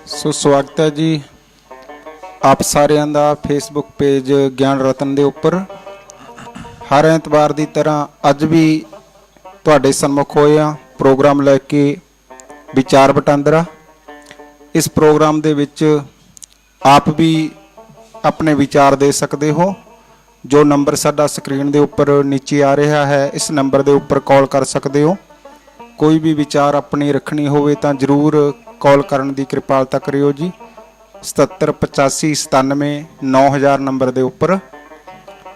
ਸੋ ਸਵਾਗਤ ਹੈ ਜੀ ਆਪ ਸਾਰਿਆਂ ਦਾ ਫੇਸਬੁੱਕ ਪੇਜ ਗਿਆਨ ਰਤਨ ਦੇ ਉੱਪਰ। ਹਰ ਐਤਵਾਰ ਦੀ ਤਰ੍ਹਾਂ ਅੱਜ ਵੀ ਤੁਹਾਡੇ ਸਨਮੁਖ ਹੋਏ ਆ ਪ੍ਰੋਗਰਾਮ ਲੈ ਕੇ ਵਿਚਾਰ ਵਟਾਂਦਰਾ। ਇਸ ਪ੍ਰੋਗਰਾਮ ਦੇ ਵਿੱਚ ਆਪ ਵੀ ਆਪਣੇ ਵਿਚਾਰ ਦੇ ਸਕਦੇ ਹੋ। ਜੋ ਨੰਬਰ ਸਾਡਾ ਸਕਰੀਨ ਦੇ ਉੱਪਰ ਨੀਚੇ ਆ ਰਿਹਾ ਹੈ, ਇਸ ਨੰਬਰ ਦੇ ਉੱਪਰ ਕਾਲ ਕਰ ਸਕਦੇ ਹੋ। ਕੋਈ ਵੀ ਵਿਚਾਰ ਆਪਣੀ ਰੱਖਣੀ ਹੋਵੇ ਤਾਂ ਜ਼ਰੂਰ ਕਾਲ ਕਰਨ ਦੀ ਕਿਰਪਾਲਤਾ ਕਰਿਓ ਜੀ। 77 85 97 9000 ਨੰਬਰ ਦੇ ਉੱਪਰ।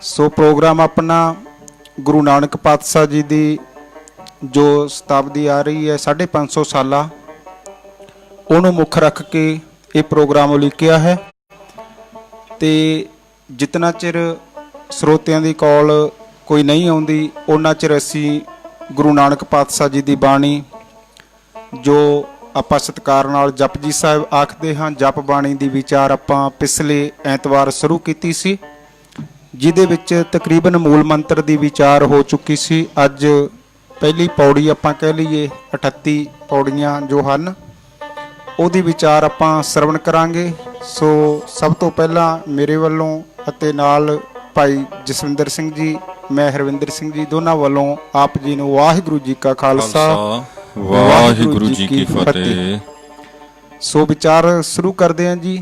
ਸੋ ਪ੍ਰੋਗਰਾਮ ਆਪਣਾ ਗੁਰੂ ਨਾਨਕ ਪਾਤਸ਼ਾਹ ਜੀ ਦੀ ਜੋ ਸ਼ਤਾਬਦੀ ਆ ਰਹੀ ਹੈ 550 ਸਾਲਾ, ਉਹਨੂੰ ਮੁੱਖ ਰੱਖ ਕੇ ਇਹ ਪ੍ਰੋਗਰਾਮ ਉਲੀਕਿਆ ਹੈ। ਤੇ ਜਿਤਨਾ ਚਿਰ ਸਰੋਤਿਆਂ ਦੀ ਕਾਲ ਕੋਈ ਨਹੀਂ ਆਉਂਦੀ ਉਹਨਾਂ ਚਿਰ ਅਸੀਂ ਗੁਰੂ ਨਾਨਕ ਪਾਤਸ਼ਾਹ ਜੀ ਦੀ ਬਾਣੀ ਜੋ ਆਪਾਂ ਸਤਿਕਾਰ ਨਾਲ ਜਪਜੀ ਸਾਹਿਬ ਆਖਦੇ ਹਾਂ, ਜਪ ਬਾਣੀ ਦੀ ਵਿਚਾਰ ਆਪਾਂ ਪਿਛਲੇ ਐਤਵਾਰ ਸ਼ੁਰੂ ਕੀਤੀ ਸੀ, ਜਿਹਦੇ ਵਿੱਚ ਤਕਰੀਬਨ ਮੂਲ ਮੰਤਰ ਦੀ ਵਿਚਾਰ ਹੋ ਚੁੱਕੀ ਸੀ। ਅੱਜ ਪਹਿਲੀ ਪੌੜੀ ਆਪਾਂ ਕਹਿ ਲਈਏ 38 ਪੌੜੀਆਂ ਜੋ ਹਨ ਉਹਦੀ ਵਿਚਾਰ ਆਪਾਂ ਸਰਵਣ ਕਰਾਂਗੇ। ਸੋ ਸਭ ਤੋਂ ਪਹਿਲਾਂ ਮੇਰੇ ਵੱਲੋਂ ਅਤੇ ਨਾਲ ਭਾਈ ਜਸਵਿੰਦਰ ਸਿੰਘ ਜੀ, ਮੈਂ ਹਰਵਿੰਦਰ ਸਿੰਘ ਜੀ, ਦੋਨਾਂ ਵੱਲੋਂ ਆਪ ਜੀ ਨੂੰ ਵਾਹਿਗੁਰੂ ਜੀ ਕਾ ਖਾਲਸਾ ਵਾਹਿਗੁਰੂ ਜੀ ਕੀ ਫਤਿਹ। ਸੋ ਵਿਚਾਰ ਸ਼ੁਰੂ ਕਰਦੇ ਹਾਂ ਜੀ।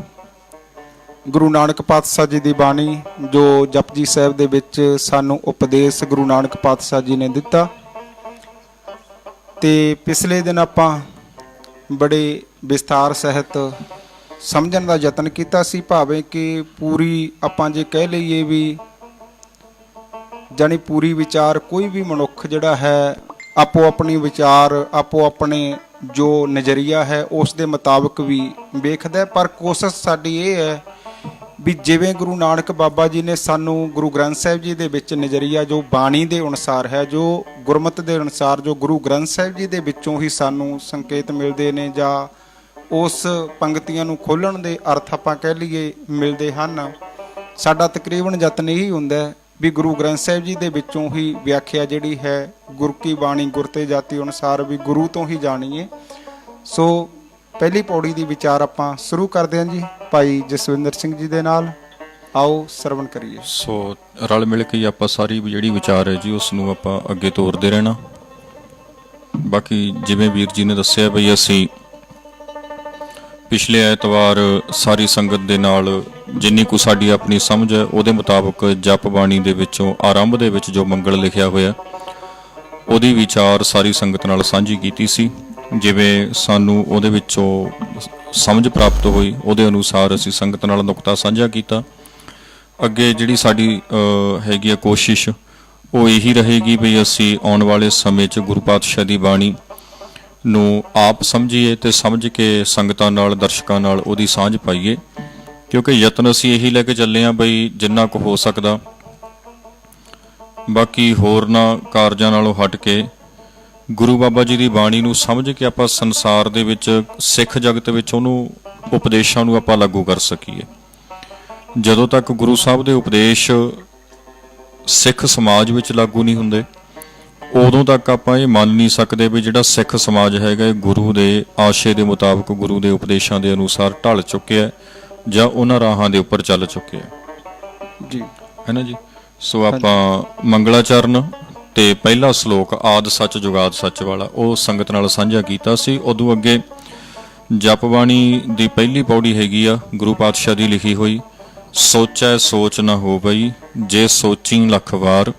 ਗੁਰੂ ਨਾਨਕ ਪਾਤਸ਼ਾਹ ਜੀ ਦੀ ਬਾਣੀ ਜੋ ਜਪਜੀ ਸਾਹਿਬ ਦੇ ਵਿੱਚ ਸਾਨੂੰ ਉਪਦੇਸ਼ ਗੁਰੂ ਨਾਨਕ ਪਾਤਸ਼ਾਹ ਜੀ ਨੇ ਦਿੱਤਾ। ਤੇ ਪਿਛਲੇ ਦਿਨ ਆਪਾਂ ਬੜੇ ਵਿਸਥਾਰ ਸਹਿਤ ਸਮਝਣ ਦਾ ਯਤਨ ਕੀਤਾ ਸੀ, ਭਾਵੇਂ ਕਿ ਪੂਰੀ ਆਪਾਂ ਜੇ ਕਹਿ ਲਈਏ ਵੀ ਜਾਣੀ ਪੂਰੀ ਵਿਚਾਰ ਕੋਈ ਵੀ ਮਨੁੱਖ ਜਿਹੜਾ ਹੈ ਆਪੋ ਆਪਣੀ ਵਿਚਾਰ ਆਪੋ ਆਪਣੇ ਜੋ ਨਜ਼ਰੀਆ ਹੈ ਉਸ ਦੇ ਮੁਤਾਬਕ ਵੀ ਵੇਖਦਾ। ਪਰ ਕੋਸ਼ਿਸ਼ ਸਾਡੀ ਇਹ ਹੈ ਵੀ ਜਿਵੇਂ ਗੁਰੂ ਨਾਨਕ ਬਾਬਾ ਜੀ ਨੇ ਸਾਨੂੰ ਗੁਰੂ ਗ੍ਰੰਥ ਸਾਹਿਬ ਜੀ ਦੇ ਵਿੱਚ ਨਜ਼ਰੀਆ ਜੋ ਬਾਣੀ ਦੇ ਅਨੁਸਾਰ ਹੈ, ਜੋ ਗੁਰਮਤਿ ਦੇ ਅਨੁਸਾਰ, ਜੋ ਗੁਰੂ ਗ੍ਰੰਥ ਸਾਹਿਬ ਜੀ ਦੇ ਵਿੱਚੋਂ ਹੀ ਸਾਨੂੰ ਸੰਕੇਤ ਮਿਲਦੇ ਨੇ ਜਾਂ ਉਸ ਪੰਕਤੀਆਂ ਨੂੰ ਖੋਲ੍ਹਣ ਦੇ ਅਰਥ ਆਪਾਂ ਕਹਿ ਲਈਏ ਮਿਲਦੇ ਹਨ। ਸਾਡਾ ਤਕਰੀਬਨ ਯਤਨ ਇਹੀ ਹੁੰਦਾ ਵੀ ਗੁਰੂ ਗ੍ਰੰਥ ਸਾਹਿਬ ਜੀ ਦੇ ਵਿੱਚੋਂ ਹੀ ਵਿਆਖਿਆ ਜਿਹੜੀ ਹੈ ਗੁਰ ਕੀ ਬਾਣੀ ਗੁਰ ਤੇ ਜਾਤੀ ਅਨੁਸਾਰ ਵੀ ਗੁਰੂ ਤੋਂ ਹੀ ਜਾਣੀਏ। ਸੋ ਪਹਿਲੀ ਪੌੜੀ ਦੀ ਵਿਚਾਰ ਆਪਾਂ ਸ਼ੁਰੂ ਕਰਦੇ ਹਾਂ ਜੀ ਭਾਈ ਜਸਵਿੰਦਰ ਸਿੰਘ ਜੀ ਦੇ ਨਾਲ। ਆਓ ਸਰਵਣ ਕਰੀਏ। ਸੋ ਰਲ ਮਿਲ ਕੇ ਆਪਾਂ ਸਾਰੀ ਜਿਹੜੀ ਵਿਚਾਰ ਹੈ ਜੀ ਉਸ ਨੂੰ ਆਪਾਂ ਅੱਗੇ ਤੋਰਦੇ ਰਹਿਣਾ। ਬਾਕੀ ਜਿਵੇਂ ਵੀਰ ਜੀ ਨੇ ਦੱਸਿਆ ਬਈ ਅਸੀਂ ਪਿਛਲੇ ਐਤਵਾਰ ਸਾਰੀ ਸੰਗਤ ਦੇ ਨਾਲ ਜਿੰਨੀ ਕੁ ਸਾਡੀ ਆਪਣੀ ਸਮਝ ਹੈ ਉਹਦੇ ਮੁਤਾਬਕ ਜਪ ਬਾਣੀ ਦੇ ਵਿੱਚੋਂ ਆਰੰਭ ਦੇ ਵਿੱਚ ਜੋ ਮੰਗਲ ਲਿਖਿਆ ਹੋਇਆ ਉਹਦੀ ਵਿਚਾਰ ਸਾਰੀ ਸੰਗਤ ਨਾਲ ਸਾਂਝੀ ਕੀਤੀ ਸੀ। ਜਿਵੇਂ ਸਾਨੂੰ ਉਹਦੇ ਵਿੱਚੋਂ ਸਮਝ ਪ੍ਰਾਪਤ ਹੋਈ ਉਹਦੇ ਅਨੁਸਾਰ ਅਸੀਂ ਸੰਗਤ ਨਾਲ ਨੁਕਤਾ ਸਾਂਝਾ ਕੀਤਾ। ਅੱਗੇ ਜਿਹੜੀ ਸਾਡੀ ਹੈਗੀ ਆ ਕੋਸ਼ਿਸ਼ ਉਹ ਇਹੀ ਰਹੇਗੀ ਵੀ ਅਸੀਂ ਆਉਣ ਵਾਲੇ ਸਮੇਂ 'ਚ ਗੁਰੂ ਪਾਤਸ਼ਾਹ ਦੀ ਬਾਣੀ ਨੂੰ ਆਪ ਸਮਝੀਏ ਤੇ ਸਮਝ ਕੇ ਸੰਗਤਾਂ ਨਾਲ ਦਰਸ਼ਕਾਂ ਨਾਲ ਉਹਦੀ ਸਾਂਝ ਪਾਈਏ, ਕਿਉਂਕਿ ਯਤਨ ਅਸੀਂ ਇਹੀ ਲੈ ਕੇ ਚੱਲੇ ਹਾਂ ਬਈ ਜਿੰਨਾ ਕੁ ਹੋ ਸਕਦਾ ਬਾਕੀ ਹੋਰਨਾਂ ਕਾਰਜਾਂ ਨਾਲੋਂ ਹਟ ਕੇ ਗੁਰੂ ਬਾਬਾ ਜੀ ਦੀ ਬਾਣੀ ਨੂੰ ਸਮਝ ਕੇ ਆਪਾਂ ਸੰਸਾਰ ਦੇ ਵਿੱਚ ਸਿੱਖ ਜਗਤ ਵਿੱਚ ਉਹਨੂੰ ਉਪਦੇਸ਼ਾਂ ਨੂੰ ਆਪਾਂ ਲਾਗੂ ਕਰ ਸਕੀਏ। ਜਦੋਂ ਤੱਕ ਗੁਰੂ ਸਾਹਿਬ ਦੇ ਉਪਦੇਸ਼ ਸਿੱਖ ਸਮਾਜ ਵਿੱਚ ਲਾਗੂ ਨਹੀਂ ਹੁੰਦੇ ਉਦੋਂ ਤੱਕ ਆਪਾਂ ਇਹ ਮੰਨ ਨਹੀਂ ਸਕਦੇ ਵੀ ਜਿਹੜਾ ਸਿੱਖ ਸਮਾਜ ਹੈਗਾ ਇਹ ਗੁਰੂ ਦੇ ਆਸ਼ੇ ਦੇ ਮੁਤਾਬਕ ਗੁਰੂ ਦੇ ਉਪਦੇਸ਼ਾਂ ਦੇ ਅਨੁਸਾਰ ਢਲ ਚੁੱਕਿਆ ਜਾਂ ਉਹਨਾਂ ਰਾਹਾਂ ਦੇ ਉੱਪਰ ਚੱਲ ਚੁੱਕਿਆ ਜੀ, ਹੈ ਨਾ ਜੀ। ਸੋ ਆਪਾਂ ਮੰਗਲਾਚਰਨ ਤੇ ਪਹਿਲਾ ਸ਼ਲੋਕ ਆਦ ਸੱਚ ਜੁਗਾਦ ਸੱਚ ਵਾਲਾ ਉਹ ਸੰਗਤ ਨਾਲ ਸਾਂਝਾ ਕੀਤਾ ਸੀ। ਉਦੋਂ ਅੱਗੇ ਜਪਬਾਣੀ ਦੀ ਪਹਿਲੀ ਪੌੜੀ ਹੈਗੀ ਆ ਗੁਰੂ ਪਾਤਸ਼ਾਹ ਦੀ ਲਿਖੀ ਹੋਈ, ਸੋਚੈ ਸੋਚ ਨਾ ਹੋ ਬਈ ਜੇ ਸੋਚੀ ਲੱਖ ਵਾਰ,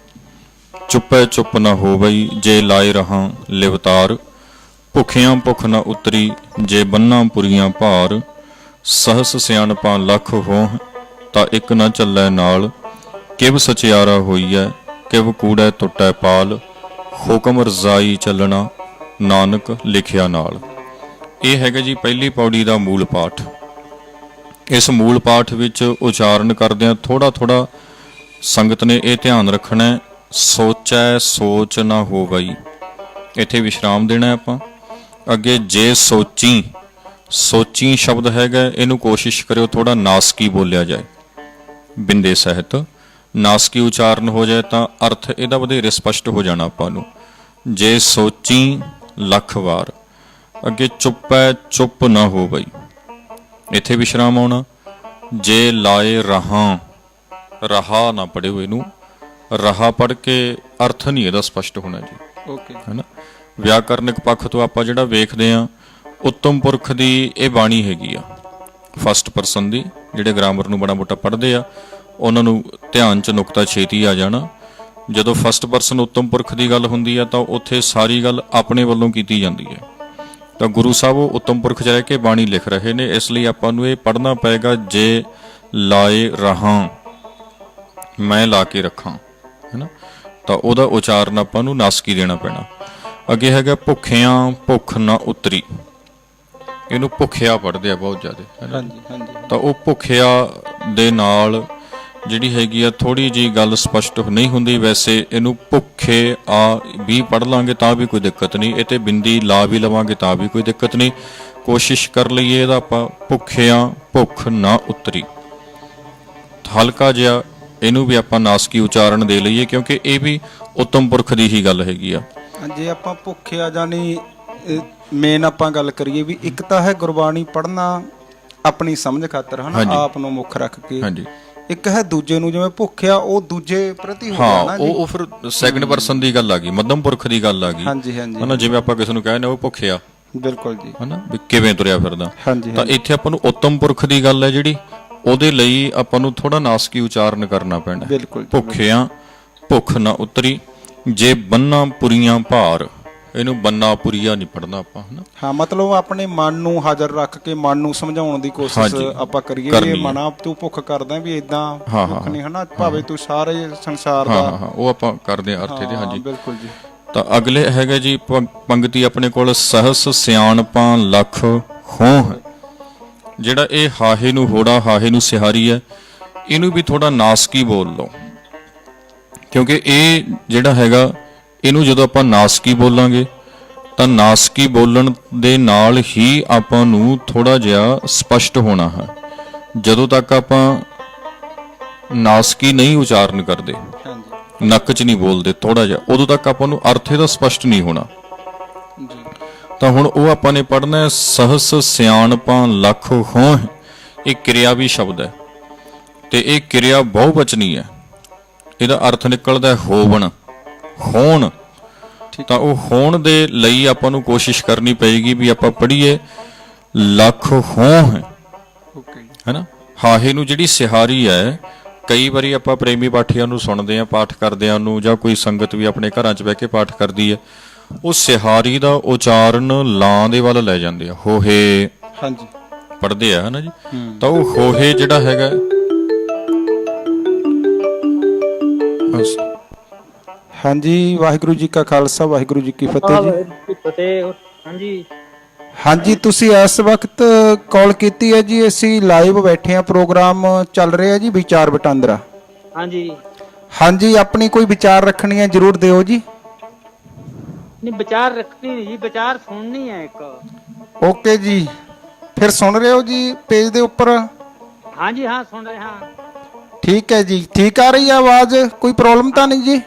ਚੁੱਪੈ ਚੁੱਪ ਨਾ ਹੋ ਬਈ ਜੇ ਲਾਏ ਰਹਾਂ ਲਿਵਤਾਰ, ਭੁੱਖਿਆਂ ਭੁੱਖ ਨਾ ਉਤਰੀ ਜੇ ਬੰਨਾਂ ਪੁਰੀਆਂ ਭਾਰ, ਸਹਸ ਸਿਆਣਪਾਂ ਲੱਖ ਹੋਂ ਤਾਂ ਇੱਕ ਨਾ ਚੱਲੈ ਨਾਲ, ਕਿਵ ਸਚਿਆਰਾ ਹੋਈਐ ਕਿਵ ਕੂੜੈ ਟੁੱਟੈ ਪਾਲ, ਹੁਕਮ ਰਜ਼ਾਈ ਚੱਲਣਾ ਨਾਨਕ ਲਿਖਿਆ ਨਾਲ। ਇਹ ਹੈਗਾ ਜੀ ਪਹਿਲੀ ਪੌੜੀ ਦਾ ਮੂਲ ਪਾਠ। ਇਸ ਮੂਲ ਪਾਠ ਵਿੱਚ ਉਚਾਰਨ ਕਰਦਿਆਂ ਥੋੜਾ ਥੋੜਾ ਸੰਗਤ ਨੇ ਇਹ ਧਿਆਨ ਰੱਖਣਾ ਸੋਚੈ ਸੋਚ ਨਾ ਹੋ ਬਈ, ਇੱਥੇ ਵਿਸ਼ਰਾਮ ਦੇਣਾ ਆਪਾਂ। ਅੱਗੇ ਜੇ ਸੋਚੀ, ਸੋਚੀ ਸ਼ਬਦ ਹੈਗਾ ਇਹਨੂੰ ਕੋਸ਼ਿਸ਼ ਕਰਿਓ ਥੋੜਾ ਨਾਸਕੀ ਬੋਲਿਆ ਜਾਏ, ਬਿੰਦੇ ਸਹਿਤ ਨਾਸਕੀ ਉਚਾਰਨ ਹੋ ਜਾਏ ਤਾਂ ਅਰਥ ਇਹਦਾ ਵਧੇਰੇ ਸਪਸ਼ਟ ਹੋ ਜਾਣਾ ਆਪਾਂ ਨੂੰ। ਜੇ ਸੋਚੀ ਲੱਖ ਵਾਰ, ਅੱਗੇ ਚੁੱਪ ਹੈ ਚੁੱਪ ਨਾ ਹੋ ਬਈ, ਇੱਥੇ ਵਿਸ਼ਰਾਮ ਆਉਣਾ। ਜੇ ਲਾਏ ਰਹਾ, ਰਹਾ ਨਾ ਪੜਿਓ, ਇਹਨੂੰ ਰਹਾ ਪੜ੍ਹ ਕੇ ਅਰਥ ਨਹੀਂ ਇਹਦਾ ਸਪਸ਼ਟ ਹੋਣਾ ਜੀ। ਓਕੇ, ਹੈਨਾ। ਵਿਆਕਰਨਿਕ ਪੱਖ ਤੋਂ ਆਪਾਂ ਜਿਹੜਾ ਵੇਖਦੇ ਹਾਂ, ਉੱਤਮ ਪੁਰਖ ਦੀ ਇਹ ਬਾਣੀ ਹੈਗੀ ਆ ਫਸਟ ਪਰਸਨ ਦੀ। ਜਿਹੜੇ ਗ੍ਰਾਮਰ ਨੂੰ ਬੜਾ ਮੋਟਾ ਪੜ੍ਹਦੇ ਆ ਉਹਨਾਂ ਨੂੰ ਧਿਆਨ 'ਚ ਨੁਕਤਾ ਛੇਤੀ ਆ ਜਾਣਾ। ਜਦੋਂ ਫਸਟ ਪਰਸਨ ਉੱਤਮ ਪੁਰਖ ਦੀ ਗੱਲ ਹੁੰਦੀ ਆ ਤਾਂ ਉੱਥੇ ਸਾਰੀ ਗੱਲ ਆਪਣੇ ਵੱਲੋਂ ਕੀਤੀ ਜਾਂਦੀ ਹੈ। ਤਾਂ ਗੁਰੂ ਸਾਹਿਬ ਉਹ ਉੱਤਮ ਪੁਰਖ 'ਚ ਰਹਿ ਕੇ ਬਾਣੀ ਲਿਖ ਰਹੇ ਨੇ, ਇਸ ਲਈ ਆਪਾਂ ਨੂੰ ਇਹ ਪੜ੍ਹਨਾ ਪਏਗਾ, ਜੇ ਲਾਏ ਰਹਾ, ਮੈਂ ਲਾ ਕੇ ਰੱਖਾਂ, ਹੈਨਾ। ਤਾਂ ਉਹਦਾ ਉਚਾਰਨ ਆਪਾਂ ਨੂੰ ਨਾਸਕੀ ਦੇਣਾ ਪੈਣਾ। ਅੱਗੇ ਹੈਗਾ ਭੁੱਖਿਆਂ ਭੁੱਖ ਨਾ ਉਤਰੀ, ਇਹਨੂੰ ਭੁੱਖਿਆ ਪੜ੍ਹਦੇ ਆ ਬਹੁਤ ਜ਼ਿਆਦਾ, ਹੈਨਾ। ਹਾਂਜੀ ਹਾਂਜੀ। ਤਾਂ ਉਹ ਭੁੱਖਿਆ ਦੇ ਨਾਲ ਜਿਹੜੀ ਹੈਗੀ ਆ ਥੋੜੀ ਜੀ ਗੱਲ ਸਪਸ਼ਟ ਨਹੀਂ ਹੁੰਦੀ। ਵੈਸੇ ਇਹਨੂੰ ਭੁੱਖੇ ਆ ਵੀ ਪੜ੍ਹ ਲਾਂਗੇ ਤਾਂ ਵੀ ਕੋਈ ਦਿੱਕਤ ਨਹੀਂ, ਇਹ ਤੇ ਬਿੰਦੀ ਲਾ ਵੀ ਲਵਾਂਗੇ ਤਾਂ ਵੀ ਕੋਈ ਦਿੱਕਤ ਨਹੀਂ। ਕੋਸ਼ਿਸ਼ ਕਰ ਲਈਏ ਇਹਦਾ ਆਪਾਂ ਭੁੱਖਿਆਂ ਭੁੱਖ ਨਾ ਉਤਰੀ, ਹਲਕਾ ਜਿਹਾ ਇਹਨੂੰ ਵੀ ਆਪਾਂ ਨਾਸਕੀ ਉਚਾਰਨ ਦੇ ਲਈਏ, ਕਿਉਂਕਿ ਇਹ ਵੀ ਉੱਤਮ ਪੁਰਖ ਦੀ ਹੀ ਗੱਲ ਹੈਗੀ ਆ। ਜੇ ਆਪਾਂ ਭੁੱਖਿਆ ਜਾਨੀ ਮੇਨ ਆਪਾਂ ਗੱਲ ਕਰੀਏ ਵੀ ਇੱਕ ਤਾਂ ਹੈ ਗੁਰਬਾਣੀ ਪੜ੍ਹਨਾ ਆਪਣੀ ਸਮਝ ਖਾਤਰ, ਹਨਾ, ਆਪ ਨੂੰ ਮੁੱਖ ਰੱਖ ਕੇ। ਹਾਂਜੀ। ਇੱਕ ਹੈ ਦੂਜੇ ਨੂੰ, ਜਿਵੇਂ ਭੁੱਖਿਆ ਉਹ ਦੂਜੇ ਪ੍ਰਤੀ ਹੋ ਗਿਆ ਨਾ ਜੀ। ਉਹ ਫਿਰ ਸੈਕੰਡ ਪਰਸਨ ਦੀ ਗੱਲ ਆ ਗਈ, ਮੱਧਮ ਪੁਰਖ ਦੀ ਗੱਲ ਆ ਗਈ। ਹਾਂਜੀ ਹਾਂਜੀ। ਹਨਾ, ਜਿਵੇਂ ਆਪਾਂ ਕਿਸੇ ਨੂੰ ਕਹਿੰਦੇ ਉਹ ਭੁੱਖਿਆ, ਬਿਲਕੁਲ ਜੀ, ਹਨਾ, ਵੀ ਕਿਵੇਂ ਤੁਰਿਆ ਫਿਰਦਾ। ਹਾਂਜੀ। ਤਾਂ ਇੱਥੇ ਆਪਾਂ ਨੂੰ ਉੱਤਮ ਪੁਰਖ ਦੀ ਗੱਲ ਹੈ ਜਿਹੜੀ, ਉਹਦੇ ਲਈ ਆਪਾਂ ਨੂੰ ਥੋੜਾ ਨਾਸਕੀ ਉਚਾਰਨ ਕਰਨਾ ਪੈਣਾ। ਬਿਲਕੁਲ। ਭੁੱਖਿਆਂ ਭੁੱਖ ਨਾ ਉਤਰੀ, ਜੇ ਬੰਨਾ ਪੁਰੀਆਂ ਭਾਰ, ਇਹਨੂੰ ਬੰਨਾ ਪੁਰੀਆ ਨਹੀਂ ਪੜਨਾ ਆਪਾਂ, ਹਨਾ। ਹਾਂ, ਮਤਲਬ ਆਪਣੇ ਮਨ ਨੂੰ ਹਾਜ਼ਰ ਰੱਖ ਕੇ ਮਨ ਨੂੰ ਸਮਝਾਉਣ ਦੀ ਕੋਸ਼ਿਸ਼ ਆਪਾਂ ਕਰੀਏ ਵੀ ਮਨਾ ਤੂੰ ਭੁੱਖ ਕਰਦਾ ਵੀ ਇਦਾਂ ਭੁੱਖ ਨਹੀਂ, ਹਨਾ, ਭਾਵੇਂ ਤੂੰ ਸਾਰੇ ਸੰਸਾਰ ਦਾ। ਹਾਂ, ਉਹ ਆਪਾਂ ਕਰਦੇ ਆ ਅਰਥ ਇਹਦੇ। ਹਾਂਜੀ, ਬਿਲਕੁਲ ਜੀ। ਤਾਂ ਅਗਲੇ ਹੈਗਾ ਜੀ ਪੰਗਤੀ ਆਪਣੇ ਕੋਲ, ਸਹਸ ਸਿਆਣਪਾਂ ਲੱਖ ਹੋਂ। ਜਿਹੜਾ ਇਹ ਹਾਹੇ ਨੂੰ ਹੋੜਾ, ਹਾਹੇ ਨੂੰ ਸਿਹਾਰੀ ਹੈ, ਇਹਨੂੰ ਵੀ ਥੋੜਾ ਨਾਸਕੀ ਬੋਲ ਲਓ, ਕਿਉਂਕਿ ਇਹ ਜਿਹੜਾ ਹੈਗਾ ਇਹਨੂੰ ਜਦੋਂ ਆਪਾਂ ਨਾਸਕੀ ਬੋਲਾਂਗੇ ਤਾਂ ਨਾਸਕੀ ਬੋਲਣ ਦੇ ਨਾਲ ਹੀ ਆਪਾਂ ਨੂੰ ਥੋੜਾ ਜਿਹਾ ਸਪਸ਼ਟ ਹੋਣਾ ਹੈ। ਜਦੋਂ ਤੱਕ ਆਪਾਂ ਨਾਸਕੀ ਨਹੀਂ ਉਚਾਰਨ ਕਰਦੇ, ਨੱਕ 'ਚ ਨਹੀਂ ਬੋਲਦੇ ਥੋੜਾ ਜਿਹਾ, ਉਦੋਂ ਤੱਕ ਆਪਾਂ ਨੂੰ ਅਰਥ ਇਹਦਾ ਸਪਸ਼ਟ ਨਹੀਂ ਹੋਣਾ ਜੀ। ਤਾਂ ਹੁਣ ਉਹ ਆਪਾਂ ਨੇ ਪੜ੍ਹਨਾ, ਸਹਸ ਸਿਆਣਪਾਂ ਲੱਖ ਹੋਂ। ਇਹ ਕਿਰਿਆਵੀ ਸ਼ਬਦ ਹੈ ਤੇ ਇਹ ਕਿਰਿਆ ਬਹੁਵਚਨੀ ਹੈ। ਇਹਦਾ ਅਰਥ ਨਿਕਲਦਾ ਹੋਵਣ, ਹੋਣ। ਤਾਂ ਉਹ ਹੋਣ ਦੇ ਲਈ ਆਪਾਂ ਨੂੰ ਕੋਸ਼ਿਸ਼ ਕਰਨੀ ਪਏਗੀ ਵੀ ਆਪਾਂ ਪੜ੍ਹੀਏ ਲੱਖ ਹੋਂ, ਹੈਨਾ। ਹਾਹੇ ਨੂੰ ਜਿਹੜੀ ਸਿਹਾਰੀ ਹੈ, ਕਈ ਵਾਰੀ ਆਪਾਂ ਪ੍ਰੇਮੀ ਪਾਠੀਆਂ ਨੂੰ ਸੁਣਦੇ ਆ, ਪਾਠ ਕਰਦਿਆਂ ਨੂੰ, ਜਾਂ ਕੋਈ ਸੰਗਤ ਵੀ ਆਪਣੇ ਘਰਾਂ 'ਚ ਬਹਿ ਕੇ ਪਾਠ ਕਰਦੀ ਹੈ, ਉਹ ਸਿਹਾਰੀ ਦਾ ਉਚਾਰਨ ਲਾਂ ਦੇ ਵੱਲ ਲੈ ਜਾਂਦੇ ਆ, ਹੋਹੇ। ਹਾਂਜੀ, ਪੜ੍ਹਦੇ ਆ, ਹਨਾ ਜੀ। ਤਾਂ ਉਹ ਹੋਹੇ ਜਿਹੜਾ ਹੈਗਾ, ਹਾਂਜੀ। ਵਾਹਿਗੁਰੂ ਜੀ ਕਾ ਖਾਲਸਾ, ਵਾਹਿਗੁਰੂ ਜੀ ਕੀ ਫਤਿਹ ਜੀ। ਹਾਂਜੀ ਹਾਂਜੀ, ਤੁਸੀਂ ਇਸ ਵਕਤ ਕਾਲ ਕੀਤੀ ਹੈ ਜੀ, ਅਸੀਂ ਲਾਈਵ ਬੈਠੇ ਆ, ਪ੍ਰੋਗਰਾਮ ਚੱਲ ਰਿਹਾ ਜੀ ਵਿਚਾਰ ਵਟਾਂਦਰਾ। ਹਾਂਜੀ ਹਾਂਜੀ, ਆਪਣੀ ਕੋਈ ਵਿਚਾਰ ਰੱਖਣੀ ਹੈ ਜਰੂਰ ਦਿਓ ਜੀ। ਨਹੀਂ, ਵਿਚਾਰ ਰੱਖਣੀ ਨਹੀਂ ਜੀ, ਵਿਚਾਰ ਸੁਣਨੀ ਹੈ ਇੱਕ। ਓਕੇ ਜੀ, ਫਿਰ ਸੁਣ ਰਹੇ ਹੋ ਜੀ ਪੇਜ ਦੇ ਉੱਪਰ? ਹਾਂਜੀ ਹਾਂ, ਸੁਣ ਰਹੇ ਹਾਂ। ਠੀਕ ਹੈ ਜੀ, ਠੀਕ ਆ ਰਹੀ ਹੈ ਆਵਾਜ਼? ਕੋਈ ਪ੍ਰੋਬਲਮ ਤਾਂ ਨਹੀਂ ਜੀ?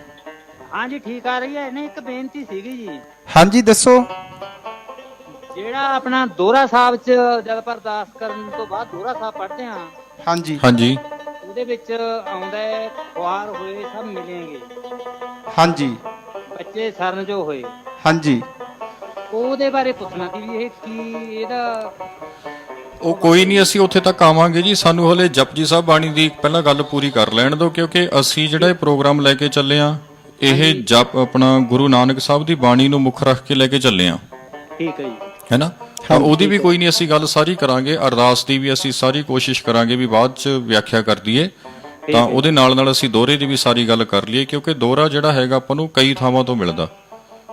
ਹਾਂਜੀ ਠੀਕ ਆ ਰਹੀ ਹੈ। ਨਹੀਂ, ਇੱਕ ਬੇਨਤੀ ਸੀਗੀ ਜੀ। ਹਾਂਜੀ ਦੱਸੋ। ਜਿਹੜਾ ਆਪਣਾ ਦੋਹਰਾ ਸਾਹਿਬ ਚ ਜਦ ਆਪਾਂ ਅਰਦਾਸ ਕਰਨ ਤੋਂ ਬਾਅਦ ਦੋਹਰਾ ਸਾਹਿਬ ਪੜ੍ਹਦੇ ਹਾਂ, ਹਾਂਜੀ ਹਾਂਜੀ, ਉਹਦੇ ਵਿੱਚ ਆਉਂਦਾ ਹੈ ਖੁਆਰ ਹੋਏ ਸਭ ਮਿਲेंगे, ਹਾਂਜੀ ਬੱਚੇ ਸਰਨ ਜੋ ਹੋਏ। ਹਾਂਜੀ, ਉਹਦੇ ਬਾਰੇ ਪੁੱਛਣਾ ਸੀ ਵੀ ਇਹ ਕੀ, ਇਹਦਾ ਉਹ ਕੋਈ ਨਹੀਂ, ਅਸੀਂ ਉੱਥੇ ਤੱਕ ਆਵਾਂਗੇ ਜੀ। ਸਾਨੂੰ ਹਲੇ ਜਪਜੀ ਸਾਹਿਬ ਬਾਣੀ ਦੀ ਪਹਿਲਾਂ ਗੱਲ ਪੂਰੀ ਕਰ ਲੈਣ ਦਿਓ, ਕਿਉਂਕਿ ਅਸੀਂ ਜਿਹੜਾ ਇਹ ਪ੍ਰੋਗਰਾਮ ਲੈ ਕੇ ਚੱਲੇ ਆ, ਇਹ ਜਪ ਆਪਣਾ ਗੁਰੂ ਨਾਨਕ ਸਾਹਿਬ ਦੀ ਬਾਣੀ ਨੂੰ ਮੁੱਖ ਰੱਖ ਕੇ ਲੈ ਕੇ ਚੱਲੇ ਆ। ਠੀਕ ਹੈ ਜੀ, ਹੈਨਾ। ਤਾਂ ਉਹਦੀ ਵੀ ਕੋਈ ਨਹੀਂ, ਅਸੀਂ ਗੱਲ ਸਾਰੀ ਕਰਾਂਗੇ। ਅਰਦਾਸ ਦੀ ਵੀ ਅਸੀਂ ਸਾਰੀ ਕੋਸ਼ਿਸ਼ ਕਰਾਂਗੇ ਵੀ ਬਾਅਦ ਚ ਵਿਆਖਿਆ ਕਰ ਦਈਏ, ਤਾਂ ਉਹਦੇ ਨਾਲ ਨਾਲ ਅਸੀਂ ਦੋਹਰੇ ਦੀ ਵੀ ਸਾਰੀ ਗੱਲ ਕਰ ਲਈਏ, ਕਿਉਂਕਿ ਦੋਹਰਾ ਜਿਹੜਾ ਹੈਗਾ ਆਪਾਂ ਨੂੰ ਕਈ ਥਾਵਾਂ ਤੋਂ ਮਿਲਦਾ।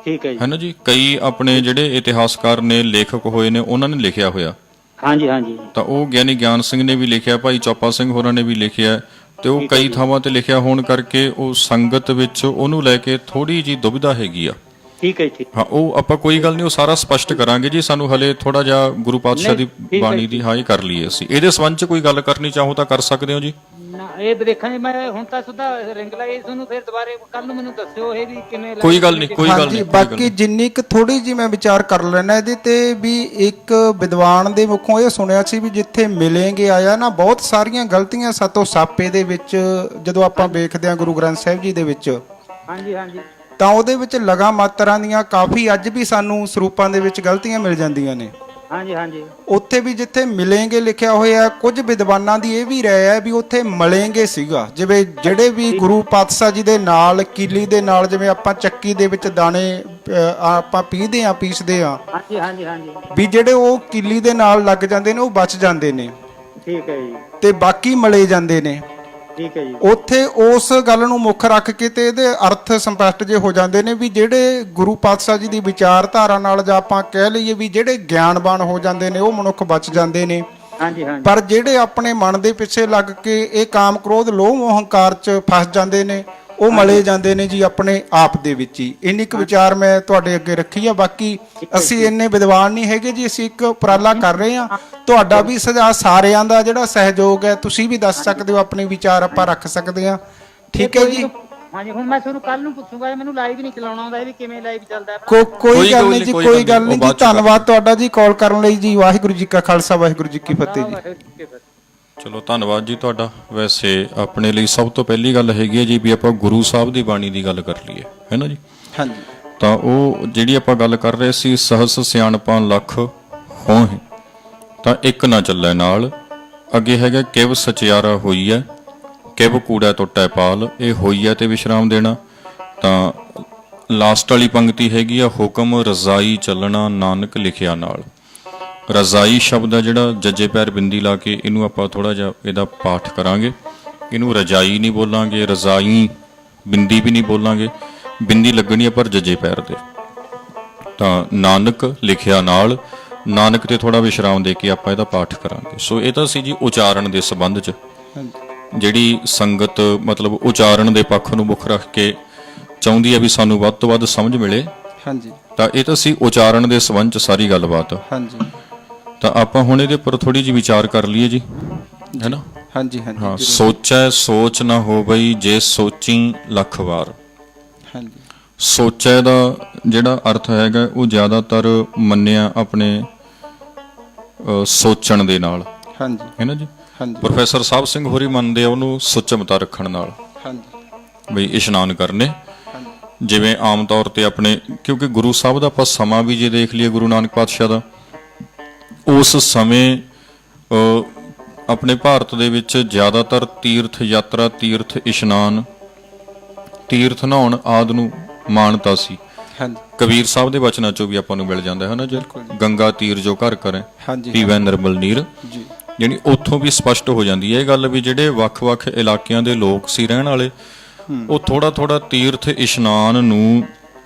ਠੀਕ ਹੈ ਜੀ, ਹੈਨਾ ਜੀ। ਕਈ ਆਪਣੇ ਜਿਹੜੇ ਇਤਿਹਾਸਕਾਰ ਨੇ, ਲੇਖਕ ਹੋਏ ਨੇ, ਉਹਨਾਂ ਨੇ ਲਿਖਿਆ ਹੋਇਆ। ਹਾਂਜੀ ਹਾਂਜੀ। ਤਾਂ ਉਹ ਗਿਆਨੀ ਗਿਆਨ ਸਿੰਘ ਨੇ ਵੀ ਲਿਖਿਆ, ਭਾਈ ਚੌਪਾ ਸਿੰਘ ਹੋਰਾਂ ਨੇ ਵੀ ਲਿਖਿਆ, ਤੇ ਉਹ ਕਈ ਥਾਵਾਂ ਤੇ ਲਿਖਿਆ ਹੋਣ ਕਰਕੇ ਉਹ ਸੰਗਤ ਵਿੱਚ ਉਹਨੂੰ ਲੈ ਕੇ ਥੋੜੀ ਜੀ ਦੁਬਿਧਾ ਹੈਗੀ ਆ। ਠੀਕ ਹੈ ਜੀ। ਹਾਂ, ਉਹ ਆਪਾਂ ਕੋਈ ਗੱਲ ਨਹੀਂ, ਉਹ ਸਾਰਾ ਸਪਸ਼ਟ ਕਰਾਂਗੇ ਜੀ। ਸਾਨੂੰ ਹਲੇ ਥੋੜਾ ਜਿਹਾ ਗੁਰੂ ਪਾਤਸ਼ਾਹ ਦੀ ਬਾਣੀ ਦੀ ਹੀ ਕਰ ਲਈਏ। ਅਸੀਂ ਇਹਦੇ ਸੰਬੰਧ ਚ ਕੋਈ ਗੱਲ ਕਰਨੀ ਚਾਹੋ ਤਾਂ ਕਰ ਸਕਦੇ ਹੋ ਜੀ। ਨਾ ਇਹ ਦੇਖਾਂਗੇ। ਮੈਂ ਹੁਣ ਤਾਂ ਸਿੱਧਾ ਰਿੰਗ ਲਾਈ ਤੁਹਾਨੂੰ, ਫਿਰ ਦੁਬਾਰੇ ਕੱਲ ਨੂੰ ਮੈਨੂੰ ਦੱਸਿਓ ਇਹ ਵੀ ਕਿਵੇਂ ਕੋਈ ਗੱਲ ਨਹੀਂ, ਕੋਈ ਗੱਲ ਹਾਂਜੀ, ਨਹੀਂ। ਬਾਕੀ ਜਿੰਨੀ ਕੁ ਥੋੜੀ ਜੀ ਮੈਂ ਵਿਚਾਰ ਕਰ ਲੈਣਾ ਇਹਦੇ ਤੇ ਵੀ, ਇੱਕ ਵਿਦਵਾਨ ਦੇ ਮੁਖੋਂ ਇਹ ਸੁਣਿਆ ਸੀ ਵੀ ਜਿੱਥੇ ਮਿਲੇਂਗੇ ਆਇਆ ਨਾ, ਬਹੁਤ ਸਾਰੀਆਂ ਗਲਤੀਆਂ ਸਤੋ ਸਾਪੇ ਦੇ ਵਿੱਚ ਜਦੋਂ ਆਪਾਂ ਵੇਖਦੇ ਹਾਂ ਗੁਰੂ ਗ੍ਰੰਥ ਸਾਹਿਬ ਜੀ ਦੇ ਵਿੱਚ, ਹਾਂਜੀ ਹਾਂਜੀ ਤਾਂ ਉਹਦੇ ਵਿੱਚ ਲਗਾ ਮਾਤਰਾਂ ਦੀਆਂ ਕਾਫੀ ਅੱਜ ਵੀ ਸਾਨੂੰ ਸਰੂਪਾਂ ਦੇ ਵਿੱਚ ਗਲਤੀਆਂ ਮਿਲ ਜਾਂਦੀਆਂ ਨੇ। ਹਾਂਜੀ ਹਾਂਜੀ ਉੱਥੇ ਵੀ ਜਿੱਥੇ ਮਿਲेंगे ਲਿਖਿਆ ਹੋਇਆ, ਕੁਝ ਵਿਦਵਾਨਾਂ ਦੀ ਇਹ ਵੀ ਰਾਏ ਹੈ ਵੀ ਉੱਥੇ ਮਿਲेंगे ਸੀਗਾ। ਜਿਵੇਂ ਜਿਹੜੇ ਵੀ ਗੁਰੂ ਪਾਤਸ਼ਾਹ ਜੀ ਦੇ ਨਾਲ ਕੀਲੀ ਦੇ ਨਾਲ, ਜਿਵੇਂ ਆਪਾਂ ਚੱਕੀ ਦੇ ਵਿੱਚ ਦਾਣੇ ਆਪਾਂ ਪੀਸਦੇ ਆ ਹਾਂਜੀ ਹਾਂਜੀ ਹਾਂਜੀ ਵੀ ਜਿਹੜੇ ਉਹ ਕੀਲੀ ਦੇ ਨਾਲ ਲੱਗ ਜਾਂਦੇ ਨੇ ਉਹ ਬਚ ਜਾਂਦੇ ਨੇ, ਠੀਕ ਹੈ ਜੀ, ਤੇ ਬਾਕੀ ਮਲੇ ਜਾਂਦੇ ਨੇ। ਠੀਕ ਹੈ ਜੀ। ਉੱਥੇ ਉਸ ਗੱਲ ਨੂੰ ਮੁੱਖ ਰੱਖ ਕੇ ਤੇ ਇਹਦੇ ਅਰਥ ਸਪਸ਼ਟ ਜੇ ਹੋ ਜਾਂਦੇ ਨੇ ਵੀ ਜਿਹੜੇ ਗੁਰੂ ਪਾਤਸ਼ਾਹ ਜੀ ਦੀ ਵਿਚਾਰਧਾਰਾ ਨਾਲ, ਜਾਂ ਆਪਾਂ ਕਹਿ ਲਈਏ ਵੀ ਜਿਹੜੇ ਗਿਆਨਵਾਨ ਹੋ ਜਾਂਦੇ ਨੇ ਉਹ ਮਨੁੱਖ ਬਚ ਜਾਂਦੇ ਨੇ। ਹਾਂਜੀ ਹਾਂਜੀ ਪਰ ਜਿਹੜੇ ਆਪਣੇ ਮਨ ਦੇ ਪਿੱਛੇ ਲੱਗ ਕੇ ਇਹ ਕਾਮ ਕ੍ਰੋਧ ਲੋਭ ਮੋਹ ਹੰਕਾਰ 'ਚ ਫਸ ਜਾਂਦੇ ਨੇ, ਉਹ ਮਲੇ ਜਾਂਦੇ ਨੇ ਜੀ ਆਪਣੇ ਆਪ ਦੇ ਵਿੱਚ ਹੀ। ਇੰਨੀ ਕੁ ਵਿਚਾਰ ਮੈਂ ਤੁਹਾਡੇ ਅੱਗੇ ਰੱਖੀ ਆ। ਬਾਕੀ ਅਸੀਂ ਇੰਨੇ ਵਿਦਵਾਨ ਨਹੀਂ ਹੈਗੇ ਜੀ, ਅਸੀਂ ਇੱਕ ਉਪਰਾਲਾ ਕਰ ਰਹੇ ਹਾਂ। ਤੁਹਾਡਾ ਵੀ ਸੁਝਾਅ, ਸਾਰਿਆਂ ਦਾ ਜਿਹੜਾ ਸਹਿਯੋਗ ਹੈ, ਤੁਸੀਂ ਵੀ ਦੱਸ ਸਕਦੇ ਹੋ, ਆਪਣੇ ਵਿਚਾਰ ਆਪਾਂ ਰੱਖ ਸਕਦੇ ਹਾਂ। ਠੀਕ ਹੈ ਜੀ। ਹਾਂਜੀ, ਹੁਣ ਮੈਂ ਤੁਹਾਨੂੰ ਕੱਲ ਨੂੰ ਪੁੱਛੂਗਾ, ਮੈਨੂੰ ਲਾਈਵ ਨਹੀਂ ਚਲਾਉਣਾ ਆਉਂਦਾ, ਇਹ ਵੀ ਕਿਵੇਂ ਲਾਈਵ ਚੱਲਦਾ ਹੈ। ਕੋਈ ਗੱਲ ਨਹੀਂ ਜੀ, ਕੋਈ ਗੱਲ ਨਹੀਂ ਜੀ। ਧੰਨਵਾਦ ਤੁਹਾਡਾ ਜੀ ਕਾਲ ਕਰਨ ਲਈ ਜੀ। ਵਾਹਿਗੁਰੂ ਜੀ ਕਾ ਖਾਲਸਾ, ਵਾਹਿਗੁਰੂ ਜੀ ਕੀ ਫਤਿਹ ਜੀ। ਚਲੋ ਧੰਨਵਾਦ ਜੀ ਤੁਹਾਡਾ। ਵੈਸੇ ਆਪਣੇ ਲਈ ਸਭ ਤੋਂ ਪਹਿਲੀ ਗੱਲ ਹੈਗੀ ਹੈ ਜੀ ਵੀ ਆਪਾਂ ਗੁਰੂ ਸਾਹਿਬ ਦੀ ਬਾਣੀ ਦੀ ਗੱਲ ਕਰ ਲਈਏ, ਹੈ ਨਾ ਜੀ। ਹਾਂਜੀ, ਤਾਂ ਉਹ ਜਿਹੜੀ ਆਪਾਂ ਗੱਲ ਕਰ ਰਹੇ ਸੀ, ਸਹਸ ਸਿਆਣਪਾਂ ਲੱਖ ਹੋਏ ਤਾਂ ਇੱਕ ਨਾ ਚੱਲੇ ਨਾਲ। ਅੱਗੇ ਹੈਗਾ ਕਿਵ ਸਚਿਆਰਾ ਹੋਈ ਹੈ, ਕਿਵ ਕੂੜਾ ਟੁੱਟੈ ਪਾਲ, ਇਹ ਹੋਈ ਹੈ ਤੇ ਵਿਸ਼ਰਾਮ ਦੇਣਾ। ਤਾਂ ਲਾਸਟ ਵਾਲੀ ਪੰਕਤੀ ਹੈਗੀ ਆ, ਹੁਕਮ ਰਜ਼ਾਈ ਚੱਲਣਾ ਨਾਨਕ ਲਿਖਿਆ ਨਾਲ। ਰਜ਼ਾਈ ਸ਼ਬਦ ਆ ਜਿਹੜਾ, ਜੱਜੇ ਪੈਰ ਬਿੰਦੀ ਲਾ ਕੇ ਇਹਨੂੰ ਆਪਾਂ ਥੋੜਾ ਜਿਹਾ ਇਹਦਾ ਪਾਠ ਕਰਾਂਗੇ। ਇਹਨੂੰ ਰਜਾਈ ਨਹੀਂ ਬੋਲਾਂਗੇ, ਰਜ਼ਾਈ ਬਿੰਦੀ ਵੀ ਨਹੀਂ ਬੋਲਾਂਗੇ, ਬਿੰਦੀ ਲੱਗਣੀ ਆ ਪਰ ਜੱਜੇ ਪੈਰ ਦੇ। ਤਾਂ ਨਾਨਕ ਲਿਖਿਆ ਨਾਲ, ਨਾਨਕ ਤੇ ਥੋੜਾ ਵਿਸ਼ਰਾਮ ਦੇ ਕੇ ਆਪਾਂ ਇਹਦਾ ਪਾਠ ਕਰਾਂਗੇ। ਸੋ ਇਹ ਤਾਂ ਸੀ ਜੀ ਉਚਾਰਨ ਦੇ ਸੰਬੰਧ 'ਚ, ਜਿਹੜੀ ਸੰਗਤ ਮਤਲਬ ਉਚਾਰਨ ਦੇ ਪੱਖ ਨੂੰ ਮੁੱਖ ਰੱਖ ਕੇ ਚਾਹੁੰਦੀ ਹੈ ਵੀ ਸਾਨੂੰ ਵੱਧ ਤੋਂ ਵੱਧ ਸਮਝ ਮਿਲੇ। ਹਾਂਜੀ, ਤਾਂ ਇਹ ਤਾਂ ਸੀ ਉਚਾਰਨ ਦੇ ਸੰਬੰਧ 'ਚ ਸਾਰੀ ਗੱਲਬਾਤ। ਹਾਂਜੀ, ਤਾਂ ਆਪਾਂ ਹੁਣ ਇਹਦੇ ਉੱਪਰ ਥੋੜੀ ਜਿਹੀ ਵਿਚਾਰ ਕਰ ਲਈਏ ਜੀ, ਹੈ ਨਾ। ਹਾਂਜੀ, ਹਾਂ, ਹਾਂਜੀ, ਸੋਚੈ ਸੋਚ ਨਾ ਹੋਵਈ ਜੇ ਸੋਚੀ ਲੱਖ ਵਾਰ। ਹਾਂਜੀ, ਸੋਚੈ ਦਾ ਜਿਹੜਾ ਅਰਥ ਹੈਗਾ ਉਹ ਜ਼ਿਆਦਾਤਰ ਮੰਨਿਆ ਆਪਣੇ ਸੋਚਣ ਦੇ ਨਾਲ, ਹਾਂਜੀ, ਹੈ ਨਾ ਜੀ। ਹਾਂਜੀ, ਪ੍ਰੋਫੈਸਰ ਸਾਹਿਬ ਸਿੰਘ ਹੋਰੀ ਮੰਨਦੇ ਆ ਉਹਨੂੰ ਸੁਚਮਤਾ ਰੱਖਣ ਨਾਲ, ਹਾਂਜੀ, ਬਈ ਇਸ਼ਨਾਨ ਕਰਨੇ। ਜਿਵੇਂ ਆਮ ਤੌਰ ਤੇ ਆਪਣੇ, ਕਿਉਂਕਿ ਗੁਰੂ ਸਾਹਿਬ ਦਾ ਆਪਾਂ ਸਮਾਂ ਵੀ ਜੇ ਦੇਖ ਲਈਏ, ਗੁਰੂ ਨਾਨਕ ਪਾਤਸ਼ਾਹ ਦਾ, ਉਸ ਸਮੇਂ ਆਪਣੇ ਭਾਰਤ ਦੇ ਵਿੱਚ ਜ਼ਿਆਦਾਤਰ ਤੀਰਥ ਯਾਤਰਾ, ਤੀਰਥ ਇਸ਼ਨਾਨ, ਤੀਰਥ ਨਹਾਉਣ ਆਦਿ ਨੂੰ ਮਾਨਤਾ ਸੀ। ਹਾਂਜੀ, ਕਬੀਰ ਸਾਹਿਬ ਦੇ ਬਚਨਾਂ ਚੋਂ ਵੀ ਆਪਾਂ ਨੂੰ ਮਿਲ ਜਾਂਦਾ ਹੈ ਨਾ ਜੀ, ਗੰਗਾ ਤੀਰ ਜੋ ਘਰ ਕਰੇ ਹਾਂਜੀ, ਪੀਵੈ ਨਿਰਮਲ ਨੀਰ। ਜੀ, ਯਾਨੀ ਉੱਥੋਂ ਵੀ ਸਪਸ਼ਟ ਹੋ ਜਾਂਦੀ ਹੈ ਇਹ ਗੱਲ ਵੀ ਜਿਹੜੇ ਵੱਖ-ਵੱਖ ਇਲਾਕਿਆਂ ਦੇ ਲੋਕ ਸੀ ਰਹਿਣ ਵਾਲੇ, ਉਹ ਥੋੜਾ ਤੀਰਥ ਇਸ਼ਨਾਨ ਨੂੰ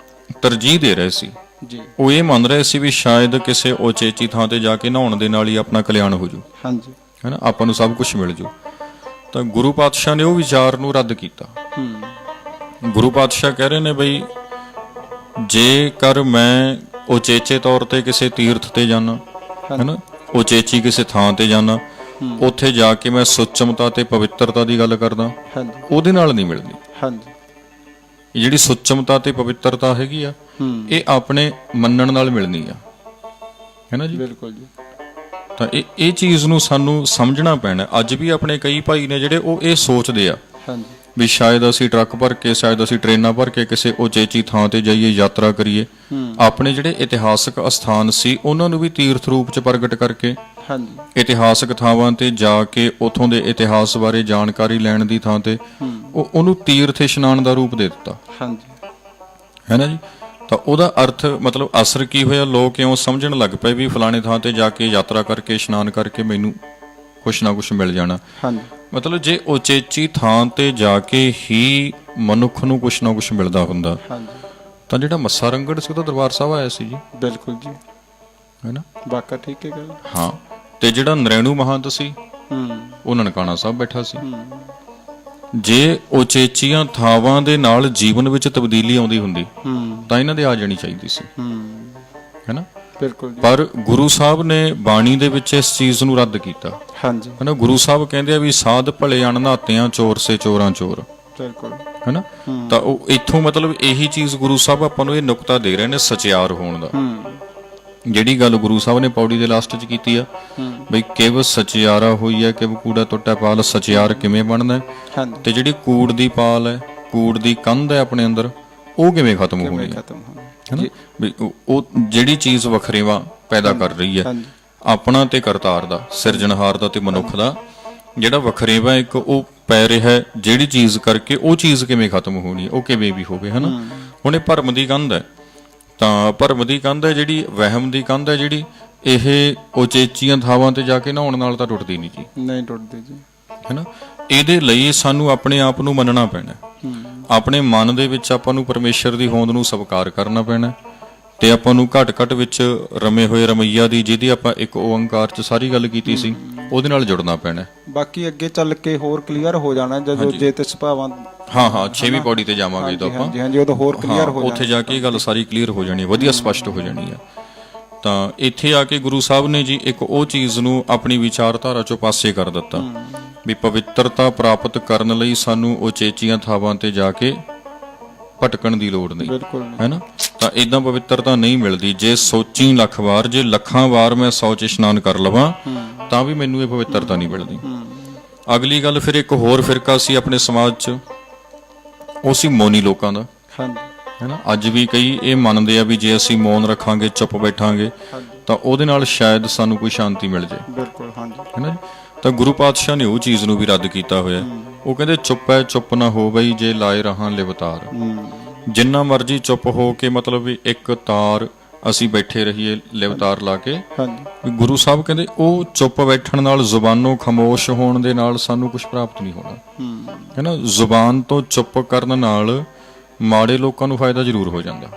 ਤਰਜੀਹ ਦੇ ਰਹੇ ਸੀ। ਜੀ, ਉਹ ਇਹ ਮੰਨ ਰਹੇ ਸੀ ਵੀ ਸ਼ਾਇਦ ਕਿਸੇ ਉਚੇਚੀ ਥਾਂ ਤੇ ਜਾ ਕੇ ਨਹਾਉਣ ਦੇ ਨਾਲ ਹੀ ਆਪਣਾ ਕਲਿਆਣ ਹੋ ਜੂ, ਹਾਂਜੀ, ਹੈ ਨਾ, ਆਪਾਂ ਨੂੰ ਸਭ ਕੁਝ ਮਿਲ ਜੂ। ਤਾਂ ਗੁਰੂ ਪਾਤਸ਼ਾਹ ਨੇ ਉਹ ਵਿਚਾਰ ਨੂੰ ਰੱਦ ਕੀਤਾ। ਗੁਰੂ ਪਾਤਸ਼ਾਹ ਕਹਿ ਰਹੇ ਨੇ ਬਈ ਜੇਕਰ ਮੈਂ ਉਚੇਚੇ ਤੌਰ ਤੇ ਕਿਸੇ ਤੀਰਥ ਤੇ ਜਾਣਾ, ਹੈ ਨਾ, ਉਚੇਚੀ ਕਿਸੇ ਥਾਂ ਤੇ ਜਾਣਾ, ਉੱਥੇ ਜਾ ਕੇ ਮੈਂ ਸੁਚਮਤਾ ਤੇ ਪਵਿੱਤਰਤਾ ਦੀ ਗੱਲ ਕਰਦਾ, ਉਹਦੇ ਨਾਲ ਨਹੀਂ ਮਿਲਦੀ। ਹਾਂਜੀ, ਇਹ ਜਿਹੜੀ ਸੁਚਮਤਾ ਤੇ ਪਵਿੱਤਰਤਾ ਹੈਗੀ ਆ, ਇਹ ਆਪਣੇ ਮੰਨਣ ਨਾਲ ਮਿਲਣੀ ਆ, ਹੈ ਨਾ ਜੀ। ਬਿਲਕੁਲ ਜੀ। ਤਾਂ ਇਹ ਚੀਜ਼ ਨੂੰ ਸਾਨੂੰ ਸਮਝਣਾ ਪੈਣਾ। ਅੱਜ ਵੀ ਆਪਣੇ ਕਈ ਭਾਈ ਨੇ ਜਿਹੜੇ ਉਹ ਇਹ ਸੋਚਦੇ ਆ ਵੀ ਸ਼ਾਇਦ ਅਸੀਂ ਟਰੱਕ ਭਰ ਕੇ, ਸ਼ਾਇਦ ਅਸੀਂ ਟ੍ਰੇਨਾਂ ਭਰ ਕੇ ਕਿਸੇ ਉਚੇਚੀ ਥਾਂ ਤੇ ਜਾਈਏ, ਯਾਤਰਾ ਕਰੀਏ। ਆਪਣੇ ਜਿਹੜੇ ਇਤਿਹਾਸਕ ਅਸਥਾਨ ਸੀ ਉਹਨਾਂ ਨੂੰ ਵੀ ਤੀਰਥ ਰੂਪ ਚ ਪ੍ਰਗਟ ਕਰਕੇ, ਇਤਿਹਾਸਕ ਥਾਵਾਂ ਤੇ ਜਾ ਕੇ ਉਥੋਂ ਦੇ ਇਤਿਹਾਸ ਬਾਰੇ ਜਾਣਕਾਰੀ ਲੈਣ ਦੀ ਥਾਂ ਤੇ ਉਹਨੂੰ ਤੀਰਥ ਇਸ਼ਨਾਨ ਦਾ ਰੂਪ ਦੇ ਦਿੱਤਾ, ਹੈ ਨਾ ਜੀ। ਤਾਂ ਉਹਦਾ ਅਰਥ ਮਤਲਬ ਅਸਰ ਕੀ ਹੋਇਆ, ਲੋਕ ਇਉਂ ਸਮਝਣ ਲੱਗ ਪਏ ਵੀ ਫਲਾਣੇ ਥਾਂ ਤੇ ਜਾ ਕੇ ਯਾਤਰਾ ਕਰਕੇ, ਇਸ਼ਨਾਨ ਕਰਕੇ ਮੈਨੂੰ ਕੁਛ ਨਾ ਕੁਛ ਮਿਲ ਜਾਣਾ। ਮਤਲਬ ਜੇ ਉਚੇਚੀ ਥਾਂ ਤੇ ਜਾ ਕੇ ਹੀ ਮਨੁੱਖ ਨੂੰ ਕੁਛ ਨਾ ਕੁਛ ਮਿਲਦਾ ਹੁੰਦਾ ਤਾਂ ਜਿਹੜਾ ਮੱਸਾ ਰੰਗੜ ਸੀ ਉਹ ਤਾਂ ਦਰਬਾਰ ਸਾਹਿਬ ਆਇਆ ਸੀ ਜੀ। ਬਿਲਕੁਲ ਜੀ, ਹੈ ਨਾ, ਵਾਕਾ ਠੀਕ ਹੈ ਗੱਲ। ਹਾਂ, ਤੇ ਜਿਹੜਾ ਨਰੈਣੂ ਮਹੰਤ ਸੀ ਉਹ ਨਨਕਾਣਾ ਸਾਹਿਬ ਬੈਠਾ ਸੀ। ਜੇ ਉਚੇਚੀਆਂ ਥਾਵਾਂ ਦੇ ਨਾਲ ਜੀਵਨ ਵਿੱਚ ਤਬਦੀਲੀ ਆਉਂਦੀ ਹੁੰਦੀ ਤਾਂ ਇਹਨਾਂ ਦੇ ਆ ਜਾਣੀ ਚਾਹੀਦੀ ਸੀ, ਹੈ ਨਾ। ਬਿਲਕੁਲ ਜੀ। ਪਰ ਗੁਰੂ ਸਾਹਿਬ ਨੇ ਬਾਣੀ ਦੇ ਵਿੱਚ ਇਸ ਚੀਜ਼ ਨੂੰ ਰੱਦ ਕੀਤਾ, ਹਾਂਜੀ ਹਨਾ। ਗੁਰੂ ਸਾਹਿਬ ਕਹਿੰਦੇ ਆ ਵੀ ਸਾਧ ਭਲੇ ਅਣਨਾਤਿਆਂ ਚੋਰ ਸੇ ਚੋਰਾਂ ਚੋਰ, ਬਿਲਕੁਲ। ਹਨਾ। ਤਾਂ ਉਹ ਇੱਥੋਂ ਮਤਲਬ ਇਹੀ ਚੀਜ਼ ਗੁਰੂ ਸਾਹਿਬ ਆਪਾਂ ਨੂੰ ਇਹ ਨੁਕਤਾ ਦੇ ਰਹੇ ਨੇ ਸਚਿਆਰ ਹੋਣ ਦਾ। ਜਿਹੜੀ ਗੱਲ ਗੁਰੂ ਸਾਹਿਬ ਨੇ ਪੌੜੀ ਦੇ ਲਾਸਟ 'ਚ ਕੀਤੀ ਆ ਬਈ ਕਿਵ ਸਚਿਆਰਾ ਹੋਈ ਹੈ, ਕਿਵ ਕੂੜਾ ਟੁੱਟਾ ਪਾਲ, ਸਚਿਆਰ ਕਿਵੇਂ ਬਣਦਾ, ਤੇ ਜਿਹੜੀ ਕੂੜ ਦੀ ਪਾਲ ਹੈ, ਕੂੜ ਦੀ ਕੰਧ ਹੈ ਆਪਣੇ ਅੰਦਰ, ਉਹ ਕਿਵੇਂ ਖਤਮ ਹੋਣੀ ਹੈ, ਹਨਾ। ਵੀ ਉਹ ਜਿਹੜੀ ਚੀਜ਼ ਵਖਰੇਵਾ ਪੈਦਾ ਕਰ ਰਹੀ ਹੈ ਆਪਣਾ ਤੇ ਕਰਤਾਰ ਦਾ, ਸਿਰਜਣਹਾਰ ਦਾ ਤੇ ਮਨੁੱਖ ਦਾ ਜਿਹੜਾ ਵਖਰੇਵਾ ਇੱਕ ਉਹ ਪੈ ਰਿਹਾ ਹੈ, ਜਿਹੜੀ ਚੀਜ਼ ਕਰਕੇ ਉਹ ਚੀਜ਼ ਕਿਵੇਂ ਖਤਮ ਹੋਣੀ ਹੈ, ਉਹ ਕਿਵੇਂ ਵੀ ਹੋਵੇ, ਹਨਾ। ਹੁਣ ਇਹ ਭਰਮ ਦੀ ਕੰਧ ਹੈ, ਤਾਂ ਭਰਮ ਦੀ ਕੰਧ ਹੈ ਜਿਹੜੀ, ਵਹਿਮ ਦੀ ਕੰਧ ਹੈ ਜਿਹੜੀ, ਇਹ ਉਚੇਚੀਆਂ ਥਾਵਾਂ ਤੇ ਜਾ ਕੇ ਨਹਾਉਣ ਨਾਲ ਤਾਂ ਟੁੱਟਦੀ ਨਹੀਂ ਜੀ, ਨਹੀਂ ਟੁੱਟਦੀ ਜੀ, ਹਨਾ। ਇਹਦੇ ਲਈ ਸਾਨੂੰ ਆਪਣੇ ਆਪ ਨੂੰ ਮੰਨਣਾ ਪੈਣਾ, ਆਪਣੇ ਮਨ ਦੇ ਵਿੱਚ ਆਪਾਂ ਨੂੰ ਪਰਮੇਸ਼ਰ ਦੀ ਹੋਂਦ ਨੂੰ ਸਵੀਕਾਰ ਕਰਨਾ ਪੈਣਾ, ਤੇ ਆਪਾਂ ਨੂੰ ਘਟ ਵਿੱਚ ਰਮੇ ਹੋਏ ਰਮਈਆ ਦੀ, ਜਿਹਦੀ ਆਪਾਂ ਇੱਕ ਓੰਕਾਰ 'ਚ ਸਾਰੀ ਗੱਲ ਕੀਤੀ ਸੀ, ਉਹਦੇ ਨਾਲ ਜੁੜਨਾ ਪੈਣਾ। ਬਾਕੀ ਅੱਗੇ ਚੱਲ ਕੇ ਹੋਰ ਕਲੀਅਰ ਹੋ ਜਾਣਾ ਜਦੋਂ ਜੇ ਤੇ ਸੁਭਾਵਾਂ, ਹਾਂ 6ਵੀਂ ਪੌੜੀ ਤੇ ਜਾਵਾਂਗੇ ਜਦੋਂ ਆਪਾਂ, ਹਾਂਜੀ ਉਦੋਂ ਹੋਰ ਕਲੀਅਰ ਹੋ ਜਾਣਾ, ਉੱਥੇ ਜਾ ਕੇ ਇਹ ਗੱਲ ਸਾਰੀ ਕਲੀਅਰ ਹੋ ਜਾਣੀ ਹੈ, ਵਧੀਆ ਸਪਸ਼ਟ ਹੋ ਜਾਣੀ ਹੈ। ਤਾਂ ਇੱਥੇ ਆ ਕੇ ਗੁਰੂ ਸਾਹਿਬ ਨੇ ਜੀ ਇੱਕ ਉਹ ਚੀਜ਼ ਨੂੰ ਆਪਣੀ ਵਿਚਾਰਧਾਰਾ 'ਚੋਂ ਪਾਸੇ ਕਰ ਦਿੱਤਾ ਵੀ ਪਵਿੱਤਰਤਾ ਪ੍ਰਾਪਤ ਕਰਨ ਲਈ ਸਾਨੂੰ ਉਚੇਚੀਆਂ ਥਾਵਾਂ ਤੇ ਜਾ ਕੇ ਭਟਕਣ ਦੀ ਲੋੜ ਨਹੀਂ, ਹੈਨਾ। ਤਾਂ ਇਦਾਂ ਪਵਿੱਤਰਤਾ ਨਹੀਂ ਮਿਲਦੀ। ਜੇ ਸੋਚੀ ਲੱਖ ਵਾਰ, ਜੇ ਲੱਖਾਂ ਵਾਰ ਮੈਂ 100 ਚ ਇਸ਼ਨਾਨ ਕਰ ਲਵਾਂ ਤਾਂ ਵੀ ਮੈਨੂੰ ਇਹ ਪਵਿੱਤਰਤਾ ਨਹੀਂ ਮਿਲਦੀ। ਅਗਲੀ ਗੱਲ ਫਿਰ ਇੱਕ ਹੋਰ ਫਿਰਕਾ ਸੀ ਆਪਣੇ ਸਮਾਜ 'ਚ, ਉਹ ਸੀ ਮੌਨੀ ਲੋਕਾਂ ਦਾ, ਹੈਨਾ। ਅੱਜ ਵੀ ਕਈ ਇਹ ਮੰਨਦੇ ਆ ਵੀ ਜੇ ਅਸੀਂ ਮੌਨ ਰੱਖਾਂਗੇ, ਚੁੱਪ ਬੈਠਾਂਗੇ, ਤਾਂ ਉਹਦੇ ਨਾਲ ਸ਼ਾਇਦ ਸਾਨੂੰ ਕੋਈ ਸ਼ਾਂਤੀ ਮਿਲ ਜਾਏ, ਹੈਨਾ ਜੀ। ਤਾਂ ਗੁਰੂ ਪਾਤਸ਼ਾਹ ਨੇ ਉਹ ਚੀਜ਼ ਨੂੰ ਵੀ ਰੱਦ ਕੀਤਾ ਹੋਇਆ। ਉਹ ਕਹਿੰਦੇ ਚੁੱਪ ਹੈ ਚੁੱਪ ਨਾ ਹੋ ਬਈ, ਜੇ ਲਾਏ ਰਹਾਂ ਲਿਵਤਾਰ। ਜਿੰਨਾ ਮਰਜੀ ਚੁੱਪ ਹੋ ਕੇ ਮਤਲਬ ਵੀ ਇੱਕ ਤਾਰ ਅਸੀਂ ਬੈਠੇ ਰਹੀਏ ਲਿਵਤਾਰ ਲਾ ਕੇ, ਗੁਰੂ ਸਾਹਿਬ ਕਹਿੰਦੇ ਉਹ ਚੁੱਪ ਬੈਠਣ ਨਾਲ, ਜ਼ੁਬਾਨੋਂ ਖਾਮੋਸ਼ ਹੋਣ ਦੇ ਨਾਲ ਸਾਨੂੰ ਕੁਝ ਪ੍ਰਾਪਤ ਨਹੀਂ ਹੋਣਾ, ਹੈਨਾ। ਜ਼ੁਬਾਨ ਤੋਂ ਚੁੱਪ ਕਰਨ ਨਾਲ ਮਾੜੇ ਲੋਕਾਂ ਨੂੰ ਫਾਇਦਾ ਜ਼ਰੂਰ ਹੋ ਜਾਂਦਾ,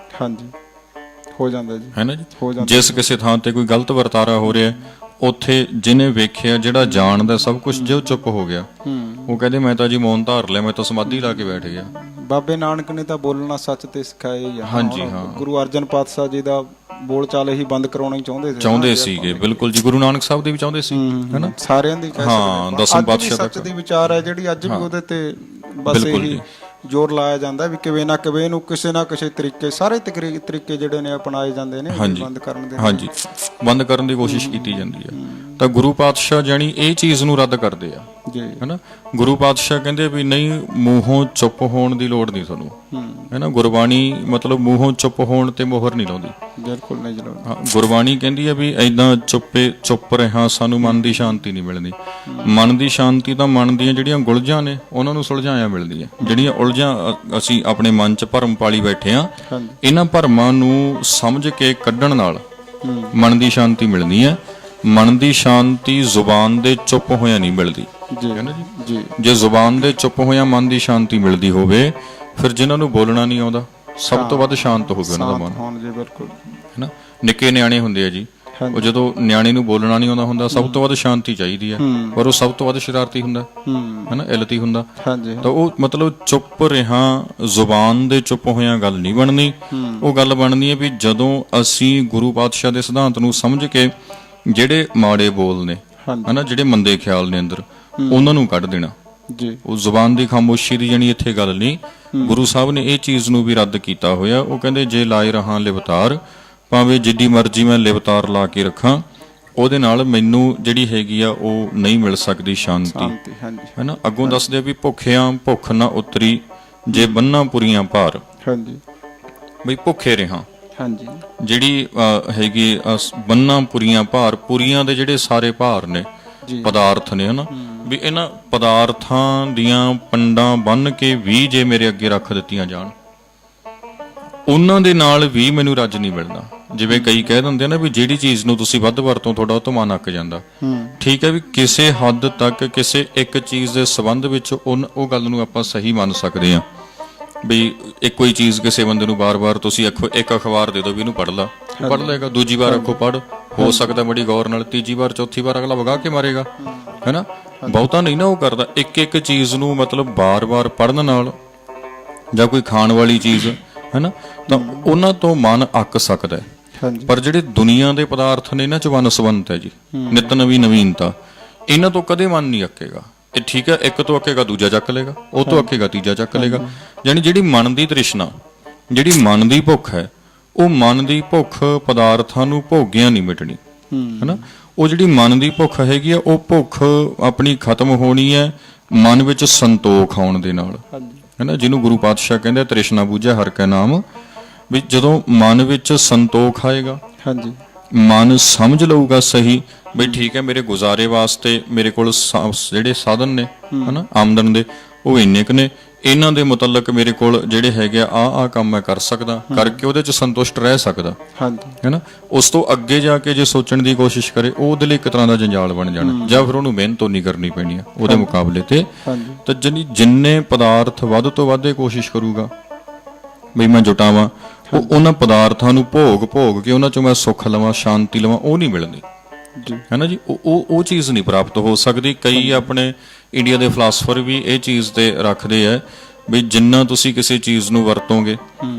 ਹੋ ਜਾਂਦਾ ਜੀ, ਹੈਨਾ ਜੀ। ਜਿਸ ਕਿਸੇ ਥਾਂ ਤੇ ਕੋਈ ਗਲਤ ਵਰਤਾਰਾ ਹੋ ਰਿਹਾ, ਉੱਥੇ ਜਿਹਨੇ ਵੇਖਿਆ, ਜਿਹੜਾ ਜਾਣਦਾ ਸਭ ਕੁਝ, ਜੇ ਉਹ ਚੁੱਪ ਹੋ ਗਿਆ, ਉਹ ਕਹਿੰਦੇ ਮੈਂ ਤਾਂ ਜੀ ਮੌਨ ਧਾਰ ਲਿਆ, ਮੈਂ ਤਾਂ ਸਮਾਧੀ ਲਾ ਕੇ ਬੈਠ ਗਿਆ। ਬਾਬੇ ਨਾਨਕ ਨੇ ਤਾਂ ਬੋਲਣਾ ਸੱਚ ਤੇ ਸਿਖਾਇਆ ਹੀ ਆ। ਹਾਂਜੀ ਹਾਂ, ਗੁਰੂ ਅਰਜਨ ਪਾਤਸ਼ਾਹ ਜੀ ਦਾ ਬੋਲ ਚਾਲ ਹੀ ਬੰਦ ਕਰਾਉਣਾ ਹੀ ਚਾਹੁੰਦੇ ਸੀਗੇ। ਬਿਲਕੁਲ ਜੀ, ਗੁਰੂ ਨਾਨਕ ਸਾਹਿਬ ਦੇ ਵੀ ਚਾਹੁੰਦੇ ਸੀ, ਹੈਨਾ, ਸਾਰਿਆਂ ਦੀ। ਹਾਂ, ਦਸਮ ਪਾਤਸ਼ਾਹ ਦਾ ਸੱਚ ਦੀ ਵਿਚਾਰ ਹੈ ਜਿਹੜੀ ਅੱਜ ਵੀ ਉਹਦੇ ਤੇ ਬਸ ਇਹੀ ਜ਼ੋਰ ਲਾਇਆ ਜਾਂਦਾ ਵੀ ਕਿਵੇਂ ਨਾ ਕਿਵੇਂ ਇਹਨੂੰ ਕਿਸੇ ਨਾ ਕਿਸੇ ਤਰੀਕੇ, ਸਾਰੇ ਤਰੀਕੇ ਜਿਹੜੇ ਨੇ ਅਪਣਾਏ ਜਾਂਦੇ ਨੇ ਬੰਦ ਕਰਨ ਦੇ, ਹਾਂਜੀ, ਬੰਦ ਕਰਨ ਦੀ ਕੋਸ਼ਿਸ਼ ਕੀਤੀ ਜਾਂਦੀ ਹੈ। ਤਾਂ ਗੁਰੂ ਪਾਤਸ਼ਾਹ ਜਾਨੀ ਇਹ ਚੀਜ਼ ਨੂੰ ਰੱਦ ਕਰਦੇ ਆ ਜੀ, ਹੈਨਾ। ਗੁਰੂ ਪਾਤਸ਼ਾਹ ਕਹਿੰਦੇ ਵੀ ਨਹੀਂ, ਮੂੰਹੋਂ ਚੁੱਪ ਹੋਣ ਦੀ ਲੋੜ ਨਹੀਂ ਤੁਹਾਨੂੰ, ਹੈਨਾ। ਗੁਰਬਾਣੀ ਮਤਲਬ ਮੂੰਹੋਂ ਚੁੱਪ ਹੋਣ ਤੇ ਮੋਹਰ ਨਹੀਂ ਲਾਉਂਦੀ, ਬਿਲਕੁਲ ਨਹੀਂ ਲਾਉਂਦੀ। ਹਾਂ, ਗੁਰਬਾਣੀ ਕਹਿੰਦੀ ਹੈ ਵੀ ਏਦਾਂ ਚੁੱਪ ਰਿਹਾ ਸਾਨੂੰ ਮਨ ਦੀ ਸ਼ਾਂਤੀ ਨਹੀਂ ਮਿਲਦੀ। ਮਨ ਦੀ ਸ਼ਾਂਤੀ ਤਾਂ ਮਨ ਦੀਆਂ ਜਿਹੜੀਆਂ ਗੁਲਝਾਂ ਨੇ ਉਹਨਾਂ ਨੂੰ ਸੁਲਝਾਇਆ ਮਿਲਦੀ ਹੈ। ਜਿਹੜੀਆਂ ਉਲਝਾਂ ਅਸੀਂ ਆਪਣੇ ਮਨ 'ਚ ਭਰਮ ਪਾਲੀ ਬੈਠੇ ਆ, ਇਹਨਾਂ ਭਰਮਾਂ ਨੂੰ ਸਮਝ ਕੇ ਕੱਢਣ ਨਾਲ ਮਨ ਦੀ ਸ਼ਾਂਤੀ ਮਿਲਦੀ ਹੈ। ਮਨ ਦੀ ਸ਼ਾਂਤੀ ਜ਼ੁਬਾਨ ਦੇ ਚੁੱਪ ਹੋਇਆ ਨਹੀਂ ਮਿਲਦੀ, ਹੈਨਾ ਜੀ। ਜੇ ਜ਼ੁਬਾਨ ਦੇ ਚੁੱਪ ਹੋਇਆ ਮਨ ਦੀ ਸ਼ਾਂਤੀ ਮਿਲਦੀ ਹੋਵੇ, ਫਿਰ ਜਿਨ੍ਹਾਂ ਨੂੰ ਬੋਲਣਾ ਨਹੀਂ ਆਉਂਦਾ ਸਭ ਤੋਂ ਵੱਧ ਸ਼ਾਂਤ ਹੋਵੇ ਉਹਨਾਂ ਦਾ ਮਨ, ਹੈਨਾ। ਨਿੱਕੇ ਨਿਆਣੇ ਹੁੰਦੇ ਆ ਜੀ, ਉਹ ਜਦੋਂ ਨਿਆਣੇ ਨੂੰ ਬੋਲਣਾ ਨਹੀਂ ਆਉਂਦਾ ਹੁੰਦਾ, ਸਭ ਤੋਂ ਵੱਧ ਸ਼ਾਂਤੀ ਚਾਹੀਦੀ ਹੈ, ਪਰ ਉਹ ਸਭ ਤੋਂ ਵੱਧ ਸ਼ਰਾਰਤੀ ਹੁੰਦਾ, ਹੈਨਾ, ਇਲਤੀ ਹੁੰਦਾ। ਤਾਂ ਉਹ ਮਤਲਬ ਚੁੱਪ ਰਿਹਾ, ਜ਼ੁਬਾਨ ਦੇ ਚੁੱਪ ਹੋਇਆ ਗੱਲ ਨਹੀਂ ਬਣਨੀ। ਉਹ ਗੱਲ ਬਣਨੀ ਹੈ ਵੀ ਜਦੋਂ ਅਸੀਂ ਗੁਰੂ ਪਾਤਸ਼ਾਹ ਦੇ ਸਿਧਾਂਤ ਨੂੰ ਸਮਝ ਕੇ ਜਿਹੜੇ ਮਾੜੇ ਬੋਲ ਨੇ, ਹਨਾ, ਜਿਹੜੇ ਮੰਦੇ ਖਿਆਲ ਨੇ ਅੰਦਰ, ਉਹਨਾਂ ਨੂੰ ਕੱਢ ਦੇਣਾ ਜੀ। ਉਹ ਜ਼ੁਬਾਨ ਦੀ ਖਾਮੋਸ਼ੀ ਦੀ ਜਾਨੀ ਇੱਥੇ ਗੱਲ ਨਹੀਂ। ਗੁਰੂ ਸਾਹਿਬ ਨੇ ਇਹ ਚੀਜ਼ ਨੂੰ ਵੀ ਰੱਦ ਕੀਤਾ ਹੋਇਆ। ਉਹ ਕਹਿੰਦੇ ਜੇ ਲਾਏ ਰਹਾਂ ਲਿਵਤਾਰ, ਭਾਵੇਂ ਜਿੱਡੀ ਮਰਜ਼ੀ ਮੈਂ ਲਿਵਤਾਰ ਲਾ ਕੇ ਰੱਖਾਂ, ਉਹਦੇ ਨਾਲ ਮੈਨੂੰ ਜਿਹੜੀ ਹੈਗੀ ਆ ਉਹ ਨਹੀਂ ਮਿਲ ਸਕਦੀ ਸ਼ਾਂਤੀ, ਹੈਨਾ। ਅੱਗੋਂ ਦੱਸਦੇ ਆ ਵੀ ਭੁੱਖਿਆਂ ਭੁੱਖ ਨਾ ਉਤਰੀ, ਜੇ ਬੰਨਾਂ ਪੁਰੀਆਂ ਭਾਰ, ਬਈ ਭੁੱਖੇ ਰਹਾਂ, ਜਿਹੜੀ ਹੈਗੀ ਬੰਨਾਂ ਪੁਰੀਆਂ ਭਾਰ, ਪੁਰੀਆਂ ਦੇ ਜਿਹੜੇ ਸਾਰੇ ਭਾਰ ਨੇ, ਪਦਾਰਥ ਨੇ, ਹਨਾ, ਵੀ ਇਹਨਾਂ ਪਦਾਰਥਾਂ ਦੀਆਂ ਪੰਡਾਂ ਬੰਨ ਕੇ ਵੀ ਜੇ ਮੇਰੇ ਅੱਗੇ ਰੱਖ ਦਿੱਤੀਆਂ ਜਾਣ, ਉਹਨਾਂ ਦੇ ਨਾਲ ਵੀ ਮੈਨੂੰ ਰੱਜ ਨਹੀਂ ਮਿਲਦਾ। ਜਿਵੇਂ ਕਈ ਕਹਿ ਦਿੰਦੇ ਨੇ ਵੀ ਜਿਹੜੀ ਚੀਜ਼ ਨੂੰ ਤੁਸੀਂ ਵੱਧ ਵਰਤੋਂ ਤੁਹਾਡਾ ਉਹ ਤੋਂ ਮਨ ਅੱਕ ਜਾਂਦਾ, ਠੀਕ ਹੈ, ਵੀ ਕਿਸੇ ਹੱਦ ਤੱਕ ਕਿਸੇ ਇੱਕ ਚੀਜ਼ ਦੇ ਸੰਬੰਧ ਵਿੱਚ ਉਹ ਗੱਲ ਨੂੰ ਆਪਾਂ ਸਹੀ ਮੰਨ ਸਕਦੇ ਹਾਂ। ਵੀ ਇੱਕੋ ਹੀ ਚੀਜ਼ ਕਿਸੇ ਬੰਦੇ ਨੂੰ ਬਾਰ-ਬਾਰ ਤੁਸੀਂ ਇੱਕ ਅਖਬਾਰ ਦੇ ਦਿਓ ਵੀ ਇਹਨੂੰ ਪੜ੍ਹ ਲਾ, ਪੜ੍ਹ ਲਏਗਾ, ਦੂਜੀ ਵਾਰ ਅੱਖੋਂ ਪੜ੍ਹ, ਹੋ ਸਕਦਾ ਬੜੀ ਗੌਰ ਨਾਲ, ਤੀਜੀ ਵਾਰ ਚੌਥੀ ਵਾਰ ਅਗਲਾ ਵਗਾ ਕੇ ਮਾਰੇਗਾ, ਹੈਨਾ। ਬਹੁਤਾ ਨਹੀਂ ਨਾ ਉਹ ਕਰਦਾ। ਇੱਕ ਚੀਜ਼ ਨੂੰ ਮਤਲਬ ਬਾਰ-ਬਾਰ ਪੜ੍ਹਨ ਨਾਲ, ਜਾਂ ਕੋਈ ਖਾਣ ਵਾਲੀ ਚੀਜ਼, ਹੈਨਾ, ਤਾਂ ਉਹਨਾਂ ਤੋਂ ਮਨ ਅੱਕ ਸਕਦਾ, ਹਾਂਜੀ। ਪਰ ਜਿਹੜੇ ਦੁਨੀਆ ਦੇ ਪਦਾਰਥ ਨੇ ਇਹਨਾਂ ਚ ਵਨਸਵੰਤ ਹੈ ਜੀ, ਨਿਤ ਨਵੀਂ ਨਵੀਨਤਾ, ਇਹਨਾਂ ਤੋਂ ਕਦੇ ਮਨ ਨਹੀਂ ਅੱਕੇਗਾ। ਇਹ ਠੀਕ ਹੈ, ਇੱਕ ਤੋਂ ਅੱਕੇਗਾ ਦੂਜਾ ਚੱਕ ਲੇਗਾ, ਉਹ ਤੋਂ ਅੱਕੇਗਾ ਤੀਜਾ ਚੱਕ ਲੇਗਾ। ਯਾਨੀ ਜਿਹੜੀ ਮਨ ਦੀ ਤ੍ਰਿਸ਼ਨਾ, ਜਿਹੜੀ ਮਨ ਦੀ ਭੁੱਖ ਹੈ, ਉਹ ਮਨ ਦੀ ਭੁੱਖ ਪਦਾਰਥਾਂ ਨੂੰ ਭੋਗਿਆਂ ਨਹੀਂ ਮਿਟਣੀ, ਹੈਨਾ। ਉਹ ਜਿਹੜੀ ਮਨ ਦੀ ਭੁੱਖ ਹੈਗੀ ਆ, ਉਹ ਭੁੱਖ ਆਪਣੀ ਖਤਮ ਹੋਣੀ ਹੈ ਮਨ ਵਿੱਚ ਸੰਤੋਖ ਆਉਣ ਦੇ ਨਾਲ, ਹੈਨਾ। ਜਿਹਨੂੰ ਗੁਰੂ ਪਾਤਸ਼ਾਹ ਕਹਿੰਦੇ ਤ੍ਰਿਸ਼ਨਾ ਬੂਝੈ ਹਰਿ ਕੈ ਨਾਮ, ਵੀ ਜਦੋਂ ਮਨ ਵਿੱਚ ਸੰਤੋਖ ਆਏਗਾ, ਹਾਂਜੀ, ਮਨ ਸਮਝ ਲਊਗਾ ਸਹੀ ਬਈ ਠੀਕ ਹੈ, ਮੇਰੇ ਗੁਜ਼ਾਰੇ ਵਾਸਤੇ ਮੇਰੇ ਕੋਲ ਜਿਹੜੇ ਸਾਧਨ ਨੇ, ਹਨਾ, ਆਮਦਨ ਦੇ, ਉਹ ਇੰਨੇ ਕੁ ਨੇ, ਇਹਨਾਂ ਦੇ ਮੁਤਲਕ ਮੇਰੇ ਕੋਲ ਜਿਹੜੇ ਹੈਗੇ ਆ ਕੰਮ ਮੈਂ ਕਰ ਸਕਦਾ, ਕਰਕੇ ਉਹਦੇ ਚ ਸੰਤੁਸ਼ਟ ਰਹਿ ਸਕਦਾ, ਹਾਂਜੀ, ਹੈਨਾ। ਉਸ ਤੋਂ ਅੱਗੇ ਜਾ ਕੇ ਜੇ ਸੋਚਣ ਦੀ ਕੋਸ਼ਿਸ਼ ਕਰੇ, ਉਹ ਉਹਦੇ ਲਈ ਇੱਕ ਤਰ੍ਹਾਂ ਦਾ ਜੰਜਾਲ ਬਣ ਜਾਣਾ, ਜਾਂ ਫਿਰ ਉਹਨੂੰ ਮਿਹਨਤ ਨਹੀਂ ਕਰਨੀ ਪੈਣੀ ਆ ਉਹਦੇ ਮੁਕਾਬਲੇ ਤੇ। ਤਾਂ ਜਿੰਨੇ ਪਦਾਰਥ ਵੱਧ ਤੋਂ ਵੱਧ ਇਹ ਕੋਸ਼ਿਸ਼ ਕਰੂਗਾ ਬਈ ਮੈਂ ਜੁਟਾਵਾਂ, ਉਹ ਉਹਨਾਂ ਪਦਾਰਥਾਂ ਨੂੰ ਭੋਗ ਕੇ ਉਹਨਾਂ ਚੋਂ ਮੈਂ ਸੁੱਖ ਲਵਾਂ, ਸ਼ਾਂਤੀ ਲਵਾਂ, ਉਹ ਨਹੀਂ ਮਿਲਦੀ, ਹੈਨਾ ਜੀ। ਉਹ ਚੀਜ਼ ਨਹੀਂ ਪ੍ਰਾਪਤ ਹੋ ਸਕਦੀ। ਕਈ ਆਪਣੇ ਇੰਡੀਆ ਦੇ ਫਿਲਾਸਫਰ ਵੀ ਇਹ ਚੀਜ਼ ਤੇ ਰੱਖਦੇ ਆ ਵੀ ਜਿੰਨਾ ਤੁਸੀਂ ਕਿਸੇ ਚੀਜ਼ ਨੂੰ ਵਰਤੋਗੇ,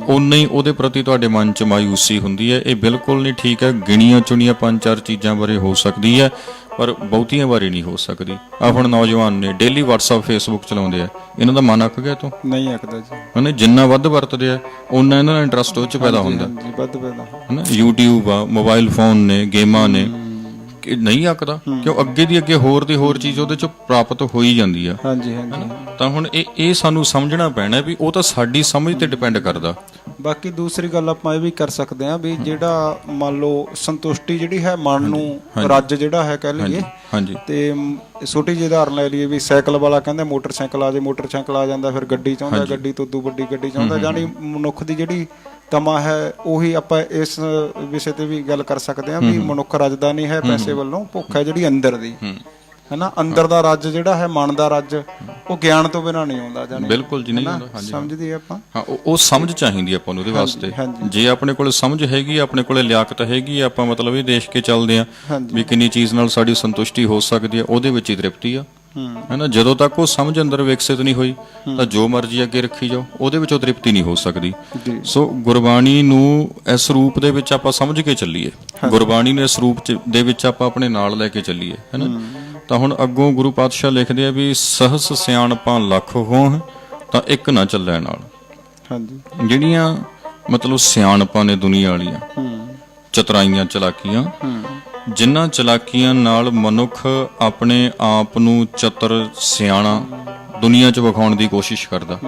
ਓਨਾ ਹੀ ਉਹਦੇ ਪ੍ਰਤੀ ਤੁਹਾਡੇ ਮਨ 'ਚ ਮਾਯੂਸੀ ਹੁੰਦੀ ਹੈ। ਇਹ ਬਿਲਕੁਲ ਨਹੀਂ ਠੀਕ ਹੈ। ਗਿਣੀਆਂ ਚੁਣੀਆਂ 5-4 ਚੀਜ਼ਾਂ ਬਾਰੇ ਹੋ ਸਕਦੀ ਹੈ, ਪਰ ਬਹੁਤੀਆਂ ਬਾਰੇ ਨਹੀਂ ਹੋ ਸਕਦੀ। ਆ ਹੁਣ ਨੌਜਵਾਨ ਨੇ ਡੇਲੀ WhatsApp Facebook ਚਲਾਉਂਦੇ ਆ, ਇਹਨਾਂ ਦਾ ਮਨ ਅੱਕ ਗਿਆ ਤੋਂ ਨਹੀਂ ਅੱਕਦਾ ਜੀ, ਹਨਾ। ਜਿੰਨਾ ਵੱਧ ਵਰਤਦੇ ਆ ਓਨਾ ਇਹਨਾਂ ਦਾ ਇੰਟਰਸਟ ਉਹ 'ਚ ਪੈਦਾ ਹੁੰਦਾ, ਵੱਧ ਪੈਦਾ, ਹਨਾ। YouTube ਆ, ਮੋਬਾਈਲ ਫੋਨ ਨੇ, ਗੇਮਾਂ ਨੇ, ਕਿ ਨਹੀਂ ਅੱਕਦਾ, ਕਿਉਂ ਅੱਗੇ ਦੀ ਅੱਗੇ ਹੋਰ ਦੀ ਹੋਰ ਚੀਜ਼ ਉਹਦੇ 'ਚ ਪ੍ਰਾਪਤ ਹੋ ਹੀ ਜਾਂਦੀ ਆ। ਹਾਂਜੀ, ਹਾਂਜੀ। ਤਾਂ ਹੁਣ ਇਹ ਸਾਨੂੰ ਸਮਝਣਾ ਪੈਣਾ ਵੀ ਉਹ ਤਾਂ ਸਾਡੀ ਸਮਝ ਤੇ ਡਿਪੈਂਡ ਕਰਦਾ। ਬਾਕੀ ਦੂਸਰੀ ਗੱਲ ਆਪਾਂ ਇਹ ਵੀ ਕਰ ਸਕਦੇ ਹਾਂ ਵੀ ਜਿਹੜਾ ਮੰਨ ਲਓ ਸੰਤੁਸ਼ਟੀ ਜਿਹੜੀ ਹੈ ਮਨ ਨੂੰ ਰੱਜ ਜਿਹੜਾ ਹੈ ਕਹਿ ਲਈਏ, ਹਾਂਜੀ, ਤੇ ਛੋਟੀ ਜਿਹੀ ਉਦਾਹਰਨ ਲੈ ਲਈਏ ਵੀ ਸਾਈਕਲ ਵਾਲਾ ਕਹਿੰਦਾ ਮੋਟਰਸਾਈਕਲ ਆ ਜੇ, ਮੋਟਰਸਾਈਕਲ ਆ ਜਾਂਦਾ, ਫਿਰ ਗੱਡੀ ਚਾਹੁੰਦਾ, ਗੱਡੀ ਤੋਂ ਉਦੋਂ ਵੱਡੀ ਗੱਡੀ ਚਾਹੁੰਦਾ। ਜਾਨੀ ਮਨੁੱਖ ਦੀ ਜਿਹੜੀ ਤਮਾ ਹੈ, ਉਹੀ ਆਪਾਂ ਇਸ ਵਿਸ਼ੇ ਤੇ ਵੀ ਗੱਲ ਕਰ ਸਕਦੇ ਹਾਂ ਵੀ ਮਨੁੱਖ ਰੱਜਦਾ ਨਹੀਂ ਹੈ ਪੈਸੇ ਵੱਲੋਂ, ਭੁੱਖ ਹੈ ਜਿਹੜੀ ਅੰਦਰ ਦੀ, ਹਨਾ। ਅੰਦਰ ਦਾ ਰੱਜ ਜਿਹੜਾ ਹੈ, ਮਨ ਦਾ ਰੱਜ, ਉਹ ਗਿਆਨ ਤੋਂ ਬਿਨਾਂ ਨਹੀਂ ਆਉਂਦਾ। ਜਾਨੀ ਬਿਲਕੁਲ ਜੀ, ਨਹੀਂ ਆਉਂਦਾ। ਹਾਂਜੀ, ਸਮਝਦੇ ਆਪਾਂ, ਹਾਂ। ਉਹ ਸਮਝ ਚਾਹੀਦੀ ਆਪਾਂ ਨੂੰ ਉਹਦੇ ਵਾਸਤੇ। ਜੇ ਆਪਣੇ ਕੋਲ ਸਮਝ ਹੈਗੀ, ਆਪਣੇ ਕੋਲ ਲਿਆਕਤ ਹੈਗੀ, ਆਪਾਂ ਮਤਲਬ ਇਹ ਦੇਖ ਕੇ ਚੱਲਦੇ ਆ ਵੀ ਕਿੰਨੀ ਚੀਜ਼ ਨਾਲ ਸਾਡੀ ਸੰਤੁਸ਼ਟੀ ਹੋ ਸਕਦੀ ਹੈ, ਉਹਦੇ ਵਿੱਚ ਹੀ ਤ੍ਰਿਪਤੀ ਆ, ਹੈਨਾ। ਜਦੋਂ ਤੱਕ ਉਹ ਸਮਝ ਅੰਦਰ ਵਿਕਸਿਤ ਨਹੀਂ ਹੋਈ ਤਾਂ ਜੋ ਮਰਜ਼ੀ ਅੱਗੇ ਰੱਖੀ ਜਾਓ, ਉਹਦੇ ਵਿੱਚੋਂ ਤ੍ਰਿਪਤੀ ਨਹੀਂ ਹੋ ਸਕਦੀ। ਸੋ ਗੁਰਬਾਣੀ ਨੂੰ ਇਸ ਰੂਪ ਦੇ ਵਿੱਚ ਆਪਾਂ ਸਮਝ ਕੇ ਚੱਲੀਏ, ਗੁਰਬਾਣੀ ਨੂੰ ਇਸ ਰੂਪ ਦੇ ਵਿੱਚ ਆਪਾਂ ਆਪਣੇ ਨਾਲ ਲੈ ਕੇ ਚੱਲੀਏ, ਹੈਨਾ। ਤਾਂ ਹੁਣ ਅੱਗੋਂ ਗੁਰੂ ਪਾਤਸ਼ਾਹ ਲਿਖਦੇ ਆ ਵੀ ਸਹਸ ਸਿਆਣਪਾਂ ਲੱਖ ਹੋਣ ਤਾਂ ਇੱਕ ਨਾ ਚੱਲੈ ਨਾਲ। ਹਾਂਜੀ, ਜਿਹੜੀਆਂ ਮਤਲਬ ਸਿਆਣਪਾਂ ਨੇ ਦੁਨੀਆ ਵਾਲੀਆਂ, ਚਤਰਾਈਆਂ, ਚਲਾਕੀਆਂ, ਜਿਨ੍ਹਾਂ ਚਲਾਕੀਆਂ ਨਾਲ ਮਨੁੱਖ ਆਪਣੇ ਆਪ ਨੂੰ ਚਤਰ, ਸਿਆਣਾ ਦੁਨੀਆ 'ਚ ਵਿਖਾਉਣ ਦੀ ਕੋਸ਼ਿਸ਼ ਕਰਦਾ,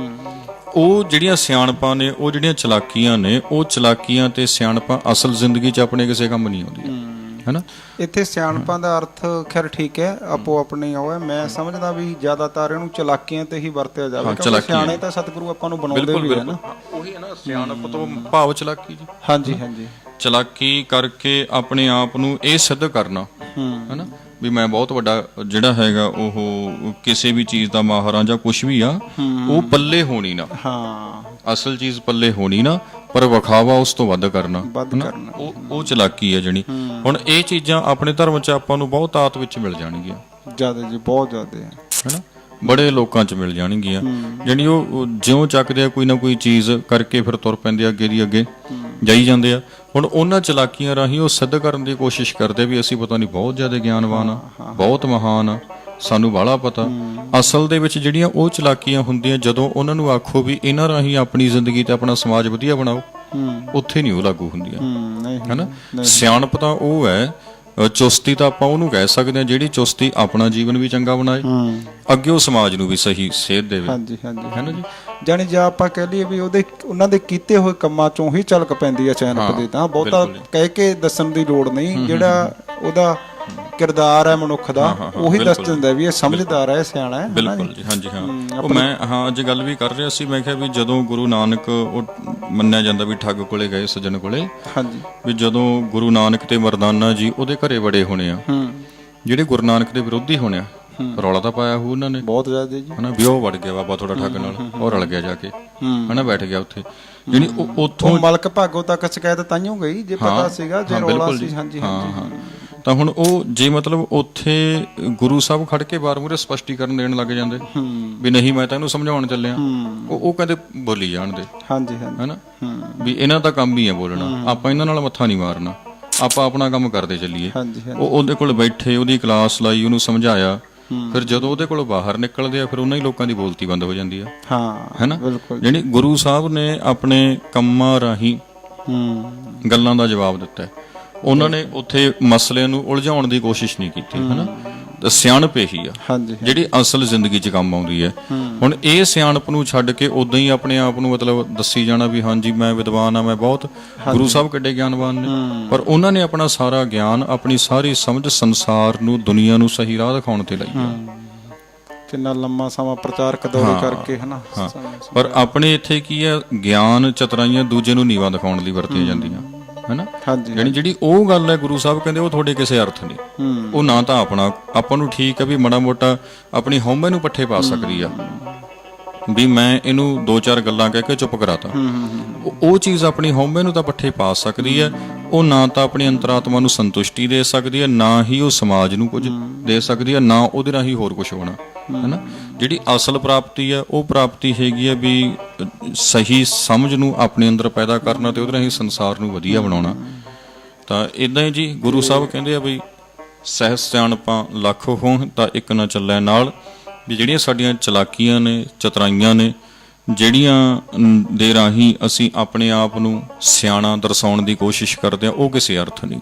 ਉਹ ਜਿਹੜੀਆਂ ਸਿਆਣਪਾਂ ਨੇ, ਉਹ ਜਿਹੜੀਆਂ ਚਲਾਕੀਆਂ ਨੇ, ਉਹ ਚਲਾਕੀਆਂ ਤੇ ਸਿਆਣਪਾਂ ਅਸਲ ਜ਼ਿੰਦਗੀ 'ਚ ਆਪਣੇ ਕਿਸੇ ਕੰਮ ਨਹੀਂ ਆਉਂਦੀਆਂ, ਹੈਨਾ। ਇੱਥੇ ਸਿਆਣਪਾਂ ਦਾ ਅਰਥ ਖੈਰ ਠੀਕ ਹੈ, ਆਪੋ ਆਪਣੀ ਉਹ ਹੈ। ਮੈਂ ਸਮਝਦਾ ਵੀ ਜ਼ਿਆਦਾਤਰ ਇਹਨੂੰ ਚਲਾਕੀਆਂ ਤੇ ਹੀ ਵਰਤਿਆ ਜਾਵੇ, ਕਿਉਂਕਿ ਸਿਆਣੇ ਤਾਂ ਸਤਿਗੁਰੂ ਆਪਾਂ ਨੂੰ ਬਣਾਉਂਦੇ ਵੀ ਹੈ ਨਾ। ਉਹੀ ਹੈ ਨਾ, ਸਿਆਣਪ ਤੋਂ ਭਾਵ ਚਲਾਕੀ ਜੀ। ਹਾਂਜੀ, ਹਾਂਜੀ। ਚਲਾਕੀ ਕਰਕੇ ਆਪਣੇ ਆਪ ਨੂੰ ਇਹ ਸਿੱਧ ਕਰਨਾ, ਹੈਨਾ, ਵੀ ਮੈਂ ਬਹੁਤ ਵੱਡਾ ਜਿਹੜਾ ਹੈਗਾ ਉਹ ਕਿਸੇ ਵੀ ਚੀਜ਼ ਦਾ ਮਾਹਰ ਆ ਜਾਂ ਕੁਝ ਵੀ ਆ, ਉਹ ਪੱਲੇ ਹੋਣੀ ਨਾ, ਅਸਲ ਚੀਜ਼ ਪੱਲੇ ਹੋਣੀ ਨਾ, ਪਰ ਵਿਖਾਵਾ ਉਸ ਤੋਂ ਵੱਧ ਕਰਨਾ, ਉਹ ਚਲਾਕੀ ਹੈ ਜਿਹੜੀ। ਹੁਣ ਇਹ ਚੀਜ਼ਾਂ ਆਪਣੇ ਧਰਮ 'ਚ ਆਪਾਂ ਨੂੰ ਬਹੁਤ ਆਤ ਵਿੱਚ ਮਿਲ ਜਾਣਗੀਆਂ, ਜ਼ਿਆਦਾ ਜੀ, ਬਹੁਤ ਜ਼ਿਆਦਾ, ਹੈਨਾ। ਬੜੇ ਲੋਕਾਂ 'ਚ ਮਿਲ ਜਾਣਗੀਆਂ, ਜਾਣੀ ਉਹ ਜਿਉਂ ਚੱਕਦੇ ਆ ਕੋਈ ਨਾ ਕੋਈ ਚੀਜ਼ ਕਰਕੇ ਫਿਰ ਤੁਰ ਪੈਂਦੇ ਅੱਗੇ ਦੀ ਅੱਗੇ ਜਾਈ ਜਾਂਦੇ ਆ। ਹੁਣ ਉਹਨਾਂ ਚਲਾਕੀਆਂ ਰਾਹੀਂ ਉਹ ਸਿੱਧ ਕਰਨ ਦੀ ਕੋਸ਼ਿਸ਼ ਕਰਦੇ ਵੀ ਅਸੀਂ ਪਤਾ ਨਹੀਂ ਬਹੁਤ ਜ਼ਿਆਦਾ ਗਿਆਨਵਾਨ ਆ, ਬਹੁਤ ਮਹਾਨ ਆ, ਸਾਨੂੰ ਬਾਹਲਾ ਪਤਾ। ਅਸਲ ਦੇ ਵਿੱਚ ਜਿਹੜੀਆਂ ਉਹ ਚਲਾਕੀਆਂ ਹੁੰਦੀਆਂ, ਜਦੋਂ ਉਹਨਾਂ ਨੂੰ ਆਖੋ ਵੀ ਇਹਨਾਂ ਰਾਹੀਂ ਆਪਣੀ ਜ਼ਿੰਦਗੀ ਤੇ ਆਪਣਾ ਸਮਾਜ ਵਧੀਆ ਬਣਾਓ, ਉੱਥੇ ਨਹੀਂ ਉਹ ਲਾਗੂ ਹੁੰਦੀਆਂ, ਹੈਨਾ। ਸਿਆਣਪ ਤਾਂ ਉਹ ਹੈ, ਚੁਸਤੀ ਤਾਂ ਆਪਾਂ ਉਹਨੂੰ ਕਹਿ ਸਕਦੇ ਹਾਂ ਜਿਹੜੀ ਚੁਸਤੀ ਆਪਣਾ ਜੀਵਨ ਵੀ ਚੰਗਾ ਬਣਾਏ, ਅੱਗੇ ਉਹ ਸਮਾਜ ਨੂੰ ਵੀ ਸਹੀ ਸੇਧ ਦੇਵੇ, ਹਾਂਜੀ, ਹਾਂਜੀ, ਹੈਨਾ ਜੀ। ਜਾਣੀ ਜੇ ਆਪਾਂ ਕਹਿ ਲਈਏ ਵੀ ਉਹਨਾਂ ਦੇ ਕੀਤੇ ਹੋਏ ਕੰਮਾਂ ਚੋਂ ਹੀ ਝਲਕ ਪੈਂਦੀ ਹੈ ਸਿਆਣਪ ਦੀ, ਤਾਂ ਬਹੁਤਾ ਕਹਿ ਕੇ ਦੱਸਣ ਦੀ ਲੋੜ ਨਹੀਂ। ਜਿਹੜਾ ਉਹਦਾ ਕਿਰਦਾਰ ਹੈ ਮਨੁੱਖ ਦਾ, ਉਹੀ ਦੱਸ ਦਿੰਦਾ ਵੀ ਇਹ ਸਮਝਦਾਰ ਹੈ, ਸਿਆਣਾ ਹੈ। ਬਿਲਕੁਲ ਜੀ, ਹਾਂਜੀ, ਹਾਂ। ਉਹ ਮੈਂ ਅੱਜ ਗੱਲ ਵੀ ਕਰ ਰਿਹਾ ਸੀ, ਮੈਂ ਕਿਹਾ ਵੀ ਜਦੋਂ ਗੁਰੂ ਨਾਨਕ, ਉਹ ਮੰਨਿਆ ਜਾਂਦਾ ਵੀ ਠੱਗ ਕੋਲੇ ਗਏ ਸੱਜਣ ਕੋਲੇ, ਹਾਂਜੀ, ਵੀ ਜਦੋਂ ਗੁਰੂ ਨਾਨਕ ਤੇ ਮਰਦਾਨਾ ਜੀ ਉਹਦੇ ਘਰੇ ਵੜੇ ਹੋਣੇ ਆ, ਜਿਹੜੇ ਗੁਰੂ ਨਾਨਕ ਦੇ ਵਿਰੋਧੀ ਹੋਣੇ ਆ, ਰੌਲਾ ਤਾਂ ਪਾਇਆ ਹੋਊ ਉਹਨਾਂ ਨੇ ਬਹੁਤ ਜ਼ਿਆਦਾ ਜੀ, ਹਨਾ। ਵੀ ਉਹ ਵੜ ਗਿਆ ਬਾਬਾ ਥੋੜਾ ਠੱਗ ਨਾਲ, ਉਹ ਰਲ ਗਿਆ ਜਾ ਕੇ, ਹਨਾ, ਬੈਠ ਗਿਆ ਉੱਥੇ। ਜਿਹੜੀ ਉੱਥੋਂ ਮਲਕ ਭਾਗੋ ਤੱਕ ਸ਼ਿਕਾਇਤ ਤਾਈਓ ਗਈ ਜੇ ਪਤਾ ਸੀਗਾ, ਜੇ ਰੌਲਾ ਸੀ। ਹਾਂਜੀ, ਹਾਂਜੀ। ਤਾਂ ਹੁਣ ਉਹ ਜੇ ਮਤਲਬ ਉੱਥੇ ਗੁਰੂ ਸਾਹਿਬ ਖੜ ਕੇ ਬਾਰ ਮੂਹਰੇ ਸਪਸ਼ਟੀਕਰਨ ਦੇਣ ਲੱਗ ਜਾਂਦੇ ਵੀ ਨਹੀਂ ਮੈਂ ਤਾਂ ਇਹਨੂੰ ਸਮਝਾਉਣ ਚੱਲਿਆ, ਉਹ ਕਹਿੰਦੇ ਬੋਲੀ ਜਾਣ ਦੇ। ਹਾਂਜੀ ਹਾਂਜੀ ਹੈਨਾ, ਵੀ ਇਹਨਾਂ ਦਾ ਕੰਮ ਹੀ ਹੈ ਬੋਲਣਾ, ਆਪਾਂ ਇਹਨਾਂ ਨਾਲ ਮੱਥਾ ਨਹੀਂ ਮਾਰਨਾ, ਆਪਾਂ ਆਪਣਾ ਕੰਮ ਕਰਦੇ ਚੱਲੀਏ। ਉਹ ਉਹਦੇ ਕੋਲ ਬੈਠੇ, ਉਹਦੀ ਕਲਾਸ ਲਾਈ, ਉਹਨੂੰ ਸਮਝਾਇਆ, ਫਿਰ ਜਦੋਂ ਉਹਦੇ ਕੋਲ ਬਾਹਰ ਨਿਕਲਦੇ ਆ ਫਿਰ ਉਹਨਾਂ ਹੀ ਲੋਕਾਂ ਦੀ ਬੋਲਤੀ ਬੰਦ ਹੋ ਜਾਂਦੀ ਆ। ਹੈਨਾ, ਜਿਹੜੀ ਗੁਰੂ ਸਾਹਿਬ ਨੇ ਆਪਣੇ ਕੰਮਾਂ ਰਾਹੀਂ ਗੱਲਾਂ ਦਾ ਜਵਾਬ ਦਿੱਤਾ। ਉਹਨਾਂ ਨੇ ਉੱਥੇ ਮਸਲੇ ਨੂੰ ਉਲਝਾਉਣ ਦੀ ਕੋਸ਼ਿਸ਼ ਨਹੀਂ ਕੀਤੀ। ਹੈਨਾ, ਸਿਆਣਪ ਇਹੀ ਆ ਜਿਹੜੀ ਅਸਲ ਜ਼ਿੰਦਗੀ 'ਚ ਕੰਮ ਆਉਂਦੀ ਹੈ। ਹੁਣ ਇਹ ਸਿਆਣਪ ਨੂੰ ਛੱਡ ਕੇ ਉਦਾਂ ਹੀ ਆਪਣੇ ਆਪ ਨੂੰ ਮਤਲਬ ਦੱਸੀ ਜਾਣਾ ਵੀ ਹਾਂਜੀ ਮੈਂ ਵਿਦਵਾਨ ਆ, ਮੈਂ ਬਹੁਤ, ਗੁਰੂ ਸਾਹਿਬ ਕਿੱਡੇ ਗਿਆਨਵਾਨ ਨੇ, ਪਰ ਉਹਨਾਂ ਨੇ ਆਪਣਾ ਸਾਰਾ ਗਿਆਨ, ਆਪਣੀ ਸਾਰੀ ਸਮਝ ਸੰਸਾਰ ਨੂੰ, ਦੁਨੀਆ ਨੂੰ ਸਹੀ ਰਾਹ ਦਿਖਾਉਣ ਤੇ ਲਾਈ ਹੈ। ਕਿੰਨਾ ਲੰਮਾ ਸਮਾਂ ਪ੍ਰਚਾਰਕ ਦੌਰੇ ਕਰਕੇ, ਹਨਾ। ਪਰ ਆਪਣੇ ਇੱਥੇ ਕੀ ਹੈ, ਗਿਆਨ ਚਤਰਾਈਆਂ ਦੂਜੇ ਨੂੰ ਨੀਵਾਂ ਦਿਖਾਉਣ ਲਈ ਵਰਤੀਆਂ ਜਾਂਦੀਆਂ। ਹੈਨਾ, ਜਿਹੜੀ ਉਹ ਗੱਲ ਹੈ ਗੁਰੂ ਸਾਹਿਬ ਕਹਿੰਦੇ ਉਹ ਤੁਹਾਡੇ ਕਿਸੇ ਅਰਥ ਨਹੀਂ। ਉਹ ਨਾ ਤਾਂ ਆਪਾਂ ਨੂੰ ਠੀਕ ਹੈ ਵੀ ਮਾੜਾ ਮੋਟਾ ਆਪਣੀ ਹਉਮੈ ਨੂੰ ਪੱਠੇ ਪਾ ਸਕਦੀ ਆ ਵੀ ਮੈਂ ਇਹਨੂੰ ਦੋ ਚਾਰ ਗੱਲਾਂ ਕਹਿ ਕੇ ਚੁੱਪ ਕਰਾਤਾ, ਉਹ ਚੀਜ਼ ਆਪਣੀ ਹਉਮੈ ਨੂੰ ਤਾਂ ਪੱਠੇ ਪਾ ਸਕਦੀ ਹੈ। ਉਹ ਨਾ ਤਾਂ ਆਪਣੀ ਅੰਤਰਾਤਮਾ ਨੂੰ ਸੰਤੁਸ਼ਟੀ ਦੇ ਸਕਦੀ ਹੈ, ਨਾ ਹੀ ਉਹ ਸਮਾਜ ਨੂੰ ਕੁਝ ਦੇ ਸਕਦੀ ਹੈ, ਨਾ ਉਹਦੇ ਰਾਹੀਂ ਹੋਰ ਕੁਝ ਹੋਣਾ। ਹੈਨਾ, ਜਿਹੜੀ ਅਸਲ ਪ੍ਰਾਪਤੀ ਹੈ ਉਹ ਪ੍ਰਾਪਤੀ ਹੈਗੀ ਹੈ ਵੀ ਸਹੀ ਸਮਝ ਨੂੰ ਆਪਣੇ ਅੰਦਰ ਪੈਦਾ ਕਰਨਾ ਤੇ ਉਹਦੇ ਰਾਹੀਂ ਸੰਸਾਰ ਨੂੰ ਵਧੀਆ ਬਣਾਉਣਾ। ਤਾਂ ਇਦਾਂ ਹੀ ਜੀ ਗੁਰੂ ਸਾਹਿਬ ਕਹਿੰਦੇ ਆ ਬਈ ਸਹਿਜ ਸਿਆਣਪਾਂ ਲੱਖ ਹੋਣ ਤਾਂ ਇੱਕ ਨਾ ਚੱਲੈ ਨਾਲ, ਵੀ ਜਿਹੜੀਆਂ ਸਾਡੀਆਂ ਚਲਾਕੀਆਂ ਨੇ, ਚਤਰਾਈਆਂ ਨੇ, ਜਿਹੜੀਆਂ ਦੇ ਰਾਹੀਂ ਅਸੀਂ ਆਪਣੇ ਆਪ ਨੂੰ ਸਿਆਣਾ ਦਰਸਾਉਣ ਦੀ ਕੋਸ਼ਿਸ਼ ਕਰਦੇ ਹਾਂ, ਉਹ ਕਿਸੇ ਅਰਥ ਨਹੀਂ।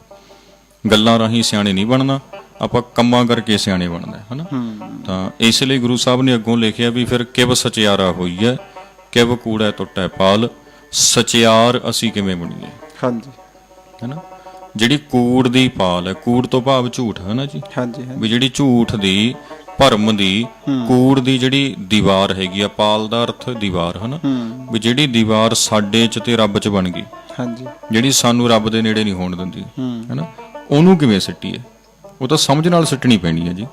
ਗੱਲਾਂ ਰਾਹੀਂ ਸਿਆਣੇ ਨਹੀਂ ਬਣਨਾ, ਆਪਾਂ ਕੰਮਾਂ ਕਰਕੇ ਸਿਆਣੇ ਬਣਨਾ। ਹਨਾ, ਤਾਂ ਇਸ ਲਈ ਗੁਰੂ ਸਾਹਿਬ ਨੇ ਅੱਗੋਂ ਲਿਖਿਆ ਵੀ ਫਿਰ ਕਿਵ ਸਚਿਆਰਾ ਹੋਈ ਹੈ, ਕਿਵ ਕੂੜੈ ਟੁੱਟੈ ਪਾਲ, ਸਚਿਆਰ ਅਸੀਂ ਕਿਵੇਂ ਬਣੀਏ। ਹਾਂਜੀ, ਹੈਨਾ, ਜਿਹੜੀ ਕੂੜ ਦੀ ਪਾਲ ਹੈ, ਕੂੜ ਤੋਂ ਭਾਵ ਝੂਠ ਹੈ ਨਾ ਜੀ। ਹਾਂਜੀ, ਵੀ ਜਿਹੜੀ ਝੂਠ ਦੀ, ਭਰਮ ਦੀ, ਕੂੜ ਦੀ ਜਿਹੜੀ ਦੀਵਾਰ ਹੈਗੀ ਆ, ਪਾਲ ਦਾ ਅਰਥ ਦੀਵਾਰ। ਹਨਾ, ਵੀ ਜਿਹੜੀ ਦੀਵਾਰ ਸਾਡੇ ਚ ਤੇ ਰੱਬ ਚ ਬਣ ਗਈ, ਜਿਹੜੀ ਸਾਨੂੰ ਰੱਬ ਦੇ ਨੇੜੇ ਨਹੀਂ ਹੋਣ ਦਿੰਦੀ, ਹੈਨਾ, ਉਹਨੂੰ ਕਿਵੇਂ ਸਿੱਟੀਏ? ਉਹ ਤਾਂ ਸਮਝ ਨਾਲ ਸਿੱਟਣੀ ਪੈਣੀ ਹੈ ਜੀ।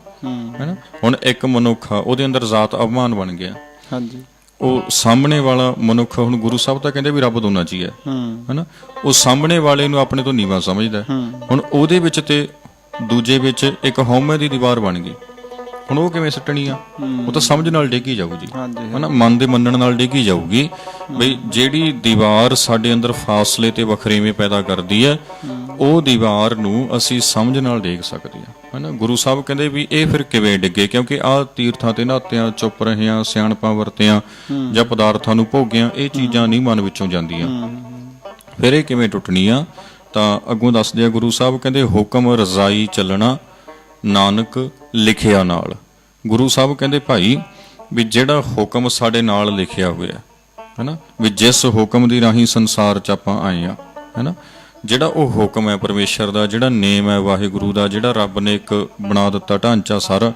ਹੈਨਾ, ਹੁਣ ਇੱਕ ਮਨੁੱਖ ਆ, ਉਹਦੇ ਅੰਦਰ ਜ਼ਾਤ ਅਭਿਮਾਨ ਬਣ ਗਿਆ। ਹਾਂਜੀ, ਉਹ ਸਾਹਮਣੇ ਵਾਲਾ ਮਨੁੱਖ, ਹੁਣ ਗੁਰੂ ਸਾਹਿਬ ਤਾਂ ਕਹਿੰਦੇ ਵੀ ਰੱਬ ਦੋਨਾਂ ਚ ਹੀ ਹੈ। ਹੈਨਾ, ਉਹ ਸਾਹਮਣੇ ਵਾਲੇ ਨੂੰ ਆਪਣੇ ਤੋਂ ਨੀਵਾਂ ਸਮਝਦਾ। ਹੁਣ ਉਹਦੇ ਵਿੱਚ ਤੇ ਦੂਜੇ ਵਿੱਚ ਇੱਕ ਹਉਮੈ ਦੀ ਦੀਵਾਰ ਬਣ ਗਈ। ਹੁਣ ਉਹ ਕਿਵੇਂ ਸਿੱਟਣੀ ਆ? ਉਹ ਤਾਂ ਸਮਝ ਨਾਲ ਡੇਗੀ ਜਾਊ ਜੀ। ਹਨਾ, ਮਨ ਦੇ ਮੰਨਣ ਨਾਲ ਡੇਗੀ ਜਾਊਗੀ। ਬਈ ਜਿਹੜੀ ਦੀਵਾਰ ਸਾਡੇ ਅੰਦਰ ਫਾਸਲੇ ਤੇ ਵਖਰੇਵੇਂ ਪੈਦਾ ਕਰਦੀ ਹੈ, ਉਹ ਦੀਵਾਰ ਨੂੰ ਅਸੀਂ ਸਮਝ ਨਾਲ ਡੇਗ ਸਕਦੇ ਹਾਂ। ਹਨਾ, ਗੁਰੂ ਸਾਹਿਬ ਕਹਿੰਦੇ ਵੀ ਇਹ ਫਿਰ ਕਿਵੇਂ ਡਿੱਗੇ? ਕਿਉਂਕਿ ਆਹ ਤੀਰਥਾਂ ਤੇ ਨਹਾਤਿਆਂ, ਚੁੱਪ ਰਹਿਆਂ, ਸਿਆਣਪਾਂ ਵਰਤਿਆਂ ਜਾਂ ਪਦਾਰਥਾਂ ਨੂੰ ਭੋਗਿਆਂ, ਇਹ ਚੀਜ਼ਾਂ ਨਹੀਂ ਮਨ ਵਿੱਚੋਂ ਜਾਂਦੀਆਂ, ਫਿਰ ਇਹ ਕਿਵੇਂ ਟੁੱਟਣੀਆਂ? ਤਾਂ ਅੱਗੋਂ ਦੱਸਦੇ ਆ ਗੁਰੂ ਸਾਹਿਬ, ਕਹਿੰਦੇ ਹੁਕਮ ਰਜ਼ਾਈ ਚੱਲਣਾ, ਨਾਨਕ ਲਿਖਿਆ ਨਾਲ। ਗੁਰੂ ਸਾਹਿਬ ਕਹਿੰਦੇ ਭਾਈ ਵੀ ਜਿਹੜਾ ਹੁਕਮ ਸਾਡੇ ਨਾਲ ਲਿਖਿਆ ਹੋਇਆ, ਹੈਨਾ, ਵੀ ਜਿਸ ਹੁਕਮ ਦੀ ਰਾਹੀਂ ਸੰਸਾਰ 'ਚ ਆਪਾਂ ਆਏ ਆ, ਹੈਨਾ, ਜਿਹੜਾ ਉਹ ਹੁਕਮ ਹੈ ਪਰਮੇਸ਼ਰ ਦਾ, ਜਿਹੜਾ ਨੇਮ ਹੈ ਵਾਹਿਗੁਰੂ ਦਾ, ਜਿਹੜਾ ਰੱਬ ਨੇ ਇੱਕ ਬਣਾ ਦਿੱਤਾ ਢਾਂਚਾ ਸਾਰਾ,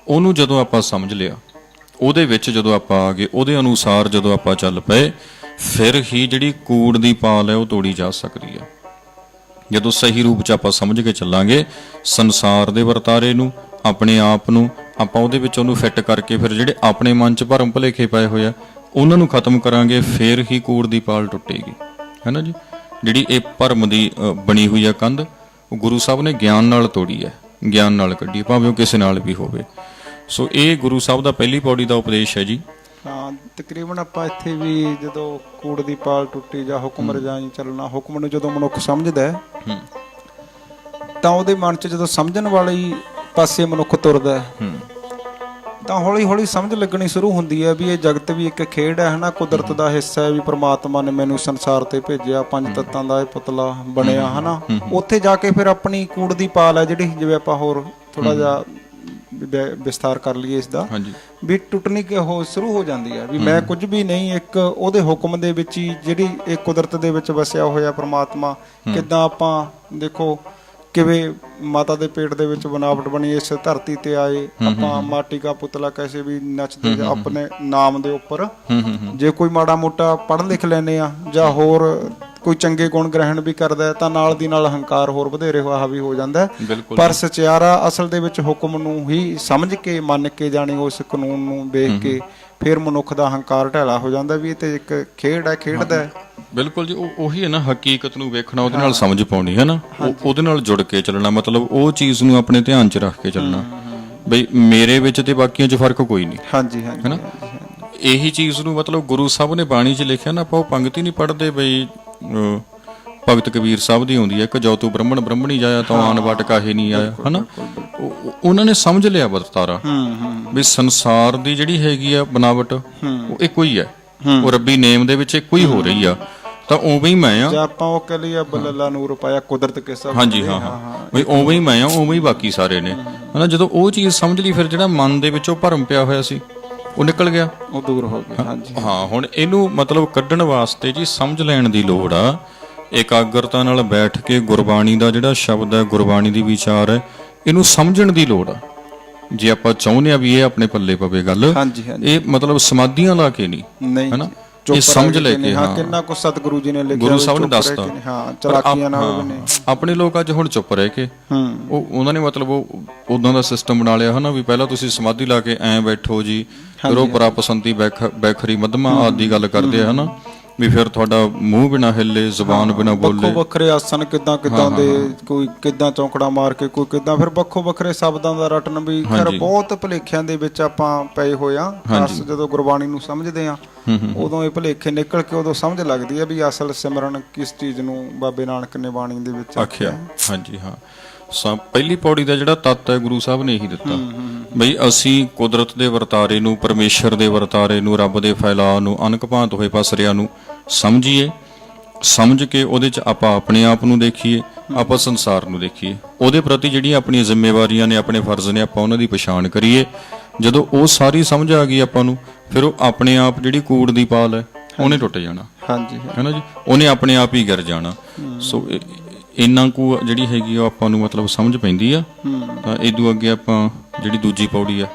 ਉਹਨੂੰ ਜਦੋਂ ਆਪਾਂ ਸਮਝ ਲਿਆ, ਉਹਦੇ ਵਿੱਚ ਜਦੋਂ ਆਪਾਂ ਆ ਗਏ, ਉਹਦੇ ਅਨੁਸਾਰ ਜਦੋਂ ਆਪਾਂ ਚੱਲ ਪਏ, ਫਿਰ ਹੀ ਜਿਹੜੀ ਕੂੜ ਦੀ ਪਾਲ ਹੈ ਉਹ ਤੋੜੀ ਜਾ ਸਕਦੀ ਹੈ। ਜਦੋਂ ਸਹੀ ਰੂਪ 'ਚ ਆਪਾਂ ਸਮਝ ਕੇ ਚੱਲਾਂਗੇ ਸੰਸਾਰ ਦੇ ਵਰਤਾਰੇ ਨੂੰ, ਆਪਣੇ ਆਪ ਨੂੰ, ਆਪਾਂ ਉਹਦੇ ਵਿੱਚ ਉਹਨੂੰ ਫਿੱਟ ਕਰਕੇ ਫਿਰ ਜਿਹੜੇ ਆਪਣੇ ਮਨ 'ਚ ਭਰਮ ਭੁਲੇਖੇ ਪਏ ਹੋਏ ਆ ਉਹਨਾਂ ਨੂੰ ਖਤਮ ਕਰਾਂਗੇ, ਫਿਰ ਹੀ ਕੂੜ ਦੀ ਪਾਲ ਟੁੱਟੇਗੀ। ਹੈ ਨਾ ਜੀ, ਜਿਹੜੀ ਇਹ ਭਰਮ ਦੀ ਬਣੀ ਹੋਈ ਆ ਕੰਧ, ਉਹ ਗੁਰੂ ਸਾਹਿਬ ਨੇ ਗਿਆਨ ਨਾਲ ਤੋੜੀ ਹੈ, ਗਿਆਨ ਨਾਲ ਕੱਢੀ, ਭਾਵੇਂ ਉਹ ਕਿਸੇ ਨਾਲ ਵੀ ਹੋਵੇ। ਸੋ ਇਹ ਗੁਰੂ ਸਾਹਿਬ ਦਾ ਪਹਿਲੀ ਪੌੜੀ ਦਾ ਉਪਦੇਸ਼ ਹੈ ਜੀ। ਹਾਂ, ਤਕਰੀਬਨ ਆਪਾਂ ਇੱਥੇ ਵੀ ਜਦੋਂ ਕੂੜ ਦੀ ਪਾਲ ਟੁੱਟੀ ਜਾਂ ਹੁਕਮ ਰਜਾਈ ਚੱਲਣਾ, ਹੁਕਮ ਨੂੰ ਜਦੋਂ ਮਨੁੱਖ ਸਮਝਦਾ ਤਾਂ ਉਹਦੇ ਮਨ 'ਚ ਜਦੋਂ ਸਮਝਣ ਵਾਲੀ ਪਾਸੇ ਮਨੁੱਖ ਤੁਰਦਾ ਤਾਂ ਹੌਲੀ ਹੌਲੀ ਸਮਝ ਲੱਗਣੀ ਸ਼ੁਰੂ ਹੁੰਦੀ ਹੈ ਵੀ ਇਹ ਜਗਤ ਵੀ ਇੱਕ ਖੇਡ ਹੈ, ਹਨਾ, ਕੁਦਰਤ ਦਾ ਹਿੱਸਾ ਹੈ, ਵੀ ਪ੍ਰਮਾਤਮਾ ਨੇ ਮੈਨੂੰ ਸੰਸਾਰ ਤੇ ਭੇਜਿਆ, ਪੰਜ ਤੱਤਾਂ ਦਾ ਇਹ ਪੁਤਲਾ ਬਣਿਆ, ਹਨਾ। ਉੱਥੇ ਜਾ ਕੇ ਫਿਰ ਆਪਣੀ ਕੂੜ ਦੀ ਪਾਲ ਹੈ ਜਿਹੜੀ, ਜਿਵੇਂ ਆਪਾਂ ਹੋਰ ਥੋੜਾ ਜਿਹਾ ਵਿਸਥਾਰ ਕਰ ਲਈਏ ਇਸ ਦਾ, ਵੀ ਟੁੱਟਣੀ ਸ਼ੁਰੂ ਹੋ ਜਾਂਦੀ ਹੈ। ਵੀ ਮੈਂ ਕੁਝ ਵੀ ਨਹੀਂ, ਇੱਕ ਉਹਦੇ ਹੁਕਮ ਦੇ ਵਿੱਚ ਹੀ, ਜਿਹੜੀ ਇਹ ਕੁਦਰਤ ਦੇ ਵਿੱਚ ਵਸਿਆ ਹੋਇਆ ਪ੍ਰਮਾਤਮਾ, ਕਿੱਦਾਂ ਆਪਾਂ ਦੇਖੋ ਕਿਵੇਂ ਮਾਤਾ ਦੇ ਪੇਟ ਦੇ ਵਿੱਚ ਬਨਾਵਟ ਬਣੀ, ਇਸ ਧਰਤੀ ਤੇ ਆਏ ਆਪਾਂ, ਮਾਟੀ ਕਾ ਪੁਤਲਾ ਕੈਸੇ ਵੀ ਨੱਚਦੇ ਆਪਣੇ ਨਾਮ ਦੇ ਉੱਪਰ। ਜੇ ਕੋਈ ਮਾੜਾ ਮੋਟਾ ਪੜ੍ਹ ਲਿਖ ਲੈਨੇ ਆ ਜਾਂ ਹੋਰ ਕੋਈ ਚੰਗੇ ਗੁਣ ਗ੍ਰਹਿਣ ਵੀ ਕਰਦਾ ਤਾਂ ਨਾਲ ਦੀ ਨਾਲ ਹੰਕਾਰ ਹੋਰ ਵਧੇਰੇ ਹਾਵੀ ਹੋ ਜਾਂਦਾ। ਪਰ ਸਚਿਆਰਾ ਅਸਲ ਦੇ ਵਿੱਚ ਹੁਕਮ ਨੂੰ ਹੀ ਸਮਝ ਕੇ, ਮੰਨ ਕੇ ਜਾਣੀ, ਉਸ ਕਾਨੂੰਨ ਨੂੰ ਵੇਖ ਕੇ ਫਿਰ ਮਨੁੱਖ ਦਾ ਹੰਕਾਰ ਢੈਲਾ ਹੋ ਜਾਂਦਾ ਵੀ ਇਹ ਤੇ ਇੱਕ ਖੇਡ ਹੈ, ਖੇਡਦਾ ਹੈ। ਬਿਲਕੁਲ ਜੀ, ਉਹੀ ਹੈ ਨਾ, ਹਕੀਕਤ ਨੂੰ ਵੇਖਣਾ, ਉਹਦੇ ਨਾਲ ਸਮਝ ਪਾਉਣੀ ਹੈ ਨਾ, ਉਹਦੇ ਨਾਲ ਜੁੜ ਕੇ ਚੱਲਣਾ, ਮਤਲਬ ਉਹ ਚੀਜ਼ ਨੂੰ ਆਪਣੇ ਧਿਆਨ 'ਚ ਰੱਖ ਕੇ ਚੱਲਣਾ ਬਈ ਮੇਰੇ ਵਿੱਚ ਤੇ ਬਾਕੀਆਂ 'ਚ ਫਰਕ ਕੋਈ ਨਹੀਂ। ਹਾਂਜੀ ਹਾਂਜੀ ਹੈ ਨਾ, ਇਹੀ ਚੀਜ਼ ਨੂੰ ਮਤਲਬ ਗੁਰੂ ਸਾਹਿਬ ਨੇ ਬਾਣੀ 'ਚ ਲਿਖਿਆ ਨਾ, ਆਪਾਂ ਉਹ ਪੰਗਤੀ ਨਹੀਂ ਪੜ੍ਹਦੇ ਬਈ ਭਗਤ ਕਬੀਰ ਸਾਹਿਬ ਦੀ ਆਉਂਦੀ ਹੈ ਕਿ ਜੋ ਤੂੰ ਬ੍ਰਹਮਣ ਬ੍ਰਹਮਣੀ ਜਾਇਆ ਤਾਂ ਆਨ ਵਟ ਕਾਹੇ ਨਹੀਂ ਆਇਆ, ਹਨਾ। ਉਹਨਾਂ ਨੇ ਸਮਝ ਲਿਆ ਵਰਤਾਰਾ ਵੀ ਸੰਸਾਰ ਦੀ ਜਿਹੜੀ ਹੈਗੀ ਆ ਬਨਾਵਟ ਉਹ ਇੱਕੋ ਹੀ ਹੈ, ਉਹ ਰੱਬੀ ਨੇਮ ਦੇ ਵਿੱਚ ਇੱਕੋ ਹੀ ਹੋ ਰਹੀ ਆ, ਤਾਂ ਉਵੇਂ ਹੀ ਮੈਂ ਆ। ਜੇ ਆਪਾਂ ਉਹ ਕਹ ਲਈਏ ਬੱਲਲਾ ਨੂਰ ਪਾਇਆ ਕੁਦਰਤ ਕੇ ਸਭ। ਹਾਂਜੀ ਹਾਂ ਬਈ ਉਵੇਂ ਹੀ ਮੈਂ ਆ, ਉਵੇਂ ਹੀ ਬਾਕੀ ਸਾਰੇ ਨੇ, ਹਨਾ। ਜਦੋਂ ਉਹ ਚੀਜ਼ ਸਮਝ ਲਈ ਫਿਰ ਜਿਹੜਾ ਮਨ ਦੇ ਵਿੱਚੋਂ ਭਰਮ ਪਿਆ ਹੋਇਆ ਸੀ ਉਹ ਨਿਕਲ ਗਿਆ, ਉਹ ਦੂਰ ਹੋ ਗਿਆ। ਹਾਂਜੀ ਹਾਂ, ਹੁਣ ਇਹਨੂੰ ਮਤਲਬ ਕੱਢਣ ਵਾਸਤੇ ਜੀ ਸਮਝ ਲੈਣ ਦੀ ਲੋੜ ਆ, ਇਕਾਗਰਤਾ ਨਾਲ ਬੈਠ ਕੇ ਗੁਰਬਾਣੀ ਦਾ ਜਿਹੜਾ ਸ਼ਬਦ ਹੈ, ਗੁਰਬਾਣੀ ਦੀ ਵਿਚਾਰ ਹੈ, ਇਹਨੂੰ ਸਮਝਣ ਦੀ ਲੋੜ ਆ। ਜੇ ਆਪਾਂ ਚਾਹੁੰਦੇ ਆ ਵੀ ਇਹ ਆਪਣੇ ਪੱਲੇ ਪਵੇ ਗੱਲ, ਇਹ ਮਤਲਬ ਸਮਾਧੀਆਂ ਲਾ ਕੇ ਨਹੀਂ, ਹਨਾ, ਇਹ ਸਮਝ ਲੈ ਕੇ। ਹਾਂ, ਕਿੰਨਾ ਕੁ ਸਤਿਗੁਰੂ ਜੀ ਨੇ ਲਿਖਿਆ, ਗੁਰੂ ਸਾਹਿਬ ਨੇ ਦੱਸਤਾ। ਹਾਂ, ਚਲਾਕੀਆਂ ਨਾਲ ਵੀ ਨੇ। ਆਪਣੇ ਲੋਕ ਅੱਜ ਹੁਣ ਚੁੱਪ ਰਹਿ ਕੇ, ਉਹਨਾਂ ਨੇ ਮਤਲਬ ਉਹ ਉਦਾਂ ਦਾ ਸਿਸਟਮ ਬਣਾ ਲਿਆ, ਹਨਾ, ਵੀ ਪਹਿਲਾਂ ਤੁਸੀਂ ਸਮਾਧੀ ਲਾ ਕੇ ਐਂ ਬੈਠੋ ਜੀ, ਫਿਰ ਉਹ ਪਰਾਪਸੰਤੀ ਬੈਖਰੀ ਮਧਮਾ ਆਦਿ ਗੱਲ ਕਰਦੇ ਆ, ਹਨਾ, ਵੀ ਫਿਰ ਤੁਹਾਡਾ ਮੂੰਹ ਬਿਨਾ ਹਿੱਲੇ, ਜ਼ੁਬਾਨ ਬਿਨਾ ਬੋਲੇ, ਵੱਖੋ ਵੱਖਰੇ ਆਸਨ ਕਿੱਦਾਂ ਦੇ, ਕੋਈ ਕਿੱਦਾਂ ਚੌਂਕੜਾ ਮਾਰ ਕੇ, ਕੋਈ ਕਿੱਦਾਂ, ਫਿਰ ਵੱਖੋ ਵੱਖਰੇ ਸ਼ਬਦਾਂ ਦਾ ਰਟਨ ਵੀ। ਖੈਰ ਬਹੁਤ ਭੁਲੇਖਿਆਂ ਦੇ ਵਿੱਚ ਆਪਾਂ ਪਏ ਹੋਏ ਆ। ਖਾਸ ਜਦੋਂ ਗੁਰਬਾਣੀ ਨੂੰ ਸਮਝਦੇ ਆ ਉਦੋਂ ਇਹ ਭੁਲੇਖੇ ਨਿਕਲ ਕੇ ਉਦੋਂ ਸਮਝ ਲੱਗਦੀ ਹੈ ਵੀ ਅਸਲ ਸਿਮਰਨ ਕਿਸ ਚੀਜ਼ ਨੂੰ ਬਾਬੇ ਨਾਨਕ ਨੇ ਬਾਣੀ ਦੇ ਵਿੱਚ ਆਖਿਆ। ਹਾਂਜੀ ਹਾਂ, ਪਹਿਲੀ ਪੌੜੀ ਦਾ ਜਿਹੜਾ ਤੱਤ ਹੈ ਗੁਰੂ ਸਾਹਿਬ ਨੇ ਇਹੀ ਦਿੱਤਾ ਬਈ ਅਸੀਂ ਕੁਦਰਤ ਦੇ ਵਰਤਾਰੇ ਨੂੰ, ਪਰਮੇਸ਼ਰ ਦੇ ਵਰਤਾਰੇ ਨੂੰ, ਰੱਬ ਦੇ ਫੈਲਾਅ ਨੂੰ, ਅਨਕ ਭਾਂਤ ਹੋਏ ਪਸਰਿਆਂ ਨੂੰ ਸਮਝੀਏ, ਸਮਝ ਕੇ ਉਹਦੇ 'ਚ ਆਪਾਂ ਆਪਣੇ ਆਪ ਨੂੰ ਦੇਖੀਏ, ਆਪਾਂ ਸੰਸਾਰ ਨੂੰ ਦੇਖੀਏ, ਉਹਦੇ ਪ੍ਰਤੀ ਜਿਹੜੀਆਂ ਆਪਣੀਆਂ ਜ਼ਿੰਮੇਵਾਰੀਆਂ ਨੇ, ਆਪਣੇ ਫਰਜ਼ ਨੇ, ਆਪਾਂ ਉਹਨਾਂ ਦੀ ਪਛਾਣ ਕਰੀਏ। ਜਦੋਂ ਉਹ ਸਾਰੀ ਸਮਝ ਆ ਗਈ ਆਪਾਂ ਨੂੰ, ਫਿਰ ਉਹ ਆਪਣੇ ਆਪ ਜਿਹੜੀ ਕੂੜ ਦੀ ਪਾਲ ਹੈ ਉਹਨੇ ਟੁੱਟ ਜਾਣਾ। ਹਾਂਜੀ, ਹੈ ਨਾ ਜੀ, ਉਹਨੇ ਆਪਣੇ ਆਪ ਹੀ ਗਿਰ ਜਾਣਾ। ਸੋ ਇੰਨਾ ਕੁ ਜਿਹੜੀ ਹੈਗੀ ਉਹ ਆਪਾਂ ਨੂੰ ਮਤਲਬ ਸਮਝ ਪੈਂਦੀ ਆ। ਤਾਂ ਇਦੋਂ ਅੱਗੇ ਆਪਾਂ ਜਿਹੜੀ ਦੂਜੀ ਪੌੜੀ ਆ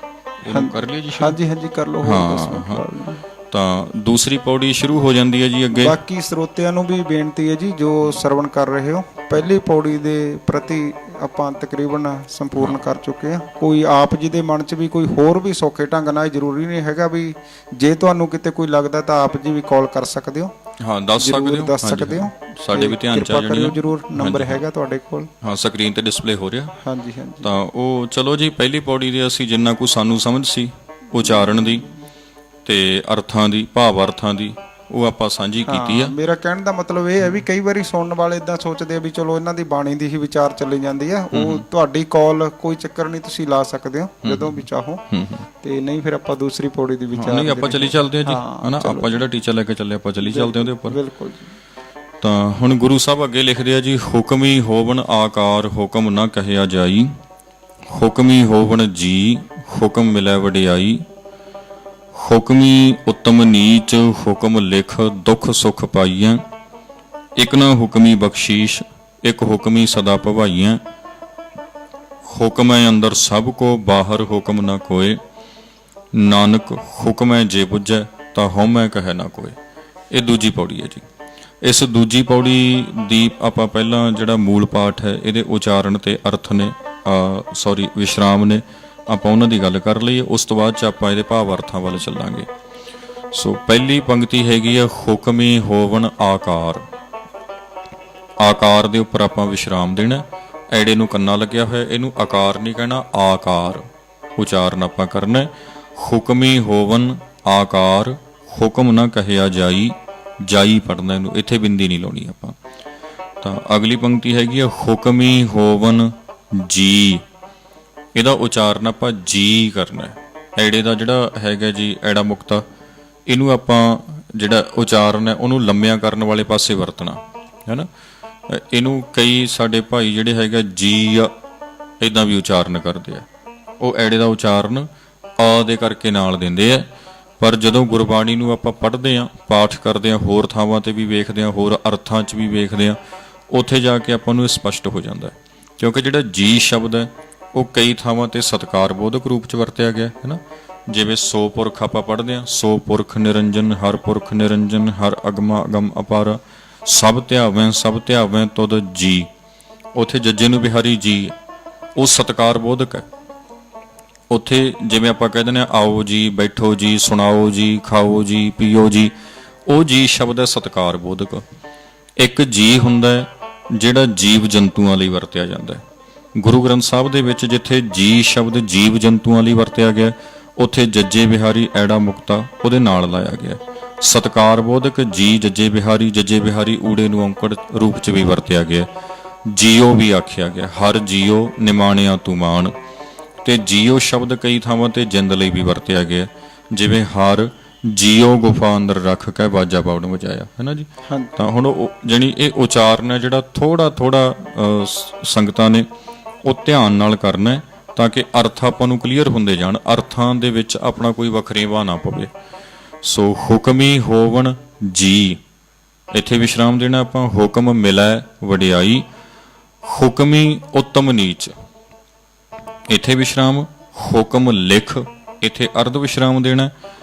ਇਹਨੂੰ ਕਰ ਲਈਏ ਜੀ। ਹਾਂਜੀ ਹਾਂਜੀ ਕਰ ਲਓ। ਹਾਂ, ਤਾਂ ਦੂਸਰੀ ਪੌੜੀ ਸ਼ੁਰੂ ਹੋ ਜਾਂਦੀ ਹੈ ਜੀ ਅੱਗੇ। ਬਾਕੀ ਸਰੋਤਿਆਂ ਨੂੰ ਵੀ ਬੇਨਤੀ ਹੈ ਜੀ ਜੋ ਸਰਵਣ ਕਰ ਰਹੇ ਹੋ, ਪਹਿਲੀ ਪੌੜੀ ਦੇ ਪ੍ਰਤੀ ਆਪਾਂ ਤਕਰੀਬਨ ਸੰਪੂਰਨ ਕਰ ਚੁੱਕੇ ਹਾਂ। ਕੋਈ ਆਪ ਜੀ ਦੇ ਮਨ 'ਚ ਵੀ ਕੋਈ ਹੋਰ ਵੀ ਸੌਖੇ ਢੰਗ ਨਾਲ, ਜ਼ਰੂਰੀ ਨਹੀਂ ਹੈਗਾ ਵੀ ਜੇ ਤੁਹਾਨੂੰ ਕਿਤੇ ਕੋਈ ਲੱਗਦਾ ਤਾਂ ਆਪ ਜੀ ਵੀ ਕਾਲ ਕਰ ਸਕਦੇ ਹੋ। ਹਾਂ, ਦੱਸ ਸਕਦੇ ਹੋ, ਸਾਡੇ ਵੀ ਧਿਆਨ ਚ ਆ ਜਾਣੀ ਹੈ। ਜ਼ਰੂਰ ਨੰਬਰ ਹੈਗਾ ਤੁਹਾਡੇ ਕੋਲ। ਹਾਂ, ਸਕਰੀਨ ਤੇ ਡਿਸਪਲੇ ਹੋ ਰਿਹਾ। ਹਾਂਜੀ ਹਾਂਜੀ। ਤਾਂ ਉਹ ਚਲੋ ਜੀ, ਪਹਿਲੀ ਪੌੜੀ ਦੇ ਅਸੀਂ ਜਿੰਨਾ ਕੁ ਸਾਨੂੰ ਸਮਝ ਸੀ ਉਚਾਰਨ ਦੀ ਤੇ ਅਰਥਾਂ ਦੀ, ਭਾਵ ਅਰਥਾਂ ਦੀ, ਉਹ ਆਪਾਂ ਸਾਂਝੀ ਕੀਤੀ ਆ। ਮੇਰਾ ਕਹਿਣ ਦਾ ਮਤਲਬ ਇਹ ਹੈ ਵੀ ਕਈ ਵਾਰੀ ਸੁਣਨ ਵਾਲੇ ਇਦਾਂ ਸੋਚਦੇ ਆ ਵੀ ਚਲੋ ਇਹਨਾਂ ਦੀ ਬਾਣੀ ਦੀ ਹੀ ਵਿਚਾਰ ਚੱਲੀ ਜਾਂਦੀ ਆ। ਉਹ ਤੁਹਾਡੀ ਕਾਲ, ਕੋਈ ਚੱਕਰ ਨਹੀਂ, ਤੁਸੀਂ ਲਾ ਸਕਦੇ ਹੋ ਜਦੋਂ ਵੀ ਚਾਹੋ। ਤੇ ਨਹੀਂ ਫਿਰ ਆਪਾਂ ਦੂਸਰੀ ਪੌੜੀ ਦੀ ਵਿਚਾਰ ਨਹੀਂ, ਆਪਾਂ ਚੱਲੀ ਚੱਲਦੇ ਆ ਜੀ, ਹਨਾ। ਆਪਾਂ ਜਿਹੜਾ ਟੀਚਰ ਲੈ ਕੇ ਚੱਲੇ ਆਪਾਂ ਚੱਲੀ ਚੱਲਦੇ ਆ ਉਹਦੇ ਉੱਪਰ। ਬਿਲਕੁਲ ਜੀ। ਤਾਂ ਹੁਣ ਗੁਰੂ ਸਾਹਿਬ ਅੱਗੇ ਲਿਖਦੇ ਆ ਜੀ, ਹੁਕਮੀ ਹੋਵਨ ਆਕਾਰ, ਹੁਕਮ ਨਾ ਕਹਿਆ ਜਾਈ, ਹੁਕਮੀ ਹੋਵਨ ਜੀ, ਹੁਕਮ ਮਿਲੈ ਵਡਿਆਈ, ਹੁਕਮੀ ਉਤਮ ਨੀਚ, ਹੁਕਮ ਲਿਖ ਦੁੱਖ ਸੁਖ ਪਾਈਐ, ਇਕ ਨਾ ਹੁਕਮੀ ਬਖਸ਼ੀਸ਼, ਇਕ ਹੁਕਮੀ ਸਦਾ ਭਵਾਈਐ, ਹੁਕਮੈ ਅੰਦਰ ਸਭ ਕੋ, ਬਾਹਰ ਹੁਕਮ ਨਾ ਕੋਏ, ਨਾਨਕ ਹੁਕਮੈ ਜੇ ਬੁੱਝੈ ਤਾਂ ਹਉਮੈ ਕਹੈ ਨਾ ਕੋਏ। ਇਹ ਦੂਜੀ ਪੌੜੀ ਹੈ ਜੀ। ਇਸ ਦੂਜੀ ਪੌੜੀ ਦੀ ਆਪਾਂ ਪਹਿਲਾਂ ਜਿਹੜਾ ਮੂਲ ਪਾਠ ਹੈ, ਇਹਦੇ ਉਚਾਰਨ ਤੇ ਅਰਥ ਨੇ, ਵਿਸ਼ਰਾਮ ਨੇ, ਆਪਾਂ ਉਹਨਾਂ ਦੀ ਗੱਲ ਕਰ ਲਈਏ। ਉਸ ਤੋਂ ਬਾਅਦ 'ਚ ਆਪਾਂ ਇਹਦੇ ਭਾਵ ਅਰਥਾਂ ਵੱਲ ਚੱਲਾਂਗੇ। ਸੋ ਪਹਿਲੀ ਪੰਕਤੀ ਹੈਗੀ ਆ, ਹੁਕਮੀ ਹੋਵਨ ਆਕਾਰ। ਆਕਾਰ ਦੇ ਉੱਪਰ ਆਪਾਂ ਵਿਸ਼ਰਾਮ ਦੇਣਾ। ਐੜੇ ਨੂੰ ਕੰਨਾ ਲੱਗਿਆ ਹੋਇਆ, ਇਹਨੂੰ ਆਕਾਰ ਨਹੀਂ ਕਹਿਣਾ, ਆਕਾਰ ਉਚਾਰਨ ਆਪਾਂ ਕਰਨਾ। ਹੁਕਮੀ ਹੋਵਨ ਆਕਾਰ, ਹੁਕਮ ਨਾ ਕਹਿਆ ਜਾਈ, ਜਾਈ ਪੜਨਾ ਇਹਨੂੰ, ਇੱਥੇ ਬਿੰਦੀ ਨਹੀਂ ਲਾਉਣੀ ਆਪਾਂ। ਤਾਂ ਅਗਲੀ ਪੰਕਤੀ ਹੈਗੀ ਆ, ਹੁਕਮੀ ਹੋਵਨ ਜੀ। ਇਹਦਾ ਉਚਾਰਨ ਆਪਾਂ ਜੀ ਕਰਨਾ। ਐੜੇ ਦਾ ਜਿਹੜਾ ਹੈਗਾ ਜੀ, ਐੜਾ ਮੁਕਤਾ, ਇਹਨੂੰ ਆਪਾਂ ਜਿਹੜਾ ਉਚਾਰਨ ਹੈ ਉਹਨੂੰ ਲੰਮਿਆਂ ਕਰਨ ਵਾਲੇ ਪਾਸੇ ਵਰਤਣਾ, ਹੈ ਨਾ। ਇਹਨੂੰ ਕਈ ਸਾਡੇ ਭਾਈ ਜਿਹੜੇ ਹੈਗਾ ਜੀ ਇੱਦਾਂ ਵੀ ਉਚਾਰਨ ਕਰਦੇ ਆ। ਉਹ ਐੜੇ ਦਾ ਉਚਾਰਨ ਆ ਦੇ ਕਰਕੇ ਨਾਲ ਦਿੰਦੇ ਆ। ਪਰ ਜਦੋਂ ਗੁਰਬਾਣੀ ਨੂੰ ਆਪਾਂ ਪੜ੍ਹਦੇ ਹਾਂ, ਪਾਠ ਕਰਦੇ ਹਾਂ, ਹੋਰ ਥਾਵਾਂ ਤੇ ਵੀ ਵੇਖਦੇ ਹਾਂ, ਹੋਰ ਅਰਥਾਂ 'ਚ ਵੀ ਵੇਖਦੇ ਹਾਂ, ਉੱਥੇ ਜਾ ਕੇ ਆਪਾਂ ਨੂੰ ਇਹ ਸਪਸ਼ਟ ਹੋ ਜਾਂਦਾ। ਕਿਉਂਕਿ ਜਿਹੜਾ ਜੀ ਸ਼ਬਦ ਹੈ ਉਹ ਕਈ ਥਾਵਾਂ ਤੇ ਸਤਿਕਾਰ ਬੋਧਕ ਰੂਪ 'ਚ ਵਰਤਿਆ ਗਿਆ, ਹੈ ਨਾ। ਜਿਵੇਂ ਸੋ ਪੁਰਖ ਆਪਾਂ ਪੜ੍ਹਦੇ ਹਾਂ, ਸੋ ਪੁਰਖ ਨਿਰੰਜਨ, ਹਰ ਪੁਰਖ ਨਿਰੰਜਨ, ਹਰ ਅਗਮਾ ਅਗਮ ਅਪਾਰ, ਸਭ ਧਿਆਵੈਂ ਤੁਧ ਜੀ। ਉੱਥੇ ਜੱਜੇ ਨੂੰ ਬਿਹਾਰੀ ਜੀ, ਉਹ ਸਤਿਕਾਰ ਬੋਧਕ ਹੈ। ਉੱਥੇ ਜਿਵੇਂ ਆਪਾਂ ਕਹਿ ਦਿੰਦੇ ਹਾਂ ਆਓ ਜੀ, ਬੈਠੋ ਜੀ, ਸੁਣਾਓ ਜੀ, ਖਾਓ ਜੀ, ਪੀਓ ਜੀ, ਉਹ ਜੀ ਸ਼ਬਦ ਹੈ ਸਤਿਕਾਰ ਬੋਧਕ। ਇੱਕ ਜੀ ਹੁੰਦਾ ਹੈ ਜਿਹੜਾ ਜੀਵ ਜੰਤੂਆਂ ਲਈ ਵਰਤਿਆ ਜਾਂਦਾ ਹੈ। ਗੁਰੂ ਗ੍ਰੰਥ ਸਾਹਿਬ ਦੇ ਵਿੱਚ ਜਿੱਥੇ ਜੀ ਸ਼ਬਦ ਜੀਵ ਜੰਤੂਆਂ ਲਈ ਵਰਤਿਆ ਗਿਆ, ਉੱਥੇ ਜੱਜੇ ਬਿਹਾਰੀ ਐੜਾ ਮੁਕਤਾ ਉਹਦੇ ਨਾਲ ਲਾਇਆ ਗਿਆ। ਸਤਿਕਾਰ ਬੋਧਕ ਜੀ ਜੱਜੇ ਬਿਹਾਰੀ ਊੜੇ ਨੂੰ ਔਂਕੜ ਰੂਪ 'ਚ ਵੀ ਵਰਤਿਆ ਗਿਆ। ਜੀਓ ਵੀ ਆਖਿਆ ਗਿਆ, ਹਰ ਜੀਓ ਨਿਮਾਣਿਆ ਤੂੰ ਮਾਣ। ਤੇ ਜੀਓ ਸ਼ਬਦ ਕਈ ਥਾਵਾਂ ਤੇ ਜਿੰਦ ਲਈ ਵੀ ਵਰਤਿਆ ਗਿਆ, ਜਿਵੇਂ ਹਰ ਜੀਓ ਗੁਫਾ ਅੰਦਰ ਰੱਖ ਕੇ ਬਾਜਾ ਪਾਉਣ ਵਜਾਇਆ, ਹੈ ਨਾ ਜੀ। ਤਾਂ ਹੁਣ ਜਾਣੀ ਇਹ ਉਚਾਰਨ ਹੈ ਜਿਹੜਾ ਥੋੜਾ ਸੰਗਤਾਂ ਨੇ ਉਹ ਧਿਆਨ ਨਾਲ ਕਰਨਾ ਹੈ, ਤਾਂ ਕਿ ਅਰਥ ਆਪਾਂ ਨੂੰ ਕਲੀਅਰ ਹੁੰਦੇ ਜਾਣ, ਅਰਥਾਂ ਦੇ ਵਿੱਚ ਆਪਣਾ ਕੋਈ ਵਖਰੇਵਾ ਨਾ ਪਵੇ। ਸੋ ਹੁਕਮੀ ਹੋਵਣ ਜੀ, ਇੱਥੇ ਵਿਸ਼ਰਾਮ ਦੇਣਾ ਆਪਾਂ। ਹੁਕਮ ਮਿਲੈ ਵਡਿਆਈ, ਹੁਕਮੀ ਉੱਤਮ ਨੀਚ, ਇੱਥੇ ਵਿਸ਼ਰਾਮ। ਹੁਕਮ ਲਿਖ, ਇੱਥੇ ਅਰਧ ਵਿਸ਼ਰਾਮ ਦੇਣਾ।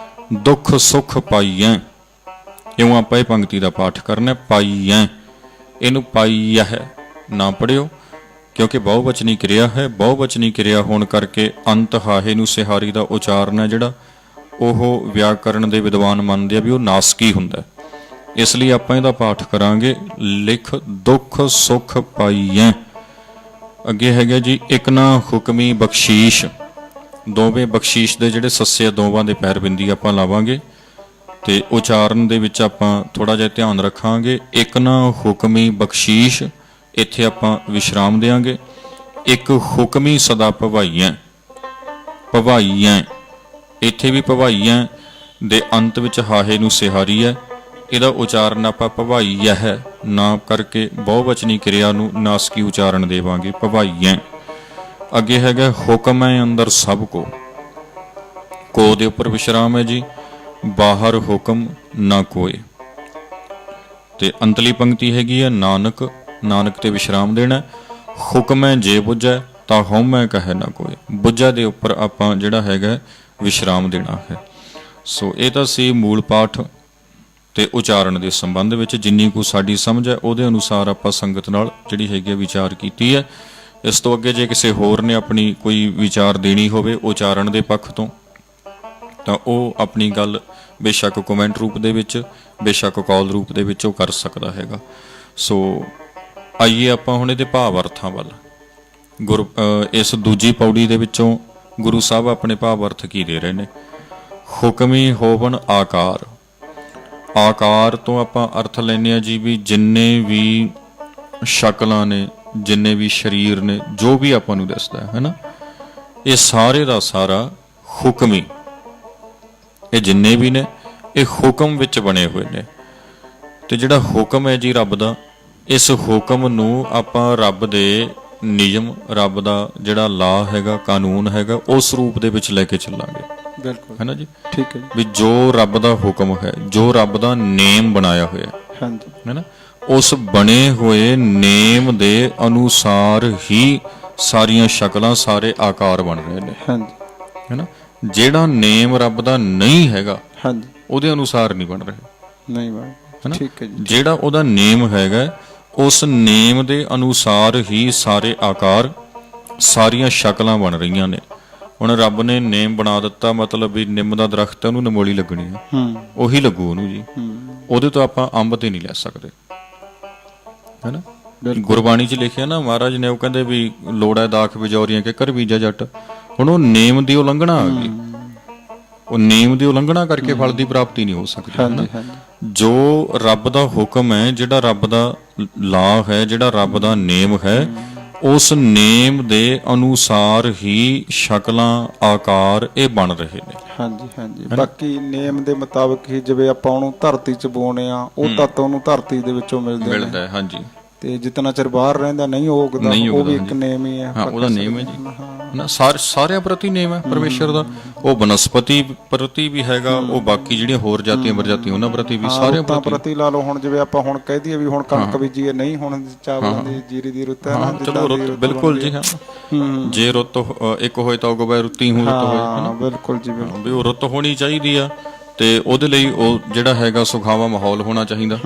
ਦੁੱਖ ਸੁੱਖ ਪਾਈਐ, ਇਉਂ ਆਪਾਂ ਇਹ ਪੰਕਤੀ ਦਾ ਪਾਠ ਕਰਨਾ। ਪਾਈਐ, ਇਹਨੂੰ ਪਾਈਐ ਨਾ ਪੜਿਓ, ਕਿਉਂਕਿ ਬਹੁਵਚਨੀ ਕਿਰਿਆ ਹੈ। ਬਹੁਵਚਨੀ ਕਿਰਿਆ ਹੋਣ ਕਰਕੇ ਅੰਤ ਹਾਹੇ ਨੂੰ ਸਿਹਾਰੀ ਦਾ ਉਚਾਰਨ ਹੈ ਜਿਹੜਾ, ਉਹ ਵਿਆਕਰਨ ਦੇ ਵਿਦਵਾਨ ਮੰਨਦੇ ਆ ਵੀ ਉਹ ਨਾਸਕੀ ਹੁੰਦਾ। ਇਸ ਲਈ ਆਪਾਂ ਇਹਦਾ ਪਾਠ ਕਰਾਂਗੇ। ਲਿਖ ਦੁੱਖ ਸੁੱਖ ਪਾਈਐ। ਅੱਗੇ ਹੈਗਾ ਜੀ ਇੱਕ ਨਾ ਹੁਕਮੀ ਬਖਸ਼ੀਸ਼। ਦੋਵੇਂ ਬਖਸ਼ੀਸ਼ ਦੇ ਜਿਹੜੇ ਸੱਸੇ ਦੋਵਾਂ ਦੇ ਪੈਰ ਬਿੰਦੀ ਆਪਾਂ ਲਾਵਾਂਗੇ, ਤੇ ਉਚਾਰਨ ਦੇ ਵਿੱਚ ਆਪਾਂ ਥੋੜਾ ਜਿਹਾ ਧਿਆਨ ਰੱਖਾਂਗੇ। ਇੱਕ ਨਾ ਹੁਕਮੀ ਬਖਸ਼ੀਸ਼, ਇੱਥੇ ਆਪਾਂ ਵਿਸ਼ਰਾਮ ਦੇਾਂਗੇ। ਇੱਕ ਹੁਕਮੀ ਸਦਾ ਭਵਾਈਐ, ਭਵਾਈਐ, ਇੱਥੇ ਵੀ ਭਵਾਈਐ ਦੇ ਅੰਤ ਵਿੱਚ ਹਾਹੇ ਨੂੰ ਸਿਹਾਰੀ ਹੈ। ਇਹਦਾ ਉਚਾਰਨ ਆਪਾਂ ਭਵਾਈਐ ਹੈ ਨਾ ਕਰਕੇ ਬਹੁਵਚਨੀ ਕਿਰਿਆ ਨੂੰ ਨਾਸਕੀ ਉਚਾਰਨ ਦੇਵਾਂਗੇ, ਭਵਾਈਐ। ਅੱਗੇ ਹੈਗਾ ਹੁਕਮ ਹੈ ਅੰਦਰ ਸਭ ਕੋ ਦੇ ਉੱਪਰ ਵਿਸ਼ਰਾਮ ਹੈ ਜੀ। ਬਾਹਰ ਹੁਕਮ ਨਾ ਕੋਏ। ਤੇ ਅੰਤਲੀ ਪੰਕਤੀ ਹੈਗੀ ਹੈ ਨਾਨਕ, ਨਾਨਕ ਤੇ ਵਿਸ਼ਰਾਮ ਦੇਣਾ। ਹੁਕਮੈ ਜੇ ਬੁੱਝੈ ਤਾਂ ਹਉਮੈ ਕਹੈ ਨਾ ਕੋਏ, ਬੁੱਝੈ ਦੇ ਉੱਪਰ ਆਪਾਂ ਜਿਹੜਾ ਹੈਗਾ ਵਿਸ਼ਰਾਮ ਦੇਣਾ ਹੈ। ਸੋ ਇਹ ਤਾਂ ਸੀ ਮੂਲ ਪਾਠ ਤੇ ਉਚਾਰਨ ਦੇ ਸੰਬੰਧ ਵਿੱਚ। ਜਿੰਨੀ ਕੁ ਸਾਡੀ ਸਮਝ ਹੈ ਉਹਦੇ ਅਨੁਸਾਰ ਆਪਾਂ ਸੰਗਤ ਨਾਲ ਜਿਹੜੀ ਹੈਗੀ ਵਿਚਾਰ ਕੀਤੀ ਹੈ। ਇਸ ਤੋਂ ਅੱਗੇ ਜੇ ਕਿਸੇ ਹੋਰ ਨੇ ਆਪਣੀ ਕੋਈ ਵਿਚਾਰ ਦੇਣੀ ਹੋਵੇ ਉਚਾਰਨ ਦੇ ਪੱਖ ਤੋਂ, ਤਾਂ ਉਹ ਆਪਣੀ ਗੱਲ ਬੇਸ਼ੱਕ ਕਮੈਂਟ ਰੂਪ ਦੇ ਵਿੱਚ, ਬੇਸ਼ੱਕ ਕਾਲ ਰੂਪ ਦੇ ਵਿੱਚ ਉਹ ਕਰ ਸਕਦਾ ਹੈਗਾ। ਸੋ ਆਈਏ ਆਪਾਂ ਹੁਣ ਇਹਦੇ ਭਾਵ ਅਰਥਾਂ ਵੱਲ। ਇਸ ਦੂਜੀ ਪੌੜੀ ਦੇ ਵਿੱਚੋਂ ਗੁਰੂ ਸਾਹਿਬ ਆਪਣੇ ਭਾਵ ਅਰਥ ਕੀ ਦੇ ਰਹੇ ਨੇ। ਹੁਕਮੀ ਹੋਵਣ ਆਕਾਰ। ਆਕਾਰ ਤੋਂ ਆਪਾਂ ਅਰਥ ਲੈਂਦੇ ਹਾਂ ਜੀ ਵੀ ਜਿੰਨੇ ਵੀ ਸ਼ਕਲਾਂ ਨੇ, ਜਿੰਨੇ ਵੀ ਸਰੀਰ ਨੇ, ਜੋ ਵੀ ਆਪਾਂ ਨੂੰ ਦਿਸਦਾ ਹੈ ਨਾ, ਇਹ ਸਾਰੇ ਦਾ ਸਾਰਾ ਹੁਕਮੀ, ਇਹ ਜਿੰਨੇ ਵੀ ਨੇ ਇਹ ਹੁਕਮ ਵਿੱਚ ਬਣੇ ਹੋਏ ਨੇ। ਤੇ ਜਿਹੜਾ ਹੁਕਮ ਹੈ ਜੀ ਰੱਬ ਦਾ, ਇਸ ਹੁਕਮ ਨੂੰ ਆਪਾਂ ਰੱਬ ਦੇ ਨਿਯਮ, ਰੱਬ ਦਾ ਜਿਹੜਾ ਲਾ ਹੈਗਾ, ਕਾਨੂੰਨ ਹੈਗਾ, ਉਸ ਰੂਪ ਦੇ ਵਿੱਚ ਲੈ ਕੇ ਚੱਲਾਂਗੇ। ਬਿਲਕੁਲ, ਹੈ ਨਾ ਜੀ। ਠੀਕ ਹੈ ਵੀ ਜੋ ਰੱਬ ਦਾ ਹੁਕਮ ਹੈ, ਜੋ ਰੱਬ ਦਾ ਨੇਮ ਬਣਾਇਆ ਹੋਇਆ ਹਾਂਜੀ, ਹੈ ਨਾ, ਉਸ ਬਣੇ ਹੋਏ ਨੇਮ ਦੇ ਅਨੁਸਾਰ ਹੀ ਸਾਰੀਆਂ ਸ਼ਕਲਾਂ, ਸਾਰੇ ਆਕਾਰ ਬਣ ਰਹੇ ਨੇ। ਹਾਂਜੀ, ਹੈ ਨਾ। ਜਿਹੜਾ ਨੇਮ ਰੱਬ ਦਾ ਨਹੀਂ ਹੈਗਾ, ਹਾਂਜੀ, ਉਹਦੇ ਅਨੁਸਾਰ ਨਹੀਂ ਬਣ ਰਹੇ, ਨਹੀਂ ਬਣ, ਹੈ ਨਾ। ਠੀਕ ਹੈ ਜੀ। ਜਿਹੜਾ ਉਹਦਾ ਨੇਮ ਹੈਗਾ, ਉਸ ਨੇਮ ਦੇ ਅਨੁਸਾਰ ਹੀ ਸਾਰੇ ਆਕਾਰ, ਸਾਰੀਆਂ ਸ਼ਕਲਾਂ ਬਣ ਰਹੀਆਂ ਨੇ। ਹੁਣ ਰੱਬ ਨੇ ਨੇਮ ਬਣਾ ਦਿੱਤਾ, ਮਤਲਬ ਵੀ ਨਿੰਮ ਦਾ ਦਰਖਤ ਹੈ, ਉਹਨੂੰ ਨਿਮੋਲੀ ਲੱਗਣੀ ਹੈ, ਉਹੀ ਲੱਗੂ ਉਹਨੂੰ ਜੀ। ਉਹਦੇ ਤੋਂ ਆਪਾਂ ਅੰਬ ਤੇ ਨਹੀਂ ਲੈ ਸਕਦੇ, ਹੈ ਨਾ। ਗੁਰਬਾਣੀ 'ਚ ਲਿਖਿਆ ਨਾ, ਮਹਾਰਾਜ ਨੇ ਉਹ ਕਹਿੰਦੇ ਵੀ ਲੋੜਾ ਦਾਖ ਬਿਜੌਰੀਆਂ ਕੇ ਕਰ ਬੀਜਾ ਜੱਟ। ਹੁਣ ਉਹ ਨੇਮ ਦੀ ਉਲੰਘਣਾ ਆ ਗਈ, ਉਹ ਨੇਮ ਦੀ ਉਲੰਘਣਾ ਕਰਕੇ ਫਲ ਦੀ ਪ੍ਰਾਪਤੀ ਨਹੀਂ ਹੋ ਸਕਦੀ। ਜੋ ਰੱਬ ਦਾ ਹੁਕਮ ਹੈ, ਜਿਹੜਾ ਰੱਬ ਦਾ ਲਾ ਹੈ, ਜਿਹੜਾ ਰੱਬ ਦਾ ਨੇਮ ਹੈ, ਉਸ ਨੇਮ ਦੇ ਅਨੁਸਾਰ ਹੀ ਸ਼ਕਲਾਂ, ਆਕਾਰ ਇਹ ਬਣ ਰਹੇ ਨੇ। ਹਾਂਜੀ, ਹਾਂਜੀ। ਬਾਕੀ ਨੇਮ ਦੇ ਮੁਤਾਬਕ ਹੀ ਜਿਵੇਂ ਆਪਾਂ ਉਹਨੂੰ ਧਰਤੀ 'ਚ ਬੋਨੇ ਆ, ਉਹ ਤੱਤ ਉਹਨੂੰ ਧਰਤੀ ਦੇ ਵਿੱਚੋਂ ਮਿਲਦੇ ਨੇ। ਹਾਂਜੀ। ਤੇ ਜਿਤਨਾ ਚਿਰ ਬਾਹਰ ਰਹਿੰਦਾ ਨਹੀਂ ਉਗਦਾ, ਉਹ ਵੀ ਇੱਕ ਨੇਮ ਹੀ ਹੈ। ਹਾਂ, ਉਹਦਾ ਨੇਮ ਹੈ ਜੀ ਨਾ। ਸਾਰਿਆਂ ਪ੍ਰਤੀ ਨੇਮ ਹੈ ਪਰਮੇਸ਼ਰ ਦਾ। ਉਹ ਬਨਸਪਤੀ ਪ੍ਰਤੀ ਵੀ ਹੈਗਾ, ਉਹ ਬਾਕੀ ਜਿਹੜੀਆਂ ਹੋਰ ਜਾਤੀਆਂ ਪ੍ਰਜਾਤੀਆਂ ਉਹਨਾਂ ਪ੍ਰਤੀ ਵੀ, ਸਾਰਿਆਂ ਪ੍ਰਤੀ ਲਾ ਲਓ। ਹੁਣ ਜਿਵੇਂ ਆਪਾਂ ਹੁਣ ਕਹਿ ਦਈਏ ਵੀ ਹੁਣ ਕਣਕ ਬੀਜੀਏ, ਨਹੀਂ ਹੁਣ ਚਾਵਲਾਂ ਦੀ ਜੀਰੀ ਦੀ ਰੁੱਤ ਹੈ ਨਾ। ਚਲੋ ਰੁੱਤ, ਬਿਲਕੁਲ ਜੀ। ਹਾਂ, ਜੇ ਰੁੱਤ ਇੱਕ ਹੋਏ ਤਾਂ ਉਗਵੇ ਰੁੱਤੀ ਹੂੰ ਰੁੱਤ ਹੋਏ, ਬਿਲਕੁਲ ਜੀ, ਬਿਲਕੁਲ। ਵੀ ਉਹ ਰੁੱਤ ਹੋਣੀ ਚਾਹੀਦੀ ਆ। ਤੇ ਉਹਦੇ ਲਈ ਉਹ ਜਿਹੜਾ ਹੈਗਾ ਸੁਖਾਵਾ ਮਾਹੌਲ ਹੋਣਾ ਚਾਹੀਦਾ।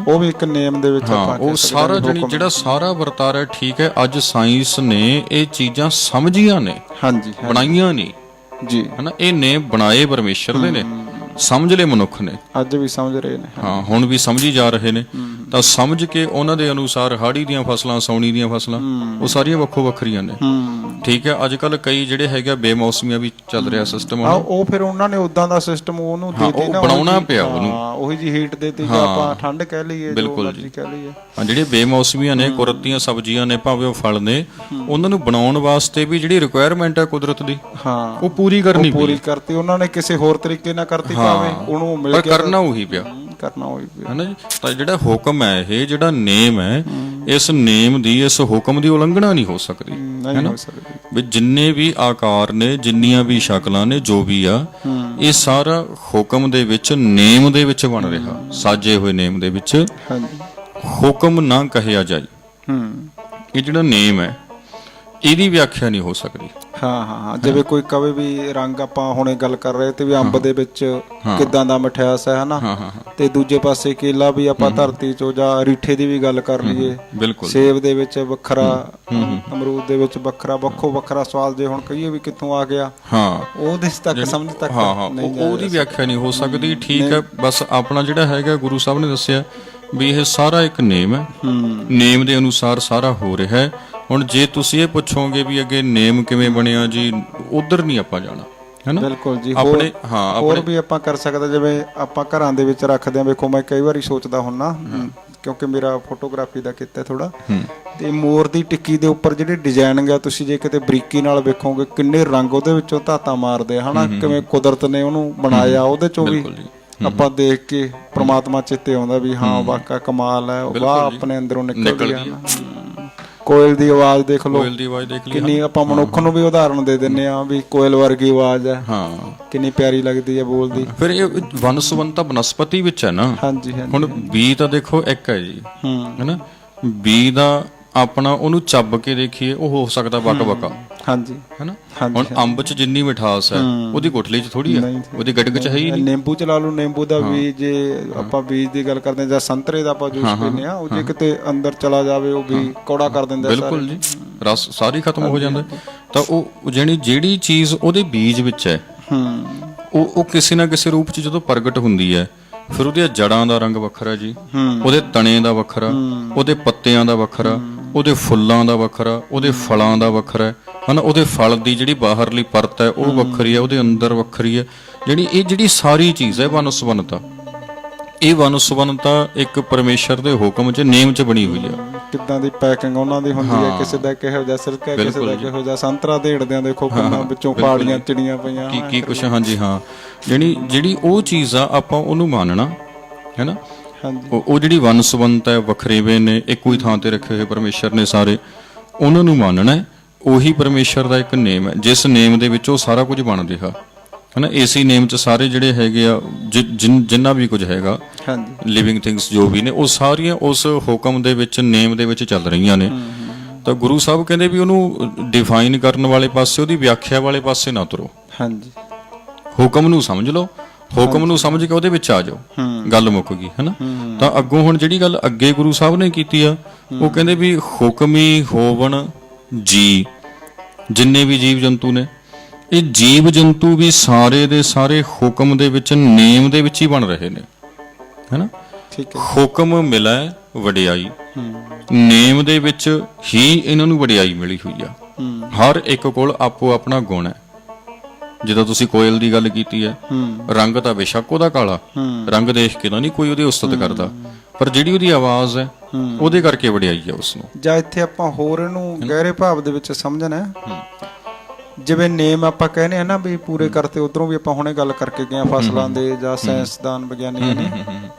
ਉਹ ਵੀ ਇੱਕ ਨੇਮ ਦੇ ਵਿੱਚ ਆਪਾਂ ਉਹ ਸਾਰਾ ਜਿਹੜਾ ਸਾਰਾ ਵਰਤਾਰਾ ਠੀਕ ਹੈ। ਅੱਜ ਸਾਇੰਸ ਨੇ ਇਹ ਚੀਜ਼ਾਂ ਸਮਝੀਆਂ ਨੇ, ਹਾਂਜੀ ਬਣਾਈਆਂ ਨਹੀਂ ਜੀ, ਹਨਾ। ਇਹ ਨੇ ਬਣਾਏ ਪਰਮੇਸ਼ਰ ਦੇ ਨੇ, ਸਮਝ ਲਏ ਮਨੁੱਖ ਨੇ, ਅੱਜ ਵੀ ਸਮਝ ਰਹੇ ਨੇ। ਹਾਂ, ਹੁਣ ਵੀ ਸਮਝੀ ਜਾ ਰਹੇ ਨੇ। ਤਾਂ ਸਮਝ ਕੇ ਉਹਨਾਂ ਦੇ ਅਨੁਸਾਰ ਹਾੜੀ ਦੀਆਂ ਫਸਲਾਂ, ਸਾਉਣੀ ਦੀਆਂ ਫਸਲਾਂ, ਉਹ ਸਾਰੀਆਂ ਵੱਖੋ ਵੱਖਰੀਆਂ ਨੇ, ਠੀਕ ਹੈ। ਅੱਜ ਕੱਲ ਕਈ ਜਿਹੜੇ ਹੈਗੇ ਬੇਮੌਸਮੀਆਂ ਵੀ ਚੱਲ ਰਿਹਾ ਸਿਸਟਮ, ਉਹ ਫਿਰ ਉਹਨਾਂ ਨੇ ਉਦਾਂ ਦਾ ਸਿਸਟਮ ਉਹਨੂੰ ਦੇ ਦਿੱਤੀ ਨਾ, ਬਣਾਉਣਾ ਪਿਆ ਉਹਨੂੰ, ਉਹੀ ਜੀ ਹੀਟ ਦੇਤੀ ਜਾਂ ਆਪਾਂ ਠੰਡ ਕਹਿ ਲਈਏ, ਬਿਲਕੁਲ ਜੀ ਕਹਿ ਲਈਏ। ਹਾਂ, ਜਿਹੜੇ ਬੇਮੌਸਮੀਆਂ ਨੇ, ਕੁਦਰਤੀਆਂ ਸਬਜ਼ੀਆਂ ਨੇ, ਭਾਵੇਂ ਉਹ ਫਲ ਨੇ, ਉਹਨਾਂ ਨੂੰ ਬਣਾਉਣ ਵਾਸਤੇ ਵੀ ਜਿਹੜੀ ਰਿਕੁਆਇਰਮੈਂਟ ਹੈ ਕੁਦਰਤ ਦੀ, ਉਹ ਪੂਰੀ ਕਰਨੀ ਕਰਤੀ ਉਹਨਾਂ ਨੇ, ਕਿਸੇ ਹੋਰ ਤਰੀਕੇ ਨਾਲ ਕਰਤੀ, ਭਾਵੇਂ ਉਹਨੂੰ ਮਿਲ ਕੇ ਕਰਨਾ ਉਹੀ ਪਿਆ, ਕਰਨਾ ਉਹੀ ਪਿਆ, ਹੈ ਨਾ ਜੀ। ਤਾਂ ਜਿਹੜਾ ਹੁਕਮ ਹੈ, ਇਹ ਜਿਹੜਾ ਨੇਮ ਹੈ, ਇਸ ਨੇਮ ਦੀ, ਇਸ ਹੁਕਮ ਦੀ ਉਲੰਘਣਾ ਨਹੀਂ ਹੋ ਸਕਦੀ, ਹੈ ਨਾ। ਵੀ ਜਿੰਨੇ ਵੀ ਆਕਾਰ ਨੇ, ਜਿੰਨੀਆਂ ਵੀ ਸ਼ਕਲਾਂ ਨੇ, ਜੋ ਵੀ ਆ, ਇਹ ਸਾਰਾ ਹੁਕਮ ਦੇ ਵਿੱਚ, ਨੇਮ ਦੇ ਵਿੱਚ ਬਣ ਰਿਹਾ, ਸਾਜੇ ਹੋਏ ਨੇਮ ਦੇ ਵਿੱਚ। ਹੁਕਮ ਨਾ ਕਹਿਆ ਜਾਏ, ਇਹ ਜਿਹੜਾ ਨੇਮ ਹੈ, ਇਹਦੀ ਵਿਆਖਿਆ ਨਹੀਂ ਹੋ ਸਕਦੀ। ਹਾਂ, ਜਿਵੇਂ ਕੋਈ ਕਵੇ ਵੀ ਰੰਗ, ਆਪਾਂ ਹੁਣੇ ਗੱਲ ਕਰ ਰਹੇ ਤੇ ਵੀ ਅੰਬ ਦੇ ਵਿੱਚ ਕਿੱਦਾਂ ਦਾ ਮਠਿਆਸ ਹੈ, ਹਨਾ, ਤੇ ਦੂਜੇ ਪਾਸੇ ਕੇਲਾ ਵੀ ਆਪਾਂ ਧਰਤੀ ਚੋਂ, ਜਾਂ ਰੀਠੇ ਦੀ ਵੀ ਗੱਲ ਕਰ ਲਈਏ, ਸੇਬ ਦੇ ਵਿੱਚ ਵੱਖਰਾ, ਅਮਰੂਦ ਦੇ ਵਿੱਚ ਵੱਖਰਾ, ਵੱਖੋ ਵੱਖਰਾ ਸਵਾਲ ਜੇ ਹੁਣ ਕਹੀਏ ਵੀ ਕਿੱਥੋਂ ਆ ਗਿਆ, ਉਹਦੇ ਤੱਕ ਸਮਝ ਤੱਕ ਉਹਦੀ ਵਿਆਖਿਆ ਨਹੀਂ ਹੋ ਸਕਦੀ, ਠੀਕ ਹੈ। ਬਸ ਆਪਣਾ ਜਿਹੜਾ ਹੈਗਾ, ਗੁਰੂ ਸਾਹਿਬ ਨੇ ਦੱਸਿਆ ਵੀ ਇਹ ਸਾਰਾ ਇੱਕ ਨੇਮ ਹੈ, ਨੇਮ ਦੇ ਅਨੁਸਾਰ ਸਾਰਾ ਹੋ ਰਿਹਾ ਹੈ। ਹੁਣ ਜੇ ਤੁਸੀਂ ਇਹ ਪੁੱਛੋਗੇ ਵੀ ਅੱਗੇ ਨੇਮ ਕਿਵੇਂ ਬਣਿਆ ਜੀ, ਉਧਰ ਨਹੀਂ ਆਪਾਂ ਜਾਣਾ, ਹੈਨਾ। ਬਿਲਕੁਲ ਜੀ। ਆਪਣੇ ਹੋਰ ਵੀ ਆਪਾਂ ਕਰ ਸਕਦੇ, ਜਿਵੇਂ ਆਪਾਂ ਘਰਾਂ ਦੇ ਵਿੱਚ ਰੱਖਦੇ ਆ। ਵੇਖੋ, ਮੈਂ ਕਈ ਵਾਰੀ ਸੋਚਦਾ ਹੁੰਨਾ, ਕਿਉਂਕਿ ਮੇਰਾ ਫੋਟੋਗ੍ਰਾਫੀ ਦਾ ਕੀਤਾ ਥੋੜਾ, ਤੇ ਮੋਰ ਦੀ ਟਿੱਕੀ ਦੇ ਉੱਪਰ ਜਿਹੜੇ ਡਿਜ਼ਾਈਨਿੰਗ ਆ, ਤੁਸੀਂ ਜੇ ਕਿਤੇ ਬਰੀਕੀ ਨਾਲ ਵੇਖੋਗੇ, ਕਿੰਨੇ ਰੰਗ ਉਹਦੇ ਵਿੱਚੋਂ ਧਾਤਾਂ ਮਾਰਦੇ, ਹਨਾ, ਕਿਵੇਂ ਕੁਦਰਤ ਨੇ ਉਹਨੂੰ ਬਣਾਇਆ। ਉਹਦੇ ਚੋਂ ਵੀ ਆਪਾਂ ਦੇਖ ਕੇ ਪ੍ਰਮਾਤਮਾ ਚਿੱਤੇ ਆਉਂਦਾ ਵੀ ਹਾਂ, ਵਾਕਾ ਕਮਾਲ ਹੈ, ਵਾਹ ਆਪਣੇ ਅੰਦਰੋਂ ਨਿਕਲਦੀ ਆ। ਕੋਇਲ ਦੀ ਆਵਾਜ਼ ਦੇਖ ਲਓ, ਕੋਇਲ ਦੀ ਆਵਾਜ਼ ਦੇਖ ਲਈ, ਕਿੰਨੀ ਆਪਾਂ ਮਨੁੱਖ ਨੂੰ ਵੀ ਉਦਾਹਰਣ ਦੇ ਦਿੰਨੇ ਆ ਵੀ ਕੋਇਲ ਵਰਗੀ ਆਵਾਜ਼ ਹੈ, ਕਿੰਨੀ ਪਿਆਰੀ ਲੱਗਦੀ ਹੈ ਬੋਲਦੀ। ਫਿਰ ਇਹ ਵਨਸਵੰਤਾ ਬਨਸਪਤੀ ਵਿੱਚ ਹੈ ਨਾ। ਹਾਂਜੀ। ਹੁਣ ਬੀ ਤਾਂ ਦੇਖੋ ਇੱਕ ਹੈ ਜੀ, ਹੈਨਾ। ਬੀ ਦਾ ਆਪਣਾ ਉਹਨੂੰ ਚੱਬ ਕੇ ਦੇਖੀਏ, ਉਹ ਹੋ ਸਕਦਾ ਵਕ ਵਕਾ, ਹਾਂਜੀ, ਹੈਨਾ। ਹੁਣ ਅੰਬ 'ਚ ਜਿੰਨੀ ਮਿਠਾਸ ਹੈ, ਉਹਦੀ ਗੁਠਲੀ 'ਚ ਥੋੜੀ ਹੈ, ਉਹਦੀ ਗਟਕ 'ਚ ਹੈ ਹੀ ਨਹੀਂ। ਨਿੰਬੂ ਚ ਲਾ ਲਓ, ਨਿੰਬੂ ਦਾ ਬੀਜ, ਜੇ ਆਪਾਂ ਬੀਜ ਦੀ ਗੱਲ ਕਰਦੇ ਜਾਂ ਸੰਤਰੇ ਦਾ ਆਪਾਂ ਜੂਸ ਪੀਂਦੇ ਆ, ਉਹ ਜੇ ਕਿਤੇ ਅੰਦਰ ਚਲਾ ਜਾਵੇ, ਉਹ ਵੀ ਕੌੜਾ ਕਰ ਦਿੰਦਾ, ਬਿਲਕੁਲ ਜੀ, ਰਸ ਸਾਰੀ ਖਤਮ ਹੋ ਜਾਂਦਾ। ਤਾਂ ਉਹ ਜਿਹੜੀ ਚੀਜ਼ ਉਹਦੇ ਬੀਜ ਵਿੱਚ ਹੈ, ਉਹ ਕਿਸੇ ਨਾ ਕਿਸੇ ਰੂਪ 'ਚ ਜਦੋਂ ਪ੍ਰਗਟ ਹੁੰਦੀ ਹੈ, ਫਿਰ ਉਹਦੀਆਂ ਜੜਾਂ ਦਾ ਰੰਗ ਵੱਖਰਾ ਜੀ, ਉਹਦੇ ਤਣੇ ਦਾ ਵੱਖਰਾ, ਉਹਦੇ ਪੱਤਿਆਂ ਦਾ ਵੱਖਰਾ, ਉਹਦੇ ਫੁੱਲਾਂ ਦਾ ਵੱਖਰਾ, ਉਹਦੇ ਫਲਾਂ ਦਾ ਵੱਖਰਾ, ਹਨਾ। ਉਹਦੇ ਫਲ ਦੀ ਜਿਹੜੀ ਬਾਹਰਲੀ ਪਰਤ ਹੈ, ਉਹ ਵੱਖਰੀ ਹੈ, ਉਹਦੇ ਅੰਦਰ ਵੱਖਰੀ ਹੈ। ਜਿਹੜੀ ਸਾਰੀ ਚੀਜ਼ ਹੈ ਵਨਸਵਨਤਾ, ਇਹ ਵਨਸਵਨਤਾ ਇੱਕ ਪਰਮੇਸ਼ਰ ਦੇ ਹੁਕਮ 'ਚ, ਨੇਮ 'ਚ ਬਣੀ ਹੋਈ ਹੈ। ਕਿੱਦਾਂ ਦੀ ਪੈਕਿੰਗ ਉਹਨਾਂ ਦੀ ਹੁੰਦੀ ਹੈ, ਕਿਸੇ ਦਾ ਕਿਹੋ ਜਿਹਾ ਸਿਰਕਾ, ਕਿਸੇ ਦਾ ਕਿਹੋ ਜਿਹਾ ਸੰਤਰਾ ਢੇੜਦਿਆਂ, ਦੇਖੋ ਕਿੰਨਾ ਵਿੱਚੋਂ ਪਾੜੀਆਂ ਚਿੜੀਆਂ ਪਈਆਂ, ਕੀ ਕੁਛ। ਹਾਂਜੀ, ਹਾਂ, ਜਿਹੜੀ ਉਹ ਚੀਜ਼ ਆ, ਆਪਾਂ ਉਹਨੂੰ ਮੰਨਣਾ, ਹੈਨਾ। ਉਹ ਜਿਹੜੀ ਵਨਸਵੰਤ ਹੈ, ਵੱਖਰੇਵੇਂ ਨੇ, ਇੱਕੋ ਹੀ ਥਾਂ ਤੇ ਰੱਖੇ ਹੋਏ ਪਰਮੇਸ਼ਰ ਨੇ ਸਾਰੇ, ਉਹਨਾਂ ਨੂੰ ਮੰਨਣਾ। ਉਹੀ ਪਰਮੇਸ਼ਰ ਦਾ ਇੱਕ ਨੇਮ ਹੈ, ਜਿਸ ਨੇਮ ਦੇ ਵਿੱਚ ਉਹ ਸਾਰਾ ਕੁਝ ਬਣ ਰਿਹਾ, ਹਨਾ। ਇਸੇ ਨੇਮ 'ਚ ਸਾਰੇ ਜਿਹੜੇ ਹੈਗੇ ਆ, ਜਿੰਨਾ ਵੀ ਕੁਝ ਹੈਗਾ, ਲਿਵਿੰਗ ਥਿੰਗਸ ਜੋ ਵੀ ਨੇ, ਉਹ ਸਾਰੀਆਂ ਉਸ ਹੁਕਮ ਦੇ ਵਿੱਚ, ਨੇਮ ਦੇ ਵਿੱਚ ਚੱਲ ਰਹੀਆਂ ਨੇ। ਤਾਂ ਗੁਰੂ ਸਾਹਿਬ ਕਹਿੰਦੇ ਵੀ ਉਹਨੂੰ ਡਿਫਾਈਨ ਕਰਨ ਵਾਲੇ ਪਾਸੇ, ਉਹਦੀ ਵਿਆਖਿਆ ਵਾਲੇ ਪਾਸੇ ਨਾ ਤੁਰੋ, ਹੁਕਮ ਨੂੰ ਸਮਝ ਲਓ, ਹੁਕਮ ਨੂੰ ਸਮਝ ਕੇ ਉਹਦੇ ਵਿੱਚ ਆ ਜਾਓ, ਗੱਲ ਮੁੱਕ ਗਈ, ਹੈਨਾ। ਤਾਂ ਅੱਗੋਂ ਹੁਣ ਜਿਹੜੀ ਗੱਲ ਅੱਗੇ ਗੁਰੂ ਸਾਹਿਬ ਨੇ ਕੀਤੀ ਆ, ਉਹ ਕਹਿੰਦੇ ਵੀ ਹੁਕਮੀ ਹੋਵਣ ਜੀ, ਜਿੰਨੇ ਵੀ ਜੀਵ ਜੰਤੂ ਨੇ, ਇਹ ਜੀਵ ਜੰਤੂ ਵੀ ਸਾਰੇ ਦੇ ਸਾਰੇ ਹੁਕਮ ਦੇ ਵਿੱਚ, ਨੇਮ ਦੇ ਵਿੱਚ ਹੀ ਬਣ ਰਹੇ ਨੇ, ਹੈਨਾ। ਹੁਕਮ ਮਿਲਾ ਵਡਿਆਈ, ਨੇਮ ਦੇ ਵਿੱਚ ਹੀ ਇਹਨਾਂ ਨੂੰ ਵਡਿਆਈ ਮਿਲੀ ਹੋਈ ਆ। ਹਰ ਇੱਕ ਕੋਲ ਆਪੋ ਆਪਣਾ ਗੁਣ ਹੈ। ਜਦੋਂ ਤੁਸੀਂ ਕੋਇਲ ਦੀ ਗੱਲ ਕੀਤੀ ਹੈ, ਰੰਗ ਤਾਂ ਬੇਸ਼ੱਕ ਉਹਦਾ ਕਾਲਾ, ਰੰਗ ਦੇਖ ਕੇ ਤਾਂ ਨਹੀਂ ਕੋਈ ਉਹਦੀ ਉਸਤਤ ਕਰਦਾ, ਪਰ ਜਿਹੜੀ ਉਹਦੀ ਆਵਾਜ਼ ਹੈ, ਉਹਦੇ ਕਰਕੇ ਵਡਿਆਈ ਹੈ ਉਸ ਨੂੰ। ਜਾਂ ਇੱਥੇ ਆਪਾਂ ਹੋਰ ਇਹਨੂੰ ਗਹਿਰੇ ਭਾਵ ਦੇ ਵਿੱਚ ਸਮਝਣਾ, ਜਿਵੇਂ ਨੇਮ ਆਪਾਂ ਕਹਿੰਦੇ ਆ ਨਾ ਵੀ ਪੂਰੇ ਕਰਤੇ, ਉਧਰੋਂ ਵੀ ਆਪਾਂ ਹੁਣੇ ਗੱਲ ਕਰਕੇ ਗਏ ਫਸਲਾਂ ਦੇ, ਜਾਂ ਸਾਇੰਸਦਾਨ ਵਿਗਿਆਨੀਆਂ ਨੇ,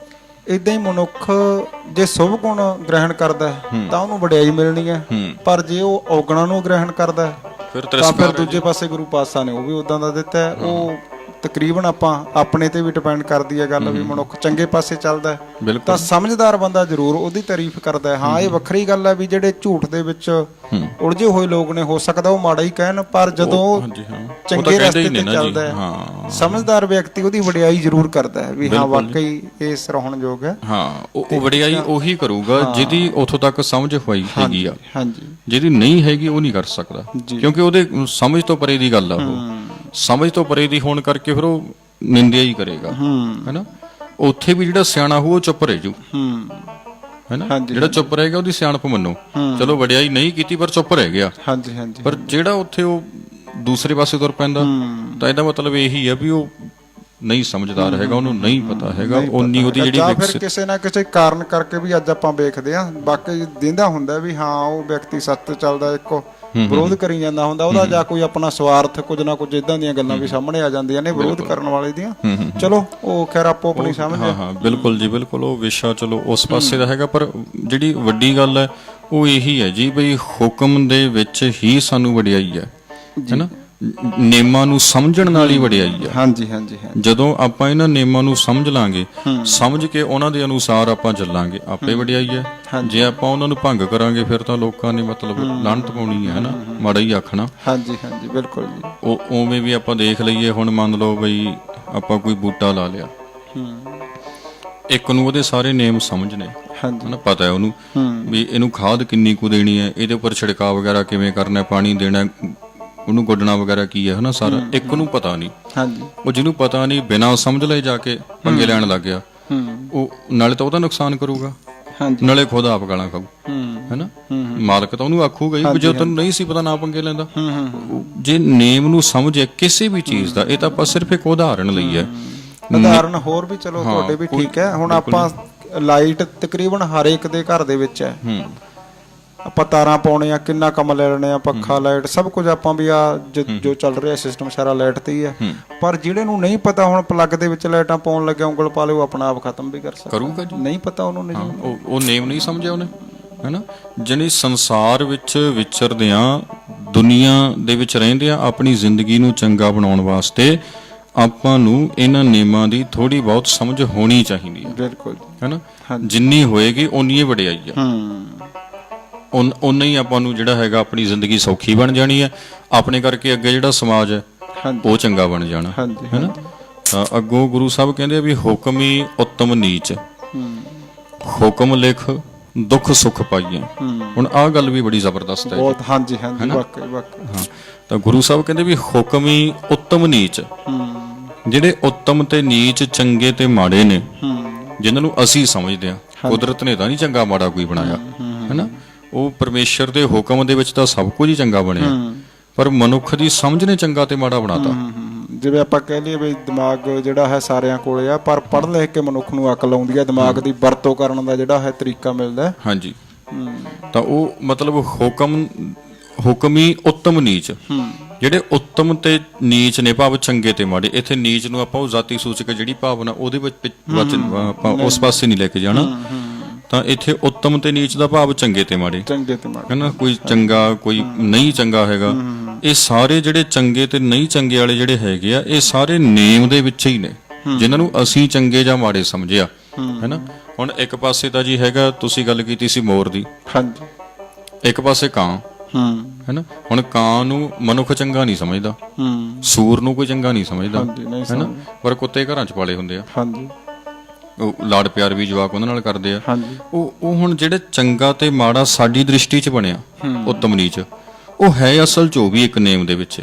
ਏਦਾਂ ਹੀ ਮਨੁੱਖ ਜੇ ਸ਼ੁਭ ਗੁਣ ਗ੍ਰਹਿਣ ਕਰਦਾ ਤਾਂ ਉਹਨੂੰ ਵਡਿਆਈ ਮਿਲਣੀ ਹੈ, ਪਰ ਜੇ ਉਹ ਔਗਣਾਂ ਨੂੰ ਗ੍ਰਹਿਣ ਕਰਦਾ ਤਾਂ ਫਿਰ ਦੂਜੇ ਪਾਸੇ ਗੁਰੂ ਪਾਤਸ਼ਾਹ ਨੇ ਉਹ ਵੀ ਉਦਾਂ ਦਾ ਦਿੱਤਾ ਹੈ, ਉਹ ਤਕਰੀਬਨ ਆਪਾਂ ਆਪਣੇ ਤੇ ਵੀ ਡਿਪੈਂਡ ਕਰਦੀ ਹੈ ਗੱਲ ਵੀ ਮਨੁੱਖ ਚੰਗੇ ਪਾਸੇ ਚੱਲਦਾ ਹੈ ਬਿਲਕੁਲ। ਤਾਂ ਸਮਝਦਾਰ ਬੰਦਾ ਜ਼ਰੂਰ ਉਹਦੀ ਤਾਰੀਫ ਕਰਦਾ ਹੈ। ਹਾਂ, ਇਹ ਵੱਖਰੀ ਗੱਲ ਹੈ ਵੀ ਜਿਹੜੇ ਝੂਠ ਦੇ ਵਿੱਚ ਉਲਝੇ ਹੋਏ ਲੋਕ ਨੇ, ਹੋ ਸਕਦਾ ਉਹ ਮਾੜਾ ਹੀ ਕਹਿਣ, ਪਰ ਜਦੋਂ ਉਹ ਹਾਂਜੀ ਹਾਂ, ਉਹ ਤਾਂ ਚੰਗੇ ਕਹਿੰਦੇ ਰਸਤੇ ਹੀ ਤੇ ਨੇ ਨਾ ਜੀ। ਚੱਲਦਾ ਹੈ, ਹਾਂ, ਸਮਝਦਾਰ ਵਿਅਕਤੀ ਉਹਦੀ ਵਡਿਆਈ ਜ਼ਰੂਰ ਕਰਦਾ ਹੈ ਵੀ ਹਾਂ ਬਿਲਕੁਲ। ਵਾਕਈ ਇਹ ਸਰਾਹੁਣਯੋਗ ਹੈ। ਹਾਂ, ਉਹ ਵਡਿਆਈ ਉਹੀ ਕਰੂਗਾ ਜਿਹਦੀ ਉੱਥੋਂ ਤੱਕ ਸਮਝ ਹੋਈ ਹੈਗੀ ਆ। ਹਾਂਜੀ ਜਿਹਦੀ ਨਹੀਂ ਹੈਗੀ ਉਹ ਨਹੀਂ ਕਰ ਸਕਦਾ, ਕਿਉਂਕਿ ਉਹਦੇ ਸਮਝ ਤੋਂ ਪਰੇ ਦੀ ਗੱਲ ਆ। ਉਹ ਸਮਝ ਤੋਂ ਪਰੇ ਦੀ ਹੋਣ ਕਰਕੇ ਫਿਰ ਉਹ ਨਿੰਦਿਆ ਹੀ ਕਰੇਗਾ, ਹੈਨਾ। ਉੱਥੇ ਵੀ ਜਿਹੜਾ ਸਿਆਣਾ ਹੋਊ ਉਹ ਚੁੱਪ ਰਹਿ ਜੂ, ਹੈਨਾ। ਜਿਹੜਾ ਚੁੱਪ ਰਹੇਗਾ ਉਹਦੀ ਸਿਆਣਪ ਮੰਨੋ। ਚਲੋ ਵਡਿਆਈ ਨਹੀਂ ਕੀਤੀ ਪਰ ਚੁੱਪ ਰਹਿ ਗਿਆ। ਹਾਂਜੀ ਹਾਂਜੀ। ਪਰ ਜਿਹੜਾ ਉੱਥੇ ਉਹ ਦੂਸਰੇ ਪਾਸੇ ਤੁਰ ਪੈਂਦਾ ਤਾਂ ਇਹਦਾ ਮਤਲਬ ਇਹੀ ਆ ਵੀ ਉਹ ਨਹੀਂ ਸਮਝਦਾਰ ਹੈਗਾ, ਉਹਨੂੰ ਨਹੀਂ ਪਤਾ ਹੈਗਾ ਉਨੀ ਉਹਦੀ ਜਿਹੜੀ ਜਾਂ ਫਿਰ ਕਿਸੇ ਨਾ ਕਿਸੇ ਕਾਰਨ ਕਰਕੇ ਵੀ ਅੱਜ ਆਪਾਂ ਵੇਖਦੇ ਆਂ, ਬਾਕੀ ਦਿੰਦਾ ਹੁੰਦਾ ਵੀ ਹਾਂ ਉਹ ਵਿਅਕਤੀ ਸੱਤ ਚੱਲਦਾ, ਇੱਕੋ ਵਿਰੋਧ ਕਰੀ ਜਾਂਦਾ ਹੁੰਦਾ ਉਹਦਾ, ਜਾਂ ਕੋਈ ਆਪਣਾ ਸਵਾਰਥ, ਕੁਝ ਨਾ ਕੁਝ ਇਦਾਂ ਦੀਆਂ ਗੱਲਾਂ ਵੀ ਸਾਹਮਣੇ ਆ ਜਾਂਦੀਆਂ ਨੇ ਵਿਰੋਧ ਕਰਨ ਵਾਲੇ ਦੀਆਂ। ਚਲੋ ਉਹ ਖੈਰ ਆਪੋ ਆਪਣੀ ਸਮਝ। ਹਾਂ ਬਿਲਕੁਲ ਜੀ, ਬਿਲਕੁਲ। ਉਹ ਵਿਸ਼ਾ ਚਲੋ ਉਸ ਪਾਸੇ ਦਾ ਹੈਗਾ, ਪਰ ਜਿਹੜੀ ਵੱਡੀ ਗੱਲ ਹੈ ਉਹ ਇਹੀ ਹੈ ਜੀ ਬਈ ਹੁਕਮ ਦੇ ਵਿੱਚ ਹੀ ਸਾਨੂੰ ਵਡਿਆਈ ਹੈ, ਹੈਨਾ। ਨੇਮਾਂ ਨੂੰ ਸਮਝਣ ਨਾਲ ਹੀ ਵਡਿਆਈ ਹੈ। ਹਾਂਜੀ ਹਾਂਜੀ। ਜਦੋਂ ਆਪਾਂ ਇਹਨਾਂ ਨੇਮਾਂ ਨੂੰ ਸਮਝ ਲਾਂਗੇ, ਸਮਝ ਕੇ ਉਹਨਾਂ ਦੇ ਅਨੁਸਾਰ ਆਪਾਂ ਚੱਲਾਂਗੇ, ਆਪੇ ਵਡਿਆਈ ਹੈ। ਜੇ ਆਪਾਂ ਉਹਨਾਂ ਨੂੰ ਭੰਗ ਕਰਾਂਗੇ ਫਿਰ ਤਾਂ ਲੋਕਾਂ ਨੇ ਮਤਲਬ ਲਾਹਨਤ ਪਾਉਣੀ ਹੈ, ਹਨਾ, ਮਾੜਾ ਹੀ ਆਖਣਾ। ਹਾਂਜੀ ਹਾਂਜੀ ਬਿਲਕੁਲ ਜੀ। ਉਹ ਉਵੇਂ ਵੀ ਆਪਾਂ ਦੇਖ ਲਈਏ, ਹੁਣ ਮੰਨ ਲਓ ਬਈ ਆਪਾਂ ਕੋਈ ਬੂਟਾ ਲਾ ਲਿਆ, ਇੱਕ ਨੂੰ ਉਹਦੇ ਸਾਰੇ ਨੇਮ ਸਮਝ ਨੇ, ਹਨਾ, ਪਤਾ ਹੈ ਉਹਨੂੰ ਵੀ ਇਹਨੂੰ ਖਾਦ ਕਿੰਨੀ ਕੁ ਦੇਣੀ ਹੈ, ਇਹਦੇ ਉੱਪਰ ਛਿੜਕਾਅ ਵਗੈਰਾ ਕਿਵੇਂ ਕਰਨਾ, ਪਾਣੀ ਦੇਣਾ, ਉਹਨੂੰ ਗੁੱਡਣਾ ਵਗੈਰਾ ਕੀ ਹੈ, ਹਨਾ, ਸਾਰਾ ਇੱਕ ਨੂੰ ਪਤਾ ਨਹੀਂ। ਹਾਂਜੀ। ਉਹ ਜਿਹਨੂੰ ਪਤਾ ਨਹੀਂ ਬਿਨਾਂ ਸਮਝ ਲਏ ਜਾ ਕੇ ਪੰਗੇ ਲੈਣ ਲੱਗ ਗਿਆ, ਉਹ ਨਾਲੇ ਤਾਂ ਉਹਦਾ ਨੁਕਸਾਨ ਕਰੂਗਾ, ਨਾਲੇ ਖੁਦ ਆਪ ਗਾਲਾਂ ਖਾਊ, ਹੈਨਾ। ਮਾਲਕ ਤਾਂ ਉਹਨੂੰ ਆਖੂਗਾ ਹੀ ਜੇ ਤੈਨੂੰ ਨਹੀਂ ਸੀ ਪਤਾ ਨਾ ਪੰਗੇ ਲੈਂਦਾ। ਜੇ ਨੇਮ ਨੂੰ ਸਮਝੇ ਕਿਸੇ ਵੀ ਚੀਜ਼ ਦਾ, ਇਹ ਤਾਂ ਆਪਾਂ ਸਿਰਫ ਇੱਕ ਉਦਾਹਰਨ ਲਈ ਹੈ। ਉਦਾਹਰਨ ਹੋਰ ਵੀ ਚਲੋ ਤੁਹਾਡੇ ਵੀ ਠੀਕ ਹੈ। ਹੁਣ ਆਪਾਂ ਲਾਈਟ ਤਕਰੀਬਨ ਹਰ ਇੱਕ ਦੇ ਘਰ ਦੇ ਵਿੱਚ ਹੈ, ਆਪਾਂ ਤਾਰਾਂ ਪਾਉਣੇ ਆ, ਕਿੰਨਾ ਕੰਮ ਲੈ ਲੈਣੇ ਆ, ਪੱਖਾ, ਲਾਈਟ, ਸਭ ਕੁਝ ਆਪਾਂ ਵੀ ਆ ਜੋ ਚੱਲ ਰਿਹਾ ਸਿਸਟਮ ਸਾਰਾ ਲਾਈਟ ਤੇ ਹੀ ਹੈ। ਪਰ ਜਿਹੜੇ ਨੂੰ ਨਹੀਂ ਪਤਾ, ਹੁਣ ਪਲੱਗ ਦੇ ਵਿੱਚ ਲਾਈਟਾਂ ਪਾਉਣ ਲੱਗਿਆ ਉਂਗਲ ਪਾ ਲਿਓ, ਆਪਣਾ ਆਪ ਖਤਮ ਵੀ ਕਰ ਸਕਦਾ, ਕਰੂਗਾ ਜੀ। ਨਹੀਂ ਪਤਾ ਉਹਨੂੰ, ਨਹੀਂ ਉਹ ਨੇਮ ਨਹੀਂ ਸਮਝਿਆ ਉਹਨੇ, ਹੈਨਾ। ਜਿਹੜੀ ਸੰਸਾਰ ਵਿੱਚ ਵਿਚਰਦਿਆਂ, ਦੁਨੀਆ ਦੇ ਵਿੱਚ ਰਹਿੰਦਿਆਂ ਆਪਣੀ ਜ਼ਿੰਦਗੀ ਨੂੰ ਚੰਗਾ ਬਣਾਉਣ ਵਾਸਤੇ ਆਪਾਂ ਨੂੰ ਇਹਨਾਂ ਨਿਯਮਾਂ ਦੀ ਥੋੜੀ ਬਹੁਤ ਸਮਝ ਹੋਣੀ ਚਾਹੀਦੀ ਹੈ। ਬਿਲਕੁਲ, ਹੈਨਾ। ਜਿੰਨੀ ਹੋਏਗੀ ਓਨੀ ਹੀ ਵਡਿਆਈ ਆ, ਓਨਾ ਹੀ ਆਪਾਂ ਨੂੰ ਜਿਹੜਾ ਹੈਗਾ ਆਪਣੀ ਜ਼ਿੰਦਗੀ ਸੌਖੀ ਬਣ ਜਾਣੀ ਹੈ, ਆਪਣੇ ਕਰਕੇ ਅੱਗੇ ਜਿਹੜਾ ਸਮਾਜ ਹੈ ਉਹ ਚੰਗਾ ਬਣ ਜਾਣਾ, ਹੈਨਾ। ਤਾਂ ਅੱਗੋਂ ਗੁਰੂ ਸਾਹਿਬ ਕਹਿੰਦੇ ਆ ਵੀ ਹੁਕਮ ਹੀ ਉੱਤਮ ਨੀਚ, ਹੁਕਮ ਲਿਖ ਦੁੱਖ ਸੁੱਖ ਪਾਈਏ। ਹੁਣ ਆਹ ਗੱਲ ਵੀ ਬੜੀ ਜ਼ਬਰਦਸਤ ਹੈ ਬਹੁਤ। ਹਾਂਜੀ ਹਾਂਜੀ, ਵਾਕਈ ਵਾਕਈ। ਹਾਂ, ਤਾਂ ਗੁਰੂ ਸਾਹਿਬ ਕਹਿੰਦੇ ਵੀ ਹੁਕਮ ਹੀ ਉੱਤਮ ਨੀਚ, ਜਿਹੜੇ ਉੱਤਮ ਤੇ ਨੀਚ, ਚੰਗੇ ਤੇ ਮਾੜੇ ਨੇ, ਜਿਨ੍ਹਾਂ ਨੂੰ ਅਸੀਂ ਸਮਝਦੇ ਹਾਂ। ਕੁਦਰਤ ਨੇ ਤਾਂ ਨਹੀਂ ਚੰਗਾ ਮਾੜਾ ਕੋਈ ਬਣਾਇਆ, ਹੈਨਾ। ਉਹ ਪਰਮੇਸ਼ਰ ਦੇ ਹੁਕਮ ਦੇ ਵਿੱਚ ਤਾਂ ਸਭ ਕੁਝ ਹੀ ਚੰਗਾ ਬਣਿਆ, ਪਰ ਮਨੁੱਖ ਦੀ ਸਮਝ ਨੇ ਚੰਗਾ ਤੇ ਮਾੜਾ ਬਣਾਤਾ। ਜਿਵੇਂ ਆਪਾਂ ਕਹਿ ਲਈਏ ਵੀ ਦਿਮਾਗ ਜਿਹੜਾ ਹੈ ਸਾਰਿਆਂ ਕੋਲੇ ਆ, ਪਰ ਪੜ੍ਹ ਲਿਖ ਕੇ ਮਨੁੱਖ ਨੂੰ ਅਕਲ ਆਉਂਦੀ ਹੈ, ਦਿਮਾਗ ਦੀ ਵਰਤੋਂ ਕਰਨ ਦਾ ਜਿਹੜਾ ਹੈ ਤਰੀਕਾ ਮਿਲਦਾ ਹੈ। ਹਾਂਜੀ। ਤਾਂ ਉਹ ਮਤਲਬ ਹੁਕਮ ਹੀ ਉੱਤਮ ਨੀਚ, ਜਿਹੜੇ ਉੱਤਮ ਤੇ ਨੀਚ ਨੇ, ਭਾਵ ਚੰਗੇ ਤੇ ਮਾੜੇ। ਇੱਥੇ ਨੀਚ ਨੂੰ ਆਪਾਂ ਉਹ ਜ਼ਾਤੀ ਸੂਚਕ ਜਿਹੜੀ ਭਾਵਨਾ ਉਹਦੇ ਵਿੱਚ ਆਪਾਂ ਉਸ ਪਾਸੇ ਨਹੀਂ ਲੈ ਕੇ ਜਾਣਾ। ਤਾਂ ਇੱਥੇ ਉੱਤਮ ਤੇ ਨੀਚ ਦਾ ਭਾਵ ਚੰਗੇ ਤੇ ਮਾੜੇ, ਹੈਨਾ। ਕੋਈ ਚੰਗਾ, ਕੋਈ ਨਹੀਂ ਚੰਗਾ ਹੈਗਾ। ਇਹ ਸਾਰੇ ਜਿਹੜੇ ਚੰਗੇ ਤੇ ਨਹੀਂ ਚੰਗੇ ਵਾਲੇ ਜਿਹੜੇ ਹੈਗੇ ਆ, ਇਹ ਸਾਰੇ ਨੇਮ ਦੇ ਵਿੱਚ ਹੀ ਨੇ, ਜਿਨ੍ਹਾਂ ਨੂੰ ਅਸੀਂ ਚੰਗੇ ਜਾਂ ਮਾੜੇ ਸਮਝਿਆ, ਹੈਨਾ। ਹੁਣ ਇੱਕ ਪਾਸੇ ਤਾਂ ਜੀ ਹੈਗਾ, ਤੁਸੀਂ ਗੱਲ ਕੀਤੀ ਸੀ ਮੋਰ ਦੀ, ਇੱਕ ਪਾਸੇ ਕਾਂ, ਹੈਨਾ। ਹੁਣ ਕਾਂ ਨੂੰ ਮਨੁੱਖ ਚੰਗਾ ਨਹੀਂ ਸਮਝਦਾ, ਸੂਰ ਨੂੰ ਕੋਈ ਚੰਗਾ ਨਹੀਂ ਸਮਝਦਾ, ਹੈਨਾ। ਪਰ ਕੁੱਤੇ ਘਰਾਂ 'ਚ ਪਾਲੇ ਹੁੰਦੇ ਆ, ਉਹ ਲਾਡ ਪਿਆਰ ਵੀ ਜਵਾਕ ਉਹਨਾਂ ਨਾਲ ਕਰਦੇ ਆ। ਉਹ ਹੁਣ ਜਿਹੜੇ ਚੰਗਾ ਤੇ ਮਾੜਾ ਸਾਡੀ ਦ੍ਰਿਸ਼ਟੀ 'ਚ ਬਣਿਆ, ਉੱਤਮ ਨੀਚ, ਉਹ ਹੈ ਅਸਲ 'ਚ ਉਹ ਵੀ ਇੱਕ ਨੇਮ ਦੇ ਵਿੱਚ,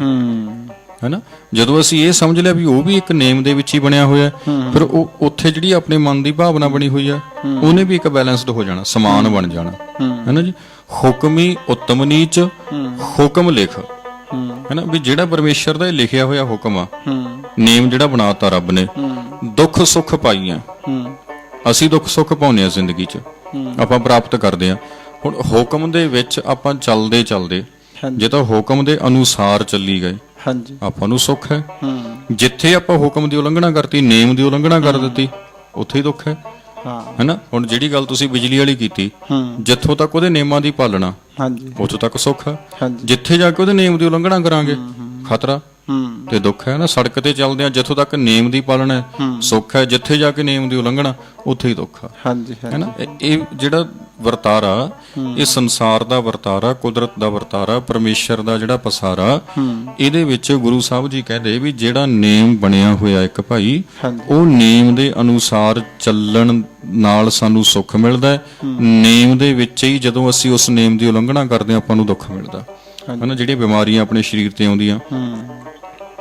ਹੈਨਾ। ਜਦੋਂ ਅਸੀਂ ਇਹ ਸਮਝ ਲਿਆ ਵੀ ਉਹ ਵੀ ਇੱਕ ਨੇਮ ਦੇ ਵਿੱਚ ਹੀ ਬਣਿਆ ਹੋਇਆ, ਫਿਰ ਉਹ ਉੱਥੇ ਜਿਹੜੀ ਆਪਣੇ ਮਨ ਦੀ ਭਾਵਨਾ ਬਣੀ ਹੋਈ ਆ, ਉਹਨੇ ਵੀ ਇੱਕ ਬੈਲੈਂਸਡ ਹੋ ਜਾਣਾ, ਸਮਾਨ ਬਣ ਜਾਣਾ, ਹੈਨਾ ਜੀ। ਹੁਕਮ ਹੀ ਉੱਤਮ ਨੀਚ, ਹੁਕਮ ਲਿਖ, ਹੈਨਾ। ਵੀ ਜਿਹੜਾ ਪਰਮੇਸ਼ਰ ਦਾ ਲਿਖਿਆ ਹੋਇਆ ਹੁਕਮ ਆ, ਨੇਮ ਜਿਹੜਾ ਬਣਾਤਾ ਰੱਬ ਨੇ, ਦੁੱਖ ਸੁੱਖ ਪਾਈਆਂ, ਅਸੀਂ ਦੁੱਖ ਸੁੱਖ ਪਾਉਂਦੇ ਆ ਜ਼ਿੰਦਗੀ 'ਚ, ਆਪਾਂ ਪ੍ਰਾਪਤ ਕਰਦੇ ਆ। ਹੁਣ ਹੁਕਮ ਦੇ ਵਿੱਚ ਆਪਾਂ ਚੱਲਦੇ ਚੱਲਦੇ, ਜੇ ਤਾਂ ਹੁਕਮ ਦੇ ਅਨੁਸਾਰ ਚੱਲੀ ਗਏ, ਆਪਾਂ ਨੂੰ ਸੁੱਖ ਹੈ। ਜਿੱਥੇ ਆਪਾਂ ਹੁਕਮ ਦੀ ਉਲੰਘਣਾ ਕਰਤੀ, ਨੇਮ ਦੀ ਉਲੰਘਣਾ ਕਰ ਦਿੱਤੀ, ਉੱਥੇ ਹੀ ਦੁੱਖ ਹੈ, ਹੈਨਾ। ਹੁਣ ਜਿਹੜੀ ਗੱਲ ਤੁਸੀਂ ਬਿਜਲੀ ਵਾਲੀ ਕੀਤੀ, ਜਿੱਥੋਂ ਤੱਕ ਉਹਦੇ ਨੇਮਾਂ ਦੀ ਪਾਲਣਾ, ਉੱਥੋਂ ਤੱਕ ਸੁੱਖ ਹੈ। ਜਿੱਥੇ ਜਾ ਕੇ ਉਹਦੇ ਨੇਮ ਦੀ ਉਲੰਘਣਾ ਕਰਾਂਗੇ, ਖਤਰਾ, ਤੇ ਦੁੱਖ ਹੈ ਨਾ। ਸੜਕ ਤੇ ਚੱਲਦੇ ਆ, ਜਿੱਥੋਂ ਤੱਕ ਨੇਮ ਦੀ ਪਾਲਣਾ ਹੈ ਸੁੱਖ ਹੈ, ਜਿੱਥੇ ਜਾ ਕੇ ਨੇਮ ਦੀ ਉਲੰਘਣਾ ਉੱਥੇ ਹੀ ਦੁੱਖ ਆ, ਹਾਂਜੀ ਹੈ ਨਾ। ਇਹ ਜਿਹੜਾ ਵਰਤਾਰਾ, ਇਹ ਸੰਸਾਰ ਦਾ ਵਰਤਾਰਾ, ਕੁਦਰਤ ਦਾ ਵਰਤਾਰਾ, ਪਰਮੇਸ਼ਰ ਦਾ ਜਿਹੜਾ ਪਸਾਰਾ, ਇਹਦੇ ਵਿੱਚ ਗੁਰੂ ਸਾਹਿਬ ਜੀ ਕਹਿੰਦੇ ਵੀ ਜਿਹੜਾ ਨੇਮ ਬਣਿਆ ਹੋਇਆ ਇੱਕ ਭਾਈ, ਉਹ ਨੇਮ ਦੇ ਅਨੁਸਾਰ ਚੱਲਣ ਨਾਲ ਸਾਨੂੰ ਸੁੱਖ ਮਿਲਦਾ ਹੈ। ਨੇਮ ਦੇ ਵਿੱਚ ਹੀ ਜਦੋਂ ਅਸੀਂ ਉਸ ਨੇਮ ਦੀ ਉਲੰਘਣਾ ਕਰਦੇ ਹਾਂ, ਆਪਾਂ ਨੂੰ ਦੁੱਖ ਮਿਲਦਾ, ਹੈ ਨਾ। ਜਿਹੜੀਆਂ ਬਿਮਾਰੀਆਂ ਆਪਣੇ ਸਰੀਰ ਤੇ ਆਉਂਦੀਆਂ,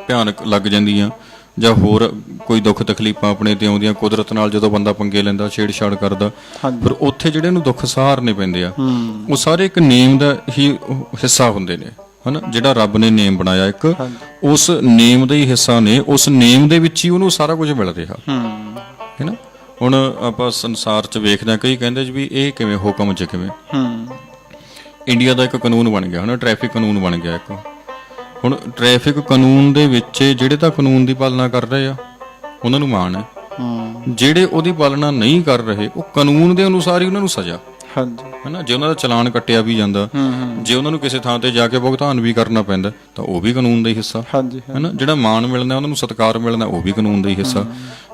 ਭਿਆਨਕ ਲੱਗ ਜਾਂਦੀਆਂ, ਜਾਂ ਹੋਰ ਕੋਈ ਦੁੱਖ ਤਕਲੀਫਾਂ ਆਪਣੇ ਤੇ ਆਉਂਦੀਆਂ, ਕੁਦਰਤ ਨਾਲ ਜਦੋਂ ਬੰਦਾ ਪੰਗੇ ਲੈਂਦਾ, ਛੇੜਛਾੜ ਕਰਦਾ, ਫਿਰ ਉੱਥੇ ਜਿਹੜੇ ਨੂੰ ਦੁੱਖ ਸਹਾਰਨੇ ਪੈਂਦੇ ਆ, ਉਹ ਸਾਰੇ ਇੱਕ ਨੇਮ ਦਾ ਹੀ ਹਿੱਸਾ ਹੁੰਦੇ ਨੇ, ਹਨਾ। ਜਿਹੜਾ ਰੱਬ ਨੇ ਨੇਮ ਬਣਾਇਆ ਇੱਕ, ਉਸ ਨੇਮ ਦਾ ਹੀ ਹਿੱਸਾ ਨੇ, ਉਸ ਨੇਮ ਦੇ ਵਿੱਚ ਹੀ ਉਹਨੂੰ ਸਾਰਾ ਕੁਝ ਮਿਲ ਰਿਹਾ, ਹੈ ਨਾ। ਹੁਣ ਆਪਾਂ ਸੰਸਾਰ 'ਚ ਵੇਖਦੇ ਹਾਂ, ਕਈ ਕਹਿੰਦੇ ਵੀ ਇਹ ਕਿਵੇਂ ਹੁਕਮ 'ਚ ਕਿਵੇਂ। ਇੰਡੀਆ ਦਾ ਇੱਕ ਕਾਨੂੰਨ ਬਣ ਗਿਆ, ਹਨਾ, ਟ੍ਰੈਫਿਕ ਕਾਨੂੰਨ ਬਣ ਗਿਆ ਇੱਕ। ਹੁਣ ਟ੍ਰੈਫਿਕ ਕਾਨੂੰਨ ਦੇ ਵਿੱਚ ਜਿਹੜੇ ਤਾਂ ਕਾਨੂੰਨ ਦੀ ਪਾਲਣਾ ਕਰ ਰਹੇ ਆ, ਉਹਨਾਂ ਨੂੰ ਮਾਣ ਹੈ। ਜਿਹੜੇ ਉਹਦੀ ਪਾਲਣਾ ਨਹੀਂ ਕਰ ਰਹੇ, ਉਹ ਕਾਨੂੰਨ ਦੇ ਅਨੁਸਾਰ ਹੀ ਉਹਨਾਂ ਨੂੰ ਸਜ਼ਾ, ਹਨਾ। ਜੇ ਉਹਨਾਂ ਦਾ ਚਲਾਨ ਕੱਟਿਆ ਵੀ ਜਾਂਦਾ, ਜੇ ਉਹਨਾਂ ਨੂੰ ਕਿਸੇ ਥਾਂ ਤੇ ਜਾ ਕੇ ਭੁਗਤਾਨ ਵੀ ਕਰਨਾ ਪੈਂਦਾ, ਤਾਂ ਉਹ ਵੀ ਕਾਨੂੰਨ ਦਾ ਹੀ ਹਿੱਸਾ, ਹਨਾ। ਜਿਹੜਾ ਮਾਣ ਮਿਲਣਾ, ਉਹਨਾਂ ਨੂੰ ਸਤਿਕਾਰ ਮਿਲਣਾ, ਉਹ ਵੀ ਕਾਨੂੰਨ ਦਾ ਹੀ ਹਿੱਸਾ।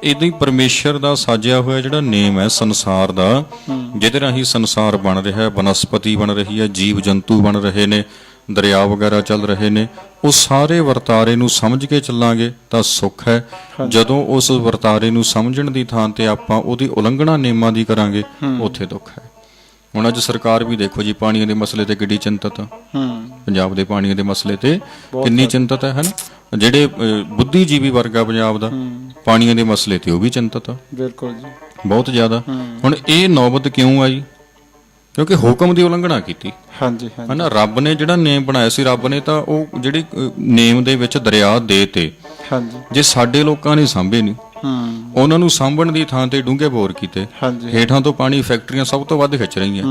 ਏਦਾਂ ਹੀ ਪਰਮੇਸ਼ਰ ਦਾ ਸਾਜਿਆ ਹੋਇਆ ਜਿਹੜਾ ਨੇਮ ਹੈ ਸੰਸਾਰ ਦਾ, ਜਿਹਦੇ ਰਾਹੀਂ ਸੰਸਾਰ ਬਣ ਰਿਹਾ ਹੈ, ਬਨਸਪਤੀ ਬਣ ਰਹੀ ਹੈ, ਜੀਵ ਜੰਤੂ ਬਣ ਰਹੇ ਨੇ, ਦਰਿਆ ਵਗੈਰਾ ਚੱਲ ਰਹੇ ਨੇ, ਉਹ ਸਾਰੇ ਵਰਤਾਰੇ ਨੂੰ ਸਮਝ ਕੇ ਚੱਲਾਂਗੇ ਤਾਂ ਸੁੱਖ ਹੈ। ਜਦੋਂ ਉਸ ਵਰਤਾਰੇ ਨੂੰ ਸਮਝਣ ਦੀ ਥਾਂ ਤੇ ਆਪਾਂ ਉਹਦੀ ਉਲੰਘਣਾ ਨੇਮਾਂ ਦੀ ਕਰਾਂਗੇ, ਉੱਥੇ ਦੁੱਖ ਹੈ। ਹੁਣ ਅੱਜ ਸਰਕਾਰ ਵੀ ਦੇਖੋ ਜੀ, ਪਾਣੀਆਂ ਦੇ ਮਸਲੇ ਤੇ ਕਿੰਨੀ ਚਿੰਤਤ ਆ, ਪੰਜਾਬ ਦੇ ਪਾਣੀਆਂ ਦੇ ਮਸਲੇ ਤੇ ਕਿੰਨੀ ਚਿੰਤਤ ਹੈ, ਹਨਾ। ਜਿਹੜੇ ਬੁੱਧੀਜੀਵੀ ਵਰਗ ਆ ਪੰਜਾਬ ਦਾ, ਪਾਣੀਆਂ ਦੇ ਮਸਲੇ ਤੇ ਉਹ ਵੀ ਚਿੰਤਤ ਆ, ਬਿਲਕੁਲ ਜੀ, ਬਹੁਤ ਜ਼ਿਆਦਾ। ਹੁਣ ਇਹ ਨੌਬਤ ਕਿਉਂ ਆਈ? ਕਿਉਂਕਿ ਹੁਕਮ ਦੀ ਉਲੰਘਣਾ ਕੀਤੀ, ਹਨਾ। ਰੱਬ ਨੇ ਜਿਹੜਾ ਨੇਮ ਬਣਾਇਆ ਸੀ, ਰੱਬ ਨੇ ਤਾਂ ਉਹ ਜਿਹੜੀ ਨੇਮ ਦੇ ਵਿੱਚ ਦਰਿਆ ਦੇ ਤੇ, ਜੇ ਸਾਡੇ ਲੋਕਾਂ ਨੇ ਸਾਂਭੇ ਨਹੀਂ, ਉਹਨਾਂ ਨੂੰ ਸਾਂਭਣ ਦੀ ਥਾਂ ਤੇ ਡੂੰਘੇ ਬੋਰ ਕੀਤੇ, ਹੇਠਾਂ ਤੋਂ ਪਾਣੀ ਫੈਕਟਰੀਆਂ ਸਭ ਤੋਂ ਵੱਧ ਖਿੱਚ ਰਹੀਆਂ,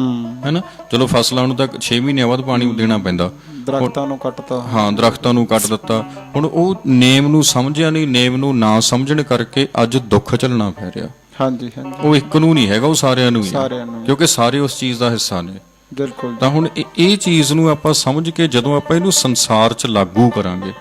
ਹੈਨਾ। ਚਲੋ ਫਸਲਾਂ ਨੂੰ ਤਾਂ 6 ਮਹੀਨਿਆਂ ਬਾਅਦ ਪਾਣੀ ਦੇਣਾ ਪੈਂਦਾ, ਦਰਖਤਾਂ ਨੂੰ ਕੱਟਤਾ, ਹਾਂ, ਦਰਖਤਾਂ ਨੂੰ ਕੱਟ ਦਿੱਤਾ। ਹੁਣ ਉਹ ਨੇਮ ਨੂੰ ਸਮਝਿਆ ਨਹੀਂ, ਨੇਮ ਨੂੰ ਨਾ ਸਮਝਣ ਕਰਕੇ ਅੱਜ ਦੁੱਖ ਝੱਲਣਾ ਪੈ ਰਿਹਾ। ਉਹ ਇੱਕ ਨੂੰ ਨਹੀਂ ਹੈਗਾ, ਉਹ ਸਾਰਿਆਂ ਨੂੰ ਹੀ, ਕਿਉਂਕਿ ਸਾਰੇ ਉਸ ਚੀਜ਼ ਦਾ ਹਿੱਸਾ ਨੇ, ਬਿਲਕੁਲ। ਤਾਂ ਹੁਣ ਇਹ ਚੀਜ਼ ਨੂੰ ਆਪਾਂ ਸਮਝ ਕੇ ਜਦੋਂ ਆਪਾਂ ਇਹਨੂੰ ਸੰਸਾਰ 'ਚ ਲਾਗੂ ਕਰਾਂਗੇ,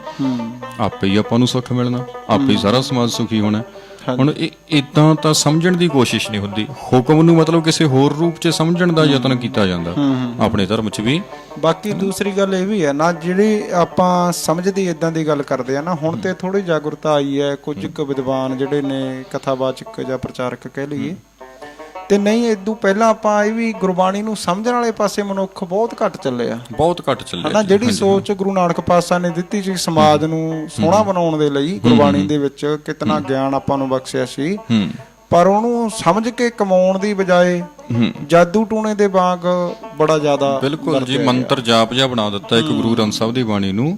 ਆਪੇ ਹੀ ਆਪਾਂ ਨੂੰ ਸੁੱਖ ਮਿਲਣਾ, ਆਪੇ ਹੀ ਸਾਰਾ ਸਮਾਜ ਸੁਖੀ ਹੋਣਾ। ਹੁਣ ਇਹ ਇਦਾਂ ਤਾਂ ਸਮਝਣ ਦੀ ਕੋਸ਼ਿਸ਼ ਨਹੀਂ ਹੁੰਦੀ, ਹੁਕਮ ਨੂੰ ਮਤਲਬ ਕਿਸੇ ਹੋਰ ਰੂਪ 'ਚ ਸਮਝਣ ਦਾ ਯਤਨ ਕੀਤਾ ਜਾਂਦਾ ਆਪਣੇ ਧਰਮ 'ਚ ਵੀ। ਬਾਕੀ ਦੂਸਰੀ ਗੱਲ ਇਹ ਵੀ ਹੈ ਨਾ, ਜਿਹੜੀ ਆਪਾਂ ਸਮਝਦੀ ਇਦਾਂ ਦੀ ਗੱਲ ਕਰਦੇ ਆ ਨਾ, ਹੁਣ ਤੇ ਥੋੜੀ ਜਾਗਰੂਕਤਾ ਆਈ ਹੈ, ਕੁਝ ਕੁ ਵਿਦਵਾਨ ਜਿਹੜੇ ਨੇ, ਕਥਾਵਾਚਕ ਜਾਂ ਪ੍ਰਚਾਰਕ ਕਹਿ ਲਈਏ, ਤੇ ਨਹੀਂ ਇਦੋਂ ਪਹਿਲਾਂ ਆਪਾਂ ਇਹ ਵੀ ਗੁਰਬਾਣੀ ਨੂੰ ਸਮਝਣ ਵਾਲੇ ਪਾਸੇ ਮਨੁੱਖ ਬਹੁਤ ਘੱਟ ਚੱਲੇ ਆ, ਬਹੁਤ ਘੱਟ ਚੱਲੇ, ਹਨਾ। ਜਿਹੜੀ ਸੋਚ ਗੁਰੂ ਨਾਨਕ ਪਾਤਸ਼ਾਹ ਨੇ ਦਿੱਤੀ ਸੀ ਸਮਾਜ ਨੂੰ ਸੋਹਣਾ ਬਣਾਉਣ ਦੇ ਲਈ, ਗੁਰਬਾਣੀ ਦੇ ਵਿੱਚ ਕਿਤਨਾ ਗਿਆਨ ਆਪਾਂ ਨੂੰ ਬਖਸ਼ਿਆ ਸੀ, ਪਰ ਉਹਨੂੰ ਸਮਝ ਕੇ ਕਮਾਉਣ ਦੀ ਬਜਾਏ ਜਾਦੂ ਟੂਣੇ ਦੇ ਵਾਂਗ ਬੜਾ ਜ਼ਿਆਦਾ, ਬਿਲਕੁਲ ਜੀ, ਮੰਤਰ ਜਾਪ ਜਿਹਾ ਬਣਾ ਦਿੱਤਾ ਇੱਕ ਗੁਰੂ ਗ੍ਰੰਥ ਸਾਹਿਬ ਦੀ ਬਾਣੀ ਨੂੰ,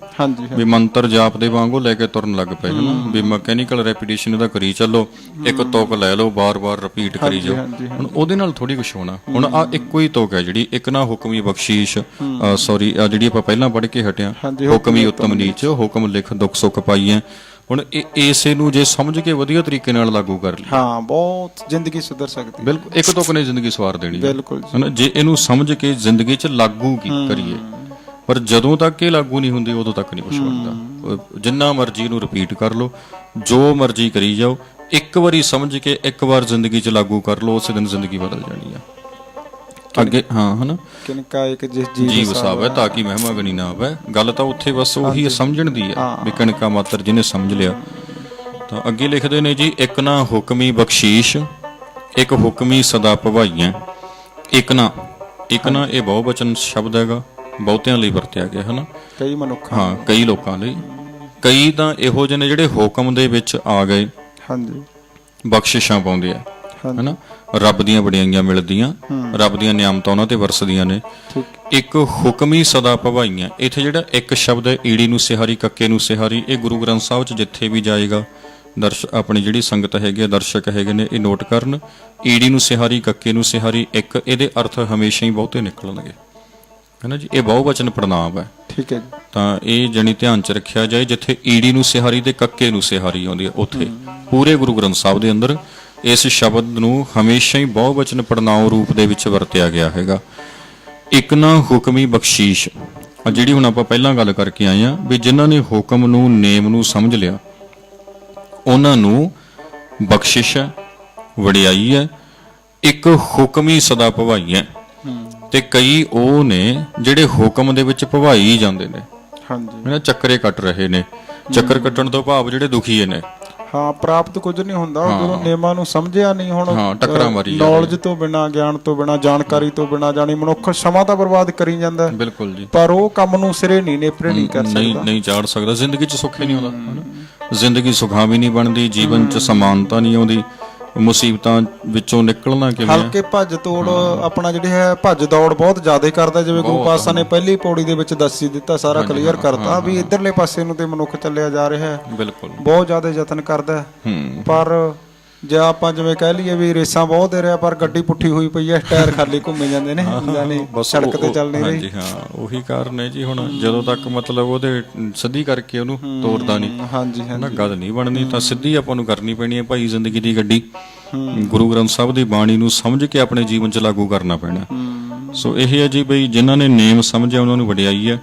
ਵੀ ਮੰਤਰ ਜਾਪ ਦੇ ਵਾਂਗ ਉਹ ਲੈ ਕੇ ਤੁਰਨ ਲੱਗ ਪਏ, ਹਨਾ। ਵੀ ਮਕੈਨੀਕਲ ਰੈਪੀਟੀਸ਼ਨ ਇਹਦਾ ਕਰੀ ਚੱਲੋ, ਇੱਕ ਤੁਕ ਲੈ ਲਓ, ਬਾਰ-ਬਾਰ ਰਿਪੀਟ ਕਰੀ ਜਾਓ। ਹੁਣ ਉਹਦੇ ਨਾਲ ਥੋੜੀ ਕੁਛ ਹੋਣਾ। ਹੁਣ ਆ ਇੱਕੋ ਹੀ ਤੁਕ ਹੈ ਜਿਹੜੀ, ਇੱਕ ਨਾ ਹੁਕਮੀ ਬਖਸ਼ੀਸ਼, ਸੌਰੀ, ਆ ਜਿਹੜੀ ਆਪਾਂ ਪਹਿਲਾਂ ਪੜ੍ਹ ਕੇ ਹਟਿਆ, ਹੁਕਮੀ ਉੱਤਮ ਨੀਚ, ਹੁਕਮ ਲਿਖ ਦੁੱਖ ਸੁੱਖ ਪਾਈਏ। ਹੁਣ ਇਸੇ ਨੂੰ ਜੇ ਸਮਝ ਕੇ ਵਧੀਆ ਤਰੀਕੇ ਨਾਲ ਲਾਗੂ ਕਰ ਲਈ, ਹਾਂ, ਬਹੁਤ ਜ਼ਿੰਦਗੀ ਸੁਧਰ ਸਕਦੀ। ਬਿਲਕੁਲ, ਇੱਕ ਤੁਕ ਨੇ ਜ਼ਿੰਦਗੀ ਸਵਾਰ ਦੇਣੀ, ਬਿਲਕੁਲ, ਜੇ ਇਹਨੂੰ ਸਮਝ ਕੇ ਜ਼ਿੰਦਗੀ 'ਚ ਲਾਗੂ ਕਰੀਏ। ਪਰ ਜਦੋਂ ਤੱਕ ਇਹ ਲਾਗੂ ਨਹੀਂ ਹੁੰਦੀ, ਉਦੋਂ ਤੱਕ ਨਹੀਂ ਕੁਛ ਬਣਦਾ। ਜਿੰਨਾ ਮਰਜ਼ੀ ਇਹਨੂੰ ਰਿਪੀਟ ਕਰ ਲਓ, ਜੋ ਮਰਜ਼ੀ ਕਰੀ ਜਾਓ, ਇੱਕ ਵਾਰੀ ਸਮਝ ਕੇ ਇੱਕ ਵਾਰ ਜ਼ਿੰਦਗੀ 'ਚ ਲਾਗੂ ਕਰ ਲਓ, ਉਸੇ ਦਿਨ ਜ਼ਿੰਦਗੀ ਬਦਲ ਜਾਣੀ ਆ ਅੱਗੇ, ਹਾਂ, ਹਨਾ। ਕਿਨਕਾ ਇੱਕ ਜੀ ਵਸਾਵੇ ਤਾਂ ਕਿ ਮਹਿਮਾ ਗਣੀ ਨਾ ਆਵੇ। ਗੱਲ ਤਾਂ ਉੱਥੇ ਬਸ ਉਹੀ ਸਮਝਣ ਦੀ ਹੈ ਵੀ ਕਣਕਾ ਮਾਤਰ ਜਿਹਨੇ ਸਮਝ ਲਿਆ। ਤਾਂ ਅੱਗੇ ਲਿਖਦੇ ਨੇ ਜੀ, ਇੱਕ ਨਾ ਹੁਕਮੀ ਬਖਸ਼ੀਸ਼, ਇੱਕ ਹੁਕਮੀ ਸਦਾ ਭਵਾਈਆਂ। ਇੱਕ ਨਾ ਇਹ ਬਹੁਵਚਨ ਸ਼ਬਦ ਹੈਗਾ, ਬਹੁਤਿਆਂ ਲਈ ਵਰਤਿਆ ਗਿਆ, ਹਨਾ। ਕਈ ਮਨੁੱਖ, ਹਾਂ, ਕਈ ਲੋਕਾਂ ਲਈ। ਕਈ ਤਾਂ ਇਹੋ ਜਿਹੇ ਨੇ ਜਿਹੜੇ ਹੁਕਮ ਦੇ ਵਿੱਚ ਆ ਗਏ, ਹਾਂਜੀ, ਬਖਸ਼ਿਸ਼ਾਂ ਪਾਉਂਦੇ ਆ, ਹਨਾ। ਰੱਬ ਦੀਆਂ ਵਡਿਆਈਆਂ ਮਿਲਦੀਆਂ, ਰੱਬ ਦੀਆਂ ਨਿਆਮਤਾਂ ਉਹਨਾਂ ਤੇ ਵਰਸਦੀਆਂ ਨੇ। ਇੱਕ ਹੁਕਮੀ ਸਦਾ ਭਵਾਈਆਂ, ਇੱਥੇ ਜਿਹੜਾ ਇੱਕ ਸ਼ਬਦ ਹੈ, ਈੜੀ ਨੂੰ ਸਿਹਾਰੀ, ਕੱਕੇ ਨੂੰ ਸਿਹਾਰੀ, ਇਹ ਗੁਰੂ ਗ੍ਰੰਥ ਸਾਹਿਬ 'ਚ ਜਿੱਥੇ ਵੀ ਜਾਏਗਾ, ਆਪਣੀ ਜਿਹੜੀ ਸੰਗਤ ਹੈਗੀ, ਦਰਸ਼ਕ ਹੈਗੇ ਨੇ, ਇਹ ਨੋਟ ਕਰਨ। ਈੜੀ ਨੂੰ ਸਿਹਾਰੀ, ਕੱਕੇ ਨੂੰ ਸਿਹਾਰੀ, ਇੱਕ, ਇਹਦੇ ਅਰਥ ਹਮੇਸ਼ਾ ਹੀ ਬਹੁਤੇ ਨਿਕਲਣਗੇ, ਹੈਨਾ ਜੀ। ਇਹ ਬਹੁਵਚਨ ਪੜਨਾਮ ਹੈ, ਠੀਕ ਹੈ ਜੀ। ਤਾਂ ਇਹ ਜਾਣੀ ਧਿਆਨ 'ਚ ਰੱਖਿਆ ਜਾਏ, ਜਿੱਥੇ ਈੜੀ ਨੂੰ ਸਿਹਾਰੀ ਤੇ ਕੱਕੇ ਨੂੰ ਸਿਹਾਰੀ ਆਉਂਦੀ ਹੈ, ਉੱਥੇ ਪੂਰੇ ਗੁਰੂ ਗ੍ਰੰਥ ਸਾਹਿਬ ਦੇ ਅੰਦਰ ਇਸ ਸ਼ਬਦ ਨੂੰ ਹਮੇਸ਼ਾ ਹੀ ਬਹੁਵਚਨ ਪੜਨਾਉ ਰੂਪ ਦੇ ਵਿੱਚ ਵਰਤਿਆ ਗਿਆ ਹੈਗਾ। ਇੱਕ ਨਾ ਹੁਕਮੀ ਬਖਸ਼ੀਸ਼, ਆ ਜਿਹੜੀ ਹੁਣ ਆਪਾਂ ਪਹਿਲਾਂ ਗੱਲ ਕਰਕੇ ਆਏ ਆ ਵੀ ਜਿਨ੍ਹਾਂ ਨੇ ਹੁਕਮ ਨੂੰ ਨੇਮ ਨੂੰ ਸਮਝ ਲਿਆ ਉਹਨਾਂ ਨੂੰ ਬਖਸ਼ਿਸ਼ ਹੈ, ਵਡਿਆਈ ਹੈ, ਇੱਕ ਹੁਕਮ ਹੀ ਸਦਾ ਭਵਾਈ ਹੈ। ਤੇ ਕਈ ਉਹ ਨੇ ਜਿਹੜੇ ਹੁਕਮ ਦੇ ਵਿੱਚ ਭਵਾਈ ਜਾਂਦੇ ਨੇ, ਹਾਂਜੀ, ਚੱਕਰੇ ਕੱਟ ਰਹੇ ਨੇ। ਚੱਕਰ ਕੱਟਣ ਤੋਂ ਭਾਵ ਜਿਹੜੇ ਦੁਖੀ ਨੇ, ਹਾਂ, ਪ੍ਰਾਪਤ ਕੁਝ ਨਹੀਂ ਹੁੰਦਾ ਜਦੋਂ ਨਿਯਮਾਂ ਨੂੰ ਸਮਝਿਆ ਨਹੀਂ। ਹੁਣ ਟੱਕਰਾਂ ਮਾਰੀ ਨੌਲੇਜ ਤੋਂ ਬਿਨਾ, ਗਿਆਨ ਤੋਂ ਬਿਨਾ, ਜਾਣਕਾਰੀ ਤੋਂ ਬਿਨਾ ਜਾਣੀ ਮਨੁੱਖ ਸਮਾਂ ਤਾਂ ਬਰਬਾਦ ਕਰੀ ਜਾਂਦਾ। ਬਿਲਕੁਲ ਜੀ, ਪਰ ਉਹ ਕੰਮ ਨੂੰ ਸਿਰੇ ਨਹੀਂ ਨੇਪਰੇ ਨਹੀਂ ਕਰ ਸਕਦਾ, ਨਹੀਂ ਚਾੜ ਸਕਦਾ। ਜ਼ਿੰਦਗੀ 'ਚ ਸੁੱਖ ਹੀ ਨਹੀਂ ਆਉਂਦਾ, ਜ਼ਿੰਦਗੀ ਸੁਖਾਵੀ ਨਹੀਂ ਬਣਦੀ, ਜੀਵਨ 'ਚ ਸਮਾਨਤਾ ਨਹੀਂ ਆਉਂਦੀ, ਮੁਸੀਬਤਾਂ ਵਿੱਚੋਂ ਨਿਕਲਣਾ ਕਿਵੇਂ? ਹਲਕੇ ਭੱਜ ਤੋੜ ਆਪਣਾ ਜਿਹੜੇ ਹੈ ਭੱਜ ਦੌੜ ਬਹੁਤ ਜ਼ਿਆਦਾ ਕਰਦਾ। ਜਿਵੇਂ ਗੁਰੂ ਪਾਤਸ਼ਾਹ ਨੇ ਪਹਿਲੀ ਪੌੜੀ ਦੇ ਵਿੱਚ ਦੱਸੀ ਦਿੱਤਾ, ਸਾਰਾ ਕਲੀਅਰ ਕਰਤਾ ਵੀ ਇਧਰਲੇ ਪਾਸੇ ਨੂੰ ਤੇ ਮਨੁੱਖ ਚੱਲਿਆ ਜਾ ਰਿਹਾ ਹੈ। ਬਿਲਕੁਲ, ਬਹੁਤ ਜ਼ਿਆਦਾ ਯਤਨ ਕਰਦਾ। ਪਰ ਜੇ ਆਪਾਂ ਜਿਵੇਂ ਕਹਿ ਲਈਏ ਵੀ ਰੇਸਾਂ ਬਹੁਤ ਦੇ ਰਿਹਾ ਪਰ ਗੱਡੀ ਪੁੱਠੀ ਹੋਈ ਪਈ ਹੈ, ਟਾਇਰ ਖਾਲੀ ਘੁੰਮੇ ਜਾਂਦੇ ਨੇ, ਜਾਨੀ ਸੜਕ ਤੇ ਚੱਲ ਨਹੀਂ ਰਹੀ। ਹਾਂਜੀ, ਹਾਂ, ਉਹੀ ਕਾਰਨ ਹੈ ਜੀ। ਹੁਣ ਜਦੋਂ ਤੱਕ ਮਤਲਬ ਉਹਦੇ ਸਿੱਧੀ ਕਰਕੇ ਉਹਨੂੰ ਤੋਰਦਾ ਨਹੀਂ, ਹਾਂਜੀ, ਗੱਲ ਨਹੀਂ ਬਣਨੀ, ਤਾਂ ਸਿੱਧੀ ਆਪਾਂ ਨੂੰ ਕਰਨੀ ਪੈਣੀ ਹੈ ਭਾਈ ਜ਼ਿੰਦਗੀ ਦੀ ਗੱਡੀ। ਗੁਰੂ ਗ੍ਰੰਥ ਸਾਹਿਬ ਦੀ ਬਾਣੀ ਨੂੰ ਸਮਝ ਕੇ ਆਪਣੇ ਜੀਵਨ 'ਚ ਲਾਗੂ ਕਰਨਾ ਪੈਣਾ। ਸੋ ਇਹ ਹੈ ਜੀ ਬਈ ਜਿਨ੍ਹਾਂ ਨੇ ਨੇਮ ਸਮਝਿਆ ਉਹਨਾਂ ਨੂੰ ਵਡਿਆਈ ਹੈ,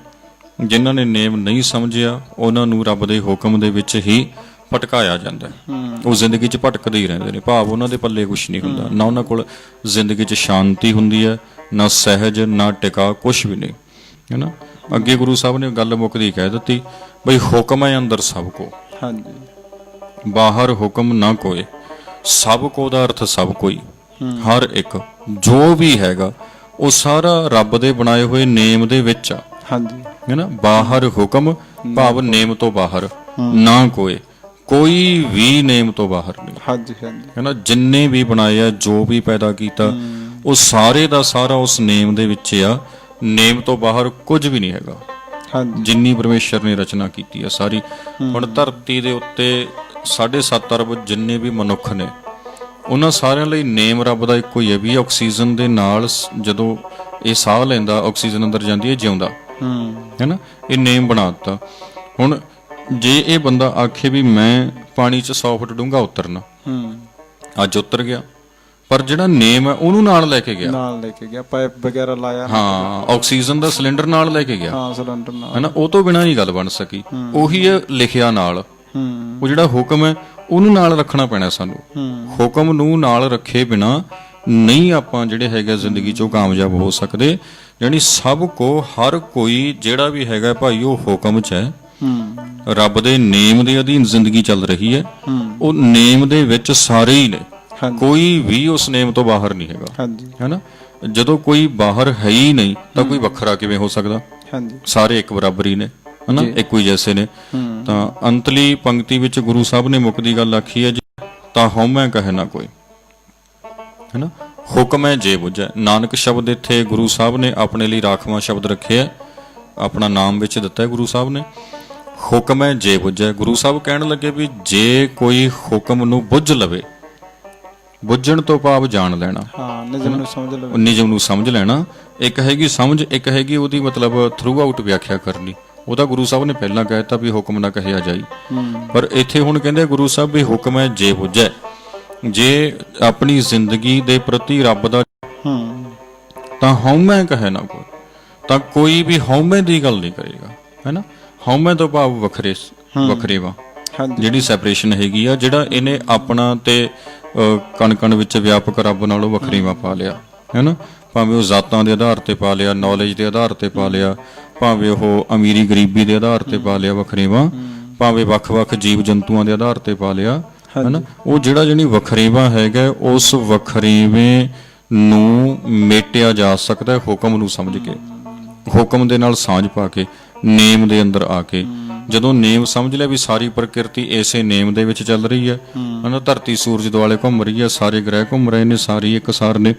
ਜਿਨ੍ਹਾਂ ਨੇ ਨੇਮ ਨਹੀਂ ਸਮਝਿਆ ਉਹਨਾਂ ਨੂੰ ਰੱਬ ਦੇ ਹੁਕਮ ਦੇ ਵਿੱਚ ਹੀ ਭਟਕਾਇਆ ਜਾਂਦਾ। ਉਹ ਜ਼ਿੰਦਗੀ 'ਚ ਭਟਕਦੇ ਹੀ ਰਹਿੰਦੇ ਨੇ, ਭਾਵ ਉਹਨਾਂ ਦੇ ਪੱਲੇ ਕੁਛ ਨਹੀਂ ਹੁੰਦਾ, ਨਾ ਉਹਨਾਂ ਕੋਲ ਜ਼ਿੰਦਗੀ 'ਚ ਸ਼ਾਂਤੀ ਹੁੰਦੀ ਹੈ, ਨਾ ਸਹਿਜ, ਨਾ ਟਿਕਾ, ਕੁਛ ਵੀ ਨਹੀਂ, ਹੈ ਨਾ। ਅੱਗੇ ਗੁਰੂ ਸਾਹਿਬ ਨੇ ਗੱਲ ਮੁੱਕਦੀ ਕਹਿ ਦਿੱਤੀ ਬਈ ਹੁਕਮ ਹੈ ਅੰਦਰ ਸਭ ਕੋ, ਹਾਂਜੀ, ਬਾਹਰ ਹੁਕਮ ਨਾ ਕੋਏ, ਸਭ ਕੋ ਦਾ ਅਰਥ ਸਭ ਕੋਈ, ਹਰ ਇੱਕ ਜੋ ਵੀ ਹੈਗਾ ਉਹ ਸਾਰਾ ਰੱਬ ਦੇ ਬਣਾਏ ਹੋਏ ਨੇਮ ਦੇ ਵਿੱਚ ਆ, ਹਾਂਜੀ, ਹੈ ਨਾ। ਬਾਹਰ ਹੁਕਮ ਭਾਵ ਨੇਮ ਤੋਂ ਬਾਹਰ, ਨਾ ਕੋਏ, ਕੋਈ ਵੀ ਨੇਮ ਤੋਂ ਬਾਹਰ ਨਹੀਂ, ਹਾਂਜੀ, ਹਾਂਜੀ, ਹੈ ਨਾ। ਜਿੰਨੇ ਵੀ ਬਣਾਏ ਆ, ਜੋ ਵੀ ਪੈਦਾ ਕੀਤਾ, ਉਹ ਸਾਰੇ ਦਾ ਸਾਰਾ ਉਸ ਨੇਮ ਦੇ ਵਿੱਚ ਆ, ਨੇਮ ਤੋਂ ਬਾਹਰ ਕੁਝ ਵੀ ਨਹੀਂ ਹੈਗਾ। ਹਾਂਜੀ, ਜਿੰਨੀ ਪਰਮੇਸ਼ਰ ਨੇ ਰਚਨਾ ਕੀਤੀ ਆ ਸਾਰੀ। ਹੁਣ ਧਰਤੀ ਦੇ ਉੱਤੇ 7.5 ਅਰਬ ਜਿੰਨੇ ਵੀ ਮਨੁੱਖ ਨੇ ਉਹਨਾਂ ਸਾਰਿਆਂ ਲਈ ਨੇਮ ਰੱਬ ਦਾ ਇੱਕੋ ਹੀ ਹੈ ਵੀ ਆਕਸੀਜਨ ਦੇ ਨਾਲ ਜਦੋਂ ਇਹ ਸਾਹ ਲੈਂਦਾ, ਆਕਸੀਜਨ ਅੰਦਰ ਜਾਂਦੀ ਹੈ, ਜਿਉਂਦਾ, ਹੈ ਨਾ। ਇਹ ਨੇਮ ਬਣਾ ਦਿੱਤਾ। ਹੁਣ ਜੇ ਇਹ ਬੰਦਾ ਆਖੇ ਵੀ ਮੈਂ ਪਾਣੀ 'ਚ 100 ਫੁੱਟ ਡੂੰਘਾ ਉਤਰਨਾ, ਅੱਜ ਉਤਰ ਗਿਆ, ਪਰ ਜਿਹੜਾ ਨੇਮ ਹੈ ਉਹਨੂੰ ਨਾਲ ਲੈ ਕੇ ਗਿਆ, ਪਾਈਪ ਵਗੈਰਾ ਲਾਇਆ, ਹਾਂ, ਆਕਸੀਜਨ ਦਾ ਸਿਲੰਡਰ ਨਾਲ ਲੈ ਕੇ ਗਿਆ, ਹਾਂ, ਸਿਲੰਡਰ ਨਾਲ, ਹੈ ਨਾ। ਉਹ ਤੋਂ ਬਿਨਾਂ ਹੀ ਗੱਲ ਬਣ ਸਕੀ। ਉਹੀ ਹੈ ਲਿਖਿਆ ਨਾਲ। ਉਹ ਜਿਹੜਾ ਹੁਕਮ ਹੈ ਉਹਨੂੰ ਨਾਲ ਰੱਖਣਾ ਪੈਣਾ ਸਾਨੂੰ। ਹੁਕਮ ਨੂੰ ਨਾਲ ਰੱਖੇ ਬਿਨਾ ਨਹੀਂ ਆਪਾਂ ਜਿਹੜੇ ਹੈਗੇ ਜ਼ਿੰਦਗੀ 'ਚੋਂ ਕਾਮਯਾਬ ਹੋ ਸਕਦੇ। ਯਾਨੀ ਸਭ ਕੋ, ਹਰ ਕੋਈ ਜਿਹੜਾ ਵੀ ਹੈਗਾ ਭਾਈ ਉਹ ਹੁਕਮ 'ਚ ਹੈ, ਰੱਬ ਦੇ ਨੇਮ ਦੇ ਅਧੀਨ ਜ਼ਿੰਦਗੀ ਚੱਲ ਰਹੀ ਹੈ। ਉਹ ਨੇਮ ਦੇ ਵਿੱਚ ਸਾਰੇ ਹੀ ਨੇ, ਕੋਈ ਵੀ ਉਸ ਨੇਮ ਤੋਂ ਬਾਹਰ ਨਹੀਂ ਹੈਗਾ, ਹੈ ਨਾ। ਜਦੋਂ ਕੋਈ ਬਾਹਰ ਹੈ ਹੀ ਨਹੀਂ ਤਾਂ ਕੋਈ ਵੱਖਰਾ ਕਿਵੇਂ ਹੋ ਸਕਦਾ? ਸਾਰੇ ਇੱਕ ਬਰਾਬਰ ਹੀ ਨੇ, ਹੈ ਨਾ, ਇੱਕੋ ਹੀ ਜੈਸੇ ਨੇ। ਤਾਂ ਅੰਤਲੀ ਪੰਕਤੀ ਵਿੱਚ ਗੁਰੂ ਸਾਹਿਬ ਨੇ ਮੁੱਕਦੀ ਗੱਲ ਆਖੀ ਹੈ ਜੀ, ਤਾਂ ਹਉਮੈ ਕਹੈ ਨਾ ਕੋਈ, ਹੈ ਨਾ। ਹੁਕਮ ਹੈ ਜੇ ਬੁਝੈ। ਨਾਨਕ ਸ਼ਬਦ ਇੱਥੇ ਗੁਰੂ ਸਾਹਿਬ ਨੇ ਆਪਣੇ ਲਈ ਰਾਖਵਾਂ ਸ਼ਬਦ ਰੱਖਿਆ, ਆਪਣਾ ਨਾਮ ਵਿੱਚ ਦਿੱਤਾ ਹੈ ਗੁਰੂ ਸਾਹਿਬ ਨੇ। ਹੁਕਮ ਹੈ ਜੇ ਬੁਝੈ। ਗੁਰੂ ਸਾਹਿਬ ਕਹਿਣ ਲੱਗੇ ਵੀ ਜੇ ਕੋਈ ਹੁਕਮ ਨੂੰ ਬੁੱਝ ਲਵੇ, ਬੁੱਝਣ ਤੋਂ ਭਾਵ ਜਾਣ ਲੈਣਾ, ਨਿਯਮ ਨੂੰ ਸਮਝ ਲੈਣਾ। ਇੱਕ ਹੈਗੀ ਸਮਝ, ਇੱਕ ਹੈਗੀ ਉਹਦੀ ਮਤਲਬ ਥਰੂ ਆਊਟ ਵਿਆਖਿਆ ਕਰਨੀ। ਉਹਦਾ ਗੁਰੂ ਸਾਹਿਬ ਨੇ ਪਹਿਲਾਂ ਕਹਿ ਦਿੱਤਾ ਵੀ ਹੁਕਮ ਨਾ ਕਹਿਆ ਜਾਈ, ਪਰ ਇੱਥੇ ਹੁਣ ਕਹਿੰਦੇ ਗੁਰੂ ਸਾਹਿਬ ਵੀ ਹੁਕਮ ਹੈ ਜੇ ਬੁੱਝੈ। ਜੇ ਆਪਣੀ ਜ਼ਿੰਦਗੀ ਦੇ ਪ੍ਰਤੀ ਰੱਬ ਦਾ ਤਾਂ ਹਉਮੈ ਕਹੈ ਨਾ ਕੋਈ, ਤਾਂ ਕੋਈ ਵੀ ਹਉਮੈ ਦੀ ਗੱਲ ਨਹੀਂ ਕਰੇਗਾ, ਹੈ ਨਾ। ਹਉਮੈ ਤੋਂ ਭਾਵ ਵੱਖਰੇਵਾ, ਜਿਹੜੀ ਸੈਪਰੇਸ਼ਨ ਹੈਗੀ ਆ, ਜਿਹੜਾ ਇਹਨੇ ਆਪਣਾ ਤੇ ਕਣ ਕਣ ਵਿੱਚ ਵਿਆਪਕ ਰੱਬ ਨਾਲੋਂ ਵੱਖਰੇਵਾ ਪਾ ਲਿਆ, ਹੈ ਨਾ। ਭਾਵੇਂ ਉਹ ਜ਼ਾਤਾਂ ਦੇ ਆਧਾਰ ਤੇ ਪਾ ਲਿਆ, ਨੌਲੇਜ ਦੇ ਆਧਾਰ ਤੇ ਪਾ ਲਿਆ, ਭਾਵੇਂ ਉਹ ਅਮੀਰੀ ਗਰੀਬੀ ਦੇ ਆਧਾਰ ਤੇ ਪਾ ਲਿਆ ਵੱਖਰੇਵਾ, ਭਾਵੇਂ ਵੱਖ-ਵੱਖ ਜੀਵ ਜੰਤੂਆਂ ਦੇ ਆਧਾਰ ਤੇ ਪਾ ਲਿਆ, ਹੈ ਨਾ। ਉਹ ਜਿਹੜਾ ਜਿਹੜੀ ਵੱਖਰੇਵਾ ਹੈਗਾ ਉਸ ਵੱਖਰੇਵੇਂ ਨੂੰ ਮੇਟਿਆ ਜਾ ਸਕਦਾ ਹੈ ਹੁਕਮ ਨੂੰ ਸਮਝ ਕੇ, ਹੁਕਮ ਦੇ ਨਾਲ ਸਾਂਝ ਪਾ ਕੇ, ਨੇਮ ਦੇ ਅੰਦਰ ਆ ਕੇ। ਜਦੋਂ ਨੇਮ ਸਮਝ ਲਿਆ ਵੀ ਸਾਰੀ ਪ੍ਰਕਿਰਤੀ ਇਸੇ ਨੇਮ ਦੇ ਵਿੱਚ ਚੱਲ ਰਹੀ ਹੈ, ਹਨਾ, ਧਰਤੀ ਸੂਰਜ ਦੁਆਲੇ ਘੁੰਮ ਰਹੀ ਹੈ, ਸਾਰੇ ਗ੍ਰਹਿ ਘੁੰਮ ਰਹੇ ਨੇ, ਸਾਰੀ ਇੱਕਸਾਰ ਨੇ,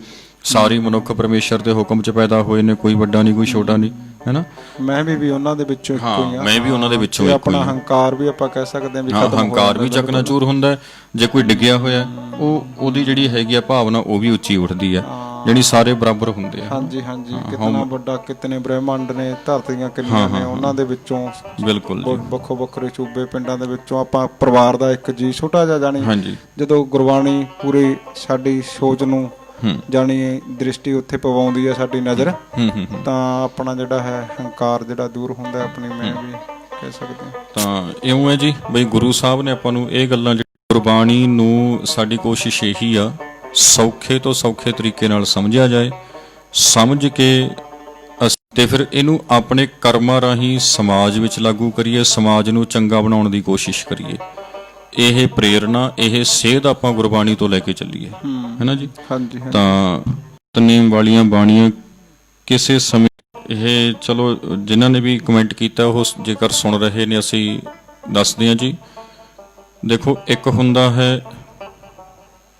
ਸਾਰੀ ਮਨੁੱਖ ਪਰਮੇਸ਼ਰ ਦੇ ਹੁਕਮ 'ਚ ਪੈਦਾ ਹੋਏ ਨੇ, ਕੋਈ ਵੱਡਾ ਨਹੀਂ ਕੋਈ ਛੋਟਾ ਨਹੀਂ, ਹੈ ਨਾ। ਮੈਂ ਵੀ ਉਹਨਾਂ ਦੇ ਵਿੱਚੋਂ ਇੱਕ ਹੀ ਹਾਂ, ਮੈਂ ਵੀ ਉਹਨਾਂ ਦੇ ਵਿੱਚੋਂ ਇੱਕ ਆਪਣਾ ਹੰਕਾਰ ਵੀ ਆਪਾਂ ਕਹਿ ਸਕਦੇ ਹਾਂ ਵੀ ਖਤਮ ਹੋ ਜਾਂਦਾ, ਹੰਕਾਰ ਵੀ ਚਕਨਾਚੂਰ ਹੁੰਦਾ। ਜੇ ਕੋਈ ਡਿੱਗਿਆ ਹੋਇਆ ਉਹਦੀ ਜਿਹੜੀ ਹੈਗੀ ਆ ਭਾਵਨਾ ਉਹ ਵੀ ਉੱਚੀ ਉੱਠਦੀ ਹੈ, ਜਿਹੜੀ ਸਾਰੇ ਬਰਾਬਰ ਹੁੰਦੇ ਆ। ਹਾਂਜੀ, ਕਿਤਨਾ ਵੱਡਾ, ਕਿਤਨੇ ਬ੍ਰਹਿਮੰਡ ਨੇ, ਧਰਤੀਆਂ ਕਿੰਨੀਆਂ ਨੇ, ਉਹਨਾਂ ਦੇ ਵਿੱਚੋਂ ਬਿਲਕੁਲ ਵੱਖੋ ਵੱਖਰੇ ਸੂਬੇ ਪਿੰਡਾਂ ਦੇ ਵਿੱਚੋਂ ਆਪਾਂ ਪਰਿਵਾਰ ਦਾ ਇੱਕ ਜੀ ਛੋਟਾ ਜਿਹਾ ਜਾਣੀ ਜਦੋਂ ਗੁਰਬਾਣੀ ਪੂਰੀ ਸਾਡੀ ਸੋਚ ਨੂੰ ਜਾਣੀ ਦ੍ਰਿਸ਼ਟੀ ਉੱਥੇ ਪਵਾਉਂਦੀ ਆ ਸਾਡੀ ਨਜ਼ਰ, ਹੂੰ ਤਾਂ ਆਪਣਾ ਜਿਹੜਾ ਹੈ ਹੰਕਾਰ ਜਿਹੜਾ ਦੂਰ ਹੁੰਦਾ ਆਪਣੀ, ਮੈਂ ਵੀ ਕਹਿ ਸਕਦੇ ਹਾਂ। ਤਾਂ ਇਉਂ ਹੈ ਜੀ ਬਈ ਗੁਰੂ ਸਾਹਿਬ ਨੇ ਆਪਾਂ ਨੂੰ ਇਹ ਗੱਲਾਂ, ਗੁਰਬਾਣੀ ਨੂੰ ਸਾਡੀ ਕੋਸ਼ਿਸ਼ ਇਹੀ ਆ ਸੌਖੇ ਤੋਂ ਸੌਖੇ ਤਰੀਕੇ ਨਾਲ ਸਮਝਿਆ ਜਾਏ, ਸਮਝ ਕੇ ਤੇ ਫਿਰ ਇਹਨੂੰ ਆਪਣੇ ਕਰਮਾਂ ਰਾਹੀਂ ਸਮਾਜ ਵਿੱਚ ਲਾਗੂ ਕਰੀਏ, ਸਮਾਜ ਨੂੰ ਚੰਗਾ ਬਣਾਉਣ ਦੀ ਕੋਸ਼ਿਸ਼ ਕਰੀਏ। ਇਹ ਪ੍ਰੇਰਨਾ, ਇਹ ਸੇਧ ਆਪਾਂ ਗੁਰਬਾਣੀ ਤੋਂ ਲੈ ਕੇ ਚੱਲੀਏ, ਹੈ ਨਾ ਜੀ। ਹਾਂਜੀ। ਤਾਂ ਨਿਤਨੇਮ ਵਾਲੀਆਂ ਬਾਣੀਆਂ ਕਿਸੇ ਸਮੇਂ, ਇਹ ਚਲੋ ਜਿਨ੍ਹਾਂ ਨੇ ਵੀ ਕਮੈਂਟ ਕੀਤਾ ਉਹ ਜੇਕਰ ਸੁਣ ਰਹੇ ਨੇ ਅਸੀਂ ਦੱਸਦੇ ਹਾਂ ਜੀ। ਦੇਖੋ, ਇੱਕ ਹੁੰਦਾ ਹੈ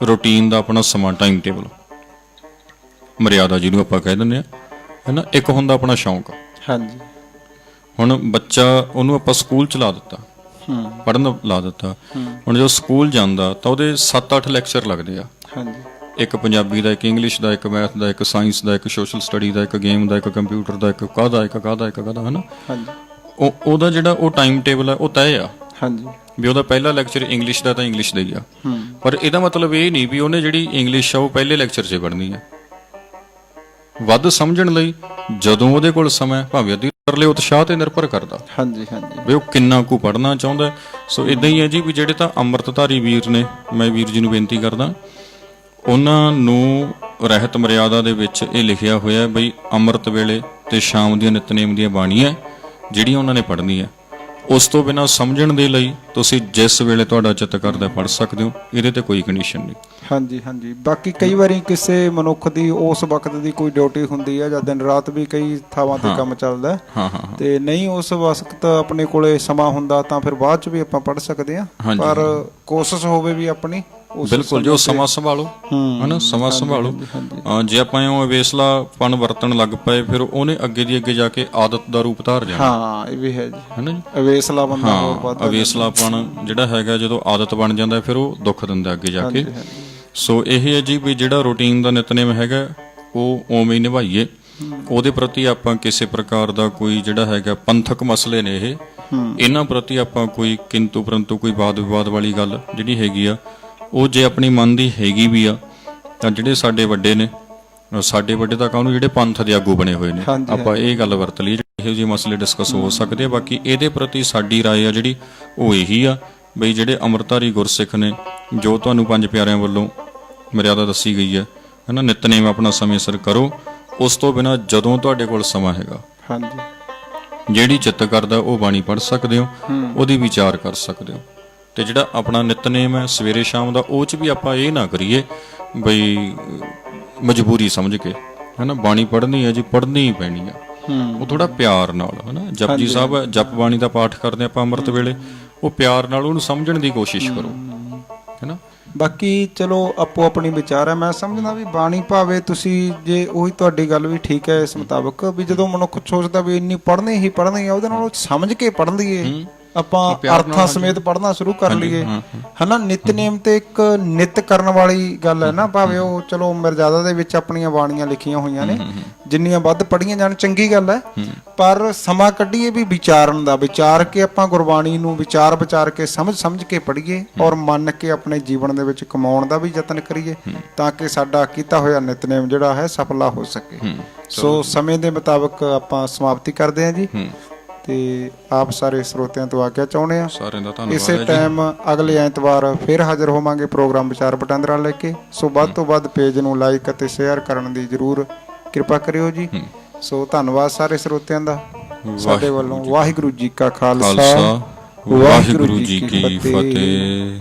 ਰੂਟੀਨ ਦਾ ਆਪਣਾ ਸਮਾਂ, ਟਾਈਮ ਟੇਬਲ, ਮਰਿਆਦਾ ਜਿਹਨੂੰ ਆਪਾਂ ਕਹਿ ਦਿੰਦੇ ਆ, ਹੈ ਨਾ। ਇੱਕ ਹੁੰਦਾ ਆਪਣਾ ਸ਼ੌਂਕ। ਹਾਂਜੀ। ਹੁਣ ਬੱਚਾ, ਉਹਨੂੰ ਆਪਾਂ ਸਕੂਲ ਚ ਲਾ ਦਿੱਤਾ, ਪੜ੍ਹਨ ਲਾ ਦਿੱਤਾ। ਹੁਣ ਜਦੋਂ ਸਕੂਲ ਜਾਂਦਾ ਤਾਂ ਉਹਦੇ 7-8 ਲੈਕਚਰ ਲੱਗਦੇ ਆ। ਹਾਂਜੀ। ਇੱਕ ਪੰਜਾਬੀ ਦਾ, ਇੱਕ ਇੰਗਲਿਸ਼ ਦਾ, ਇੱਕ ਮੈਥ ਦਾ, ਇੱਕ ਸਾਇੰਸ ਦਾ, ਇੱਕ ਸੋਸ਼ਲ ਸਟੱਡੀ ਦਾ, ਇੱਕ ਗੇਮ ਦਾ, ਇੱਕ ਕੰਪਿਊਟਰ ਦਾ, ਇੱਕ ਕਾਹਦਾ, ਹੈ ਨਾ। ਹਾਂਜੀ। ਉਹਦਾ ਜਿਹੜਾ ਉਹ ਟਾਈਮ ਟੇਬਲ ਹੈ ਉਹ ਤੈਅ ਆ। ਹਾਂਜੀ। ਵੀ ਉਹਦਾ ਪਹਿਲਾ ਲੈਕਚਰ ਇੰਗਲਿਸ਼ ਦਾ ਤਾਂ ਇੰਗਲਿਸ਼ ਦਾ ਹੀ ਆ, ਪਰ ਇਹਦਾ ਮਤਲਬ ਇਹ ਨਹੀਂ ਵੀ ਉਹਨੇ ਜਿਹੜੀ ਇੰਗਲਿਸ਼ ਆ ਉਹ ਪਹਿਲੇ ਲੈਕਚਰ 'ਚ ਪੜ੍ਹਨੀ ਆ। ਵੱਧ ਸਮਝਣ ਲਈ ਜਦੋਂ ਉਹਦੇ ਕੋਲ ਸਮਾਂ, ਭਾਵੇਂ ਅੱਧੀ ਕਰ ਲਿਓ, ਉਤਸ਼ਾਹ ਤੇ ਨਿਰਭਰ ਕਰਦਾ। ਹਾਂਜੀ। ਹਾਂਜੀ। ਵੀ ਉਹ ਕਿੰਨਾ ਕੁ ਪੜ੍ਹਨਾ ਚਾਹੁੰਦਾ। ਸੋ ਇਦਾਂ ਹੀ ਹੈ ਜੀ ਵੀ ਜਿਹੜੇ ਤਾਂ ਅੰਮ੍ਰਿਤਧਾਰੀ ਵੀਰ ਨੇ, ਮੈਂ ਵੀਰ ਜੀ ਨੂੰ ਬੇਨਤੀ ਕਰਦਾ, ਉਹਨਾਂ ਨੂੰ ਰਹਿਤ ਮਰਿਆਦਾ ਦੇ ਵਿੱਚ ਇਹ ਲਿਖਿਆ ਹੋਇਆ ਬਈ ਅੰਮ੍ਰਿਤ ਵੇਲੇ ਤੇ ਸ਼ਾਮ ਦੀਆਂ ਨਿਤਨੇਮ ਦੀਆਂ ਬਾਣੀਆਂ ਜਿਹੜੀਆਂ ਉਹਨਾਂ ਨੇ ਪੜ੍ਹਨੀਆਂ। ਉਸ ਤੋਂ ਬਿਨਾਂ ਸਮਝਣ ਦੇ ਲਈ ਤੁਸੀਂ ਜਿਸ ਵੇਲੇ ਤੁਹਾਡਾ ਚਿੱਤ ਕਰਦਾ ਪੜ੍ਹ ਸਕਦੇ ਹੋ, ਇਹਦੇ ਤੇ ਕੋਈ ਕੰਡੀਸ਼ਨ ਨਹੀਂ। ਹਾਂਜੀ। ਹਾਂਜੀ। ਬਾਕੀ ਕਈ ਵਾਰੀ ਕਿਸੇ ਮਨੁੱਖ ਦੀ ਉਸ ਵਕਤ ਦੀ ਕੋਈ ਡਿਊਟੀ ਹੁੰਦੀ ਹੈ ਜਾਂ ਦਿਨ ਰਾਤ ਵੀ ਕਈ ਥਾਵਾਂ ਤੇ ਕੰਮ ਚੱਲਦਾ, ਤੇ ਨਹੀਂ ਉਸ ਵਕਤ ਆਪਣੇ ਕੋਲੇ ਸਮਾਂ ਹੁੰਦਾ ਤਾਂ ਫਿਰ ਬਾਅਦ ਚ ਵੀ ਆਪਾਂ ਪੜ੍ਹ ਸਕਦੇ ਹਾਂ, ਪਰ ਕੋਸ਼ਿਸ਼ ਹੋਵੇ ਵੀ ਆਪਣੀ। ਬਿਲਕੁਲ, ਜੋ ਸਮਾਂ ਸੰਭਾਲੋ, ਹਨਾ, ਸਮਾਂ ਸੰਭਾਲੋ। ਜੇ ਆਪਾਂ ਉਹ ਅਵੇਸਲਾਪਣ ਵਰਤਣ ਲੱਗ ਪਏ, ਫਿਰ ਉਹਨੇ ਅੱਗੇ ਦੀ ਅੱਗੇ ਜਾ ਕੇ ਆਦਤ ਦਾ ਰੂਪ ਧਾਰ ਜਾਣਾ। ਹਾਂ, ਇਹ ਵੀ ਹੈ ਜੀ, ਹਨਾ ਜੀ। ਅਵੇਸਲਾ ਬੰਦਾ ਹੋਰ ਵੱਧਦਾ, ਅਵੇਸਲਾਪਣ ਜਿਹੜਾ ਹੈਗਾ ਜਦੋਂ ਆਦਤ ਬਣ ਜਾਂਦਾ ਫਿਰ ਉਹ ਦੁੱਖ ਦਿੰਦਾ ਅੱਗੇ ਜਾ ਕੇ। ਸੋ ਇਹ ਹੈ ਜੀ ਵੀ ਜਿਹੜਾ ਰੂਟੀਨ ਦਾ ਨਿਤਨੇਮ ਹੈਗਾ ਉਹ ਉਵੇਂ ਹੀ ਨਿਭਾਈਏ। ਉਹਦੇ ਪ੍ਰਤੀ ਆਪਾਂ ਕਿਸੇ ਪ੍ਰਕਾਰ ਦਾ ਕੋਈ ਜਿਹੜਾ ਹੈਗਾ ਪੰਥਕ ਮਸਲੇ ਨੇ ਇਹ, ਇਹਨਾਂ ਪ੍ਰਤੀ ਆਪਾਂ ਕੋਈ ਕਿੰਤੂ ਪਰੰਤੂ, ਕੋਈ ਵਾਦ ਵਿਵਾਦ ਵਾਲੀ ਗੱਲ ਜਿਹੜੀ ਹੈਗੀ ਆ, ਉਹ ਜੇ ਆਪਣੀ ਮਨ ਦੀ ਹੈਗੀ ਵੀ ਆ ਤਾਂ ਜਿਹੜੇ ਸਾਡੇ ਵੱਡੇ ਨੇ, ਸਾਡੇ ਵੱਡੇ ਤਾਂ ਕਾਹਨੂੰ, ਜਿਹੜੇ ਪੰਥ ਦੇ ਆਗੂ ਬਣੇ ਹੋਏ ਨੇ, ਆਪਾਂ ਇਹ ਗੱਲ ਵਰਤ ਲਈ, ਇਹੋ ਜਿਹੇ ਮਸਲੇ ਡਿਸਕਸ ਹੋ ਸਕਦੇ ਆ। ਬਾਕੀ ਇਹਦੇ ਪ੍ਰਤੀ ਸਾਡੀ ਰਾਏ ਆ ਜਿਹੜੀ ਉਹ ਇਹੀ ਆ ਬਈ ਜਿਹੜੇ ਅੰਮ੍ਰਿਤਧਾਰੀ ਗੁਰਸਿੱਖ ਨੇ, ਜੋ ਤੁਹਾਨੂੰ ਪੰਜ ਪਿਆਰਿਆਂ ਵੱਲੋਂ ਮਰਿਆਦਾ ਦੱਸੀ ਗਈ ਹੈ ਨਾ, ਨਿਤਨੇਮ ਆਪਣਾ ਸਮੇਂ ਸਿਰ ਕਰੋ। ਉਸ ਤੋਂ ਬਿਨਾਂ ਜਦੋਂ ਤੁਹਾਡੇ ਕੋਲ ਸਮਾਂ ਹੈਗਾ, ਜਿਹੜੀ ਚਿੱਤ ਕਰਦਾ ਉਹ ਬਾਣੀ ਪੜ੍ਹ ਸਕਦੇ ਹੋ, ਉਹਦੀ ਵਿਚਾਰ ਕਰ ਸਕਦੇ ਹੋ। ਤੇ ਜਿਹੜਾ ਆਪਣਾ ਨਿਤਨੇਮ ਹੈ ਸਵੇਰੇ ਸ਼ਾਮ ਦਾ, ਉਹ 'ਚ ਵੀ ਆਪਾਂ ਇਹ ਨਾ ਕਰੀਏ ਬਈ ਮਜਬੂਰੀ ਸਮਝ ਕੇ, ਹੈ ਨਾ। ਬਾਣੀ ਪੜ੍ਹਨੀ ਹੈ ਜੀ, ਪੜ੍ਹਨੀ ਹੀ ਪੈਣੀ ਆ। ਉਹ ਥੋੜਾ ਪਿਆਰ ਨਾਲ, ਹੈ ਨਾ। ਜਪਜੀ ਸਾਹਿਬ, ਜਪ ਬਾਣੀ ਦਾ ਪਾਠ ਕਰਦੇ ਆਪਾਂ ਅੰਮ੍ਰਿਤ ਵੇਲੇ, ਉਹ ਪਿਆਰ ਨਾਲ ਉਹਨੂੰ ਸਮਝਣ ਦੀ ਕੋਸ਼ਿਸ਼ ਕਰੋ, ਹੈ ਨਾ। ਬਾਕੀ ਚਲੋ ਆਪੋ ਆਪਣੀ ਵਿਚਾਰ ਹੈ। ਮੈਂ ਸਮਝਦਾ ਵੀ ਬਾਣੀ ਭਾਵੇਂ ਤੁਸੀਂ, ਜੇ ਉਹੀ ਤੁਹਾਡੀ ਗੱਲ ਵੀ ਠੀਕ ਹੈ ਇਸ ਮੁਤਾਬਕ, ਵੀ ਜਦੋਂ ਮਨੁੱਖ ਸੋਚਦਾ ਵੀ ਇੰਨੀ ਪੜ੍ਹਨੀ ਹੀ ਪੜ੍ਹਨੀ ਹੈ, ਉਹਦੇ ਨਾਲ ਸਮਝ ਕੇ ਪੜ੍ਹ ਲਈਏ, ਆਪਾਂ ਅਰਥਾਂ ਸਮੇਤ ਪੜ੍ਹਨਾ ਸ਼ੁਰੂ ਕਰ ਲਈਏ, ਹਨਾ। ਨਿਤਨੇਮ ਤੇ ਇੱਕ ਨਿਤ ਕਰਨ ਵਾਲੀ ਗੱਲ ਹੈ ਨਾ, ਭਾਵੇਂ ਉਹ ਚਲੋ ਮਰਜ਼ਾਦਾ ਦੇ ਵਿੱਚ ਆਪਣੀਆਂ ਬਾਣੀਆਂ ਲਿਖੀਆਂ ਹੋਈਆਂ ਨੇ, ਜਿੰਨੀਆਂ ਵੱਧ ਪੜ੍ਹੀਆਂ ਜਾਣ ਚੰਗੀ ਗੱਲ ਹੈ, ਪਰ ਸਮਾਂ ਕੱਢੀਏ ਵੀ ਵਿਚਾਰਨ ਦਾ, ਵਿਚਾਰ ਕੇ ਆਪਾਂ ਗੁਰਬਾਣੀ ਨੂੰ ਵਿਚਾਰ ਕੇ ਸਮਝ ਕੇ ਪੜ੍ਹੀਏ, ਔਰ ਮੰਨ ਕੇ ਆਪਣੇ ਜੀਵਨ ਦੇ ਵਿੱਚ ਕਮਾਉਣ ਦਾ ਵੀ ਯਤਨ ਕਰੀਏ, ਤਾਂ ਕਿ ਸਾਡਾ ਕੀਤਾ ਹੋਇਆ ਨਿਤਨੇਮ ਜਿਹੜਾ ਹੈ ਸਫਲਾ ਹੋ ਸਕੇ। ਸੋ ਸਮੇਂ ਦੇ ਮੁਤਾਬਕ ਆਪਾਂ ਸਮਾਪਤੀ ਕਰਦੇ ਹਾਂ ਜੀ, ਤੇ ਆਪ ਸਾਰੇ ਸਰੋਤਿਆਂ ਤੋਂ ਆਗਿਆ ਚਾਹੁੰਦੇ ਆ। ਸਾਰਿਆਂ ਦਾ ਧੰਨਵਾਦ। ਇਸੇ ਟਾਈਮ ਅਗਲੇ ਐਤਵਾਰ ਫਿਰ ਹਾਜ਼ਰ ਹੋਵਾਂਗੇ ਪ੍ਰੋਗਰਾਮ ਵਿਚਾਰ ਵਟਾਂਦਰਾ ਲੈ ਕੇ। ਸੋ ਵੱਧ ਤੋਂ ਵੱਧ ਪੇਜ ਨੂੰ ਲਾਈਕ ਅਤੇ ਸ਼ੇਅਰ ਕਰਨ ਦੀ ਜ਼ਰੂਰ ਕਿਰਪਾ ਕਰਿਓ ਜੀ। ਸੋ ਧੰਨਵਾਦ ਸਾਰੇ ਸਰੋਤਿਆਂ ਦਾ ਸਾਡੇ ਵੱਲੋਂ। ਵਾਹਿਗੁਰੂ ਜੀ ਕਾ ਖਾਲਸਾ, ਵਾਹਿਗੁਰੂ ਜੀ ਕੀ ਫਤਿਹ।